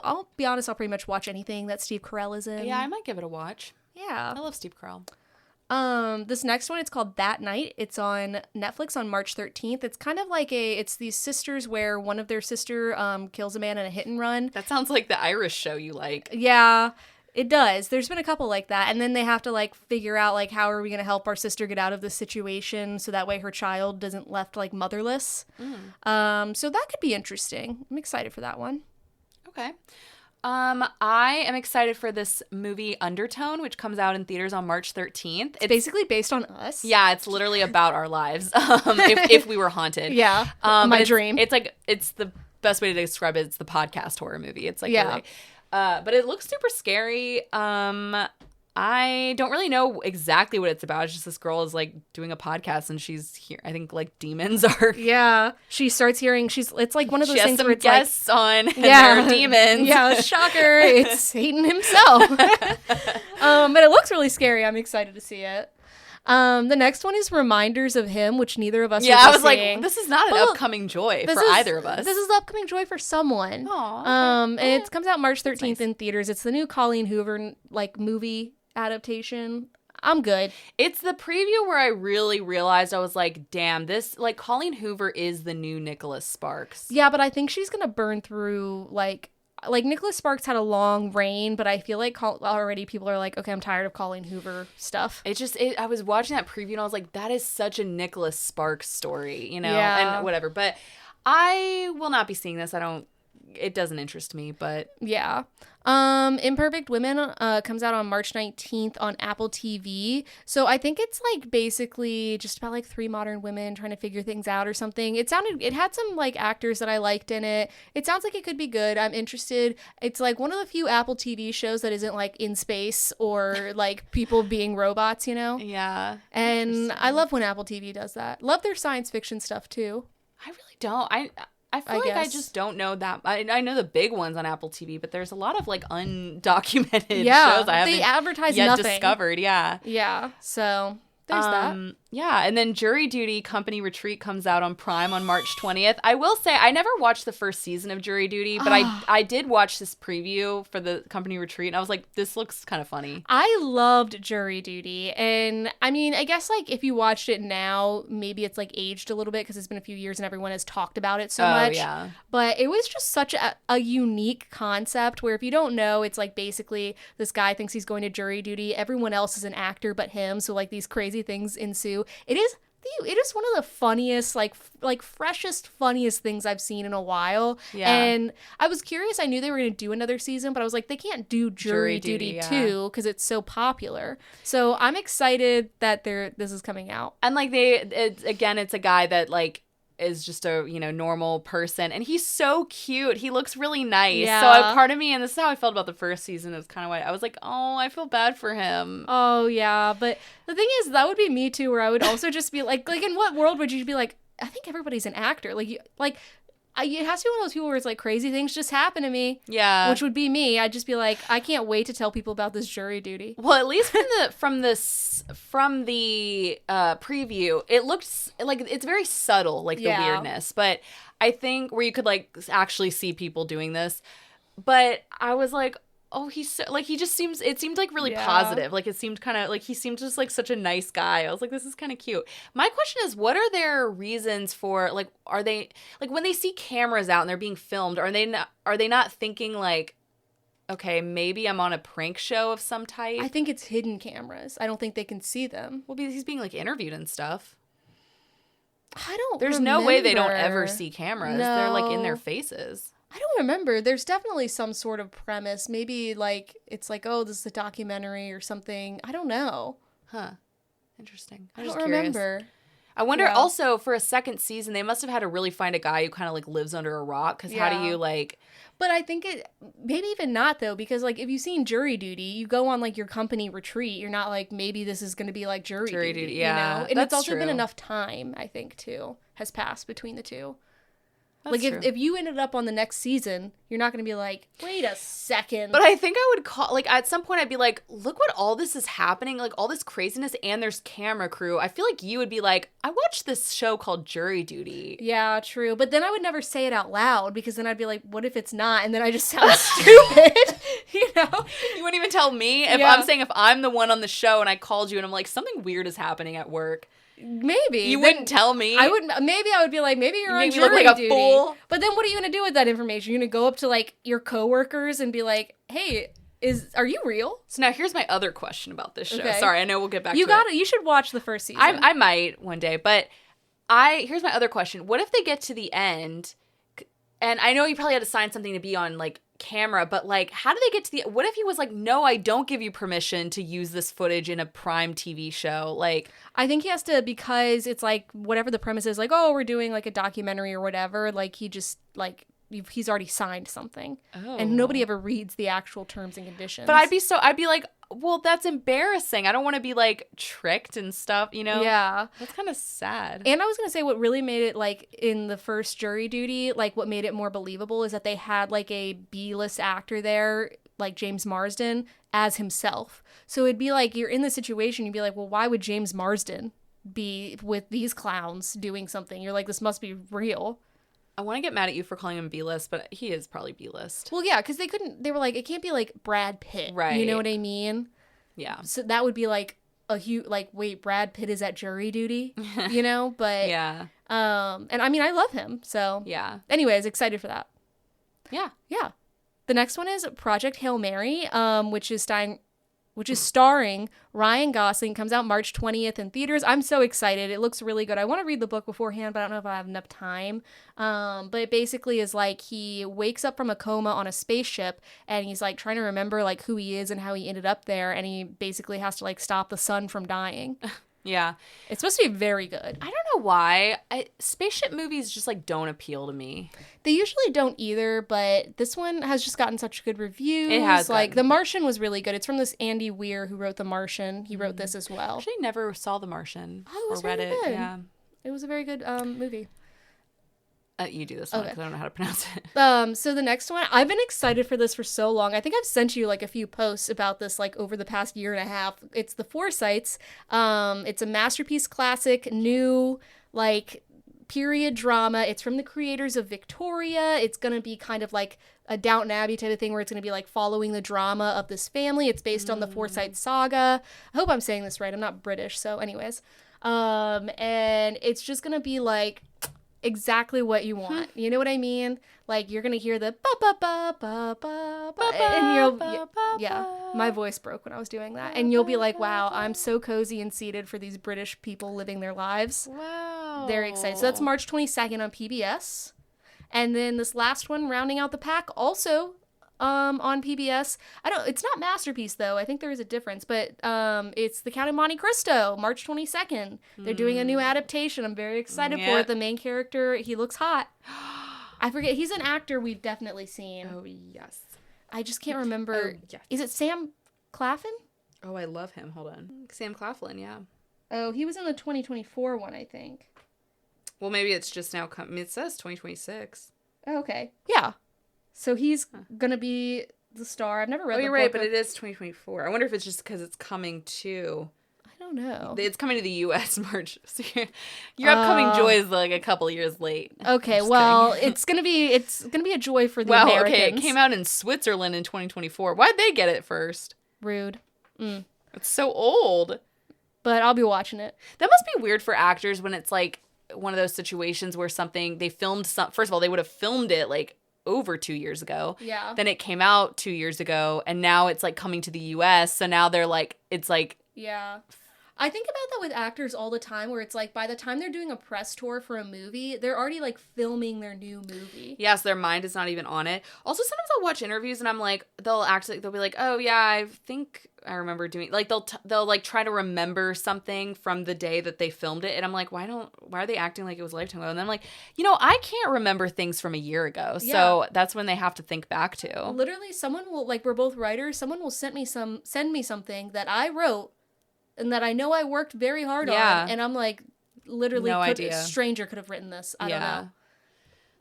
I'll be honest, I'll pretty much watch anything that Steve Carell is in. Yeah, I might give it a watch. Yeah. I love Steve Carell. This next one, it's called That Night. It's on Netflix on March 13th. It's kind of like it's these sisters where one of their sister kills a man in a hit and run. That sounds like the Irish show you like. Yeah. It does. There's been a couple like that. And then they have to like figure out like how are we going to help our sister get out of this situation so that way her child doesn't left like motherless. So that could be interesting. I'm excited for that one. Okay. I am excited for this movie Undertone, which comes out in theaters on March 13th. It's basically based on us. Yeah, it's literally about our lives. If we were haunted. Yeah. My dream. It's the best way to describe it. It's the podcast horror movie. It's like really, but it looks super scary. I don't really know exactly what it's about. It's just this girl is like doing a podcast and she's here. I think like demons are. Yeah. She starts hearing. It's like one of those things where it's guests on. And they're demons. Yeah. Shocker. It's Satan himself. But it looks really scary. I'm excited to see it. The next one is Reminders of Him, which neither of us. Yeah, I was like, this is not an upcoming joy for either of us. This is the upcoming joy for someone. Aww, okay. And it comes out March 13th nice. in theaters. It's the new Colleen Hoover like movie adaptation. I'm good. It's the preview where I really realized I was like, damn, this like Colleen Hoover is the new Nicholas Sparks. Yeah, but I think she's gonna burn through like Nicholas Sparks had a long reign, but I feel like already people are like, okay, I'm tired of Colleen Hoover stuff. I was watching that preview and I was like, that is such a Nicholas Sparks story, you know, and whatever. But I will not be seeing this. It doesn't interest me, but yeah. Imperfect Women comes out on March 19th on Apple TV. So I think it's like basically just about like three modern women trying to figure things out or something. It had some like actors that I liked in it. It sounds like it could be good. I'm interested. It's like one of the few Apple TV shows that isn't like in space or like people being robots, you know? Yeah. And I love when Apple TV does that. Love their science fiction stuff too. I really don't. I feel like I just don't know that. I know the big ones on Apple TV, but there's a lot of like undocumented shows I haven't advertise yet nothing. discovered. Yeah. Yeah. So there's that. Yeah, and then Jury Duty Company Retreat comes out on Prime on March 20th. I will say I never watched the first season of Jury Duty, but I did watch this preview for the Company Retreat, and I was like, this looks kind of funny. I loved Jury Duty, and I mean, I guess like if you watched it now, maybe it's like aged a little bit because it's been a few years and everyone has talked about it so much. Yeah. But it was just such a unique concept where if you don't know, it's like basically this guy thinks he's going to jury duty. Everyone else is an actor but him, so like these crazy things ensue. It is one of the funniest, like freshest, funniest things I've seen in a while. Yeah. And I was curious. I knew they were going to do another season, but I was like, they can't do Jury Duty 2 because it's so popular. So I'm excited that this is coming out. And like it's a guy that like is just a normal person, and he's so cute. He looks really nice. Yeah. So part of me, and this is how I felt about the first season, is kind of why I was like, oh, I feel bad for him. Oh yeah, but the thing is, that would be me too, where I would also just be like in what world would you be like, I think everybody's an actor, it has to be one of those people where it's like crazy things just happen to me. Yeah. Which would be me. I'd just be like, I can't wait to tell people about this jury duty. Well, at least from the preview, it looks like it's very subtle, like the weirdness. But I think where you could like actually see people doing this. But I was like, oh, he's so, like, it seemed like really positive. Like it seemed kind of like he seemed just like such a nice guy. I was like, this is kind of cute. My question is, what are their reasons for like, are they like when they see cameras out and they're being filmed, are they not thinking like, okay, maybe I'm on a prank show of some type? I think it's hidden cameras. I don't think they can see them. Well, because he's being like interviewed and stuff. There's no way they don't ever see cameras. No. They're like in their faces. I don't remember. There's definitely some sort of premise. Maybe like it's like, oh, this is a documentary or something. I don't know. Huh. Interesting. I don't remember. I wonder also for a second season, they must have had to really find a guy who kind of like lives under a rock. Because how do you like... But I think maybe even not though, because like if you've seen Jury Duty, you go on like your company retreat. You're not like, maybe this is going to be like jury duty, yeah. You know? And that's it's also true. been enough time, I think, too, has passed between the two. That's like true. if you ended up on the next season, you're not going to be like, wait a second. But I think I would call, like at some point I'd be like, look what all this is happening, like all this craziness, and there's camera crew. I feel like you would be like, I watched this show called Jury Duty. Yeah, true. But then I would never say it out loud because then I'd be like, what if it's not? And then I just sound stupid, you know? You wouldn't even tell me? If I'm the one on the show and I called you and I'm like, something weird is happening at work. Maybe you wouldn't tell me. I would. Maybe I would be like, maybe you're on jury look like a duty. Fool. But then, what are you gonna do with that information? You're gonna go up to like your coworkers and be like, "Hey, Are you real? So now here's my other question about this show. Okay. Sorry, I know we'll get back to it. You should watch the first season. I might one day, but here's my other question. What if they get to the end, and I know you probably had to sign something to be on, like, camera, but, like, how do they get to the, what if he was like, no, I don't give you permission to use this footage in a prime TV show? Like, I think he has to, because it's like, whatever the premise is, like, oh, we're doing, like, a documentary or whatever, like, he just, like, he's already signed something. Oh. And nobody ever reads the actual terms and conditions. But I'd be like, well, that's embarrassing. I don't want to be, like, tricked and stuff, you know? Yeah. That's kind of sad. And I was going to say what really made it, like, in the first Jury Duty, like, what made it more believable is that they had, like, a B-list actor there, like James Marsden, as himself. So it'd be like, you're in the situation, you'd be like, well, why would James Marsden be with these clowns doing something? You're like, this must be real. I want to get mad at you for calling him B-list, but he is probably B-list. Well, yeah, because they were like, it can't be like Brad Pitt. Right. You know what I mean? Yeah. So that would be like a huge, like, wait, Brad Pitt is at jury duty, you know? But, yeah. And I mean, I love him. So, yeah. Anyways, excited for that. Yeah. Yeah. The next one is Project Hail Mary, which is starring Ryan Gosling. Comes out March 20th in theaters. I'm so excited. It looks really good. I want to read the book beforehand, but I don't know if I have enough time. But it basically is like he wakes up from a coma on a spaceship and he's like trying to remember like who he is and how he ended up there. And he basically has to like stop the sun from dying. Yeah. It's supposed to be very good. I don't know why. Spaceship movies just like don't appeal to me. They usually don't either, but this one has just gotten such good reviews. It has. Like, The Martian was really good. It's from this Andy Weir who wrote The Martian. He wrote this as well. Actually, never saw The Martian. Oh, it was or read really it. good. Yeah. It was a very good movie. You do this one because I don't know how to pronounce it. So the next one, I've been excited for this for so long. I think I've sent you like a few posts about this like over the past year and a half. It's The Forsytes. It's a masterpiece classic, new like period drama. It's from the creators of Victoria. It's going to be kind of like a Downton Abbey type of thing where it's going to be like following the drama of this family. It's based on the Forsyte saga. I hope I'm saying this right. I'm not British. So anyways, and it's just going to be like exactly what you want. You know what I mean? Like you're gonna hear the ba ba ba ba ba ba, and yeah, my voice broke when I was doing that, and you'll be like, wow, I'm so cozy and seated for these British people living their lives. Wow, very excited. So that's March 22nd on PBS, and then this last one rounding out the pack also on PBS. It's not Masterpiece though. I think there is a difference, but it's The Count of Monte Cristo, March 22nd. They're doing a new adaptation. I'm very excited for it. The main character, he looks hot. I forget. He's an actor we've definitely seen. Oh, yes. I just can't remember. Oh, yes. Is it Sam Claflin? Oh, I love him. Hold on. Sam Claflin, yeah. Oh, he was in the 2024 one, I think. Well, maybe it's just now it says 2026. Oh, okay. Yeah. So he's going to be the star. I've never read the book. Oh, you're right, but it is 2024. I wonder if it's just because it's coming to... I don't know. It's coming to the U.S. March. So your upcoming joy is like a couple years late. Okay, well, it's gonna be a joy for the Americans. Okay, it came out in Switzerland in 2024. Why'd they get it first? Rude. It's so old. But I'll be watching it. That must be weird for actors when it's like one of those situations where they filmed first of all, they would have filmed it like over 2 years ago. Yeah. Then it came out 2 years ago, and now it's like coming to the U.S. So now they're like, it's like... Yeah. I think about that with actors all the time where it's like by the time they're doing a press tour for a movie, they're already like filming their new movie. Yes, their mind is not even on it. Also, sometimes I'll watch interviews and I'm like, they'll be like, oh yeah, I think I remember doing, like they'll like try to remember something from the day that they filmed it. And I'm like, why are they acting like it was a lifetime ago? And then I'm like, I can't remember things from a year ago. Yeah. So that's when they have to think back to. Literally someone will, like we're both writers, someone will send me something that I wrote and that I know I worked very hard on, and I'm like, literally, a stranger could have written this. I don't know.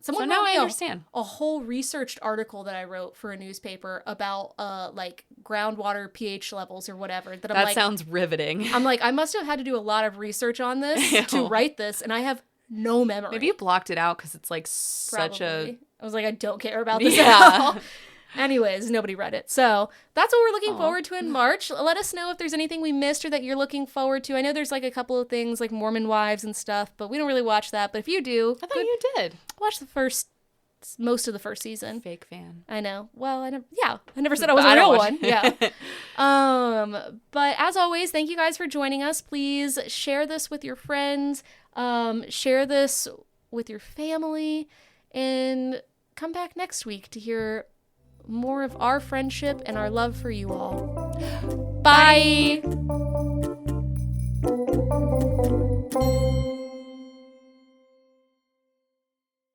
Someone wrote me a whole researched article that I wrote for a newspaper about like groundwater pH levels or whatever. That sounds riveting. I'm like, I must have had to do a lot of research on this to write this, and I have no memory. Maybe you blocked it out because it's like such a... I was like, I don't care about this at all. Anyways, nobody read it. So that's what we're looking forward to in March. Let us know if there's anything we missed or that you're looking forward to. I know there's like a couple of things like Mormon Wives and stuff, but we don't really watch that. But if you do... I thought you did. Watch the first most of the first season. Fake fan. I know. Well, I never said I was But a I don't real watch- one. Yeah. But as always, thank you guys for joining us. Please share this with your friends. Share this with your family, and come back next week to hear more of our friendship and our love for you all. Bye.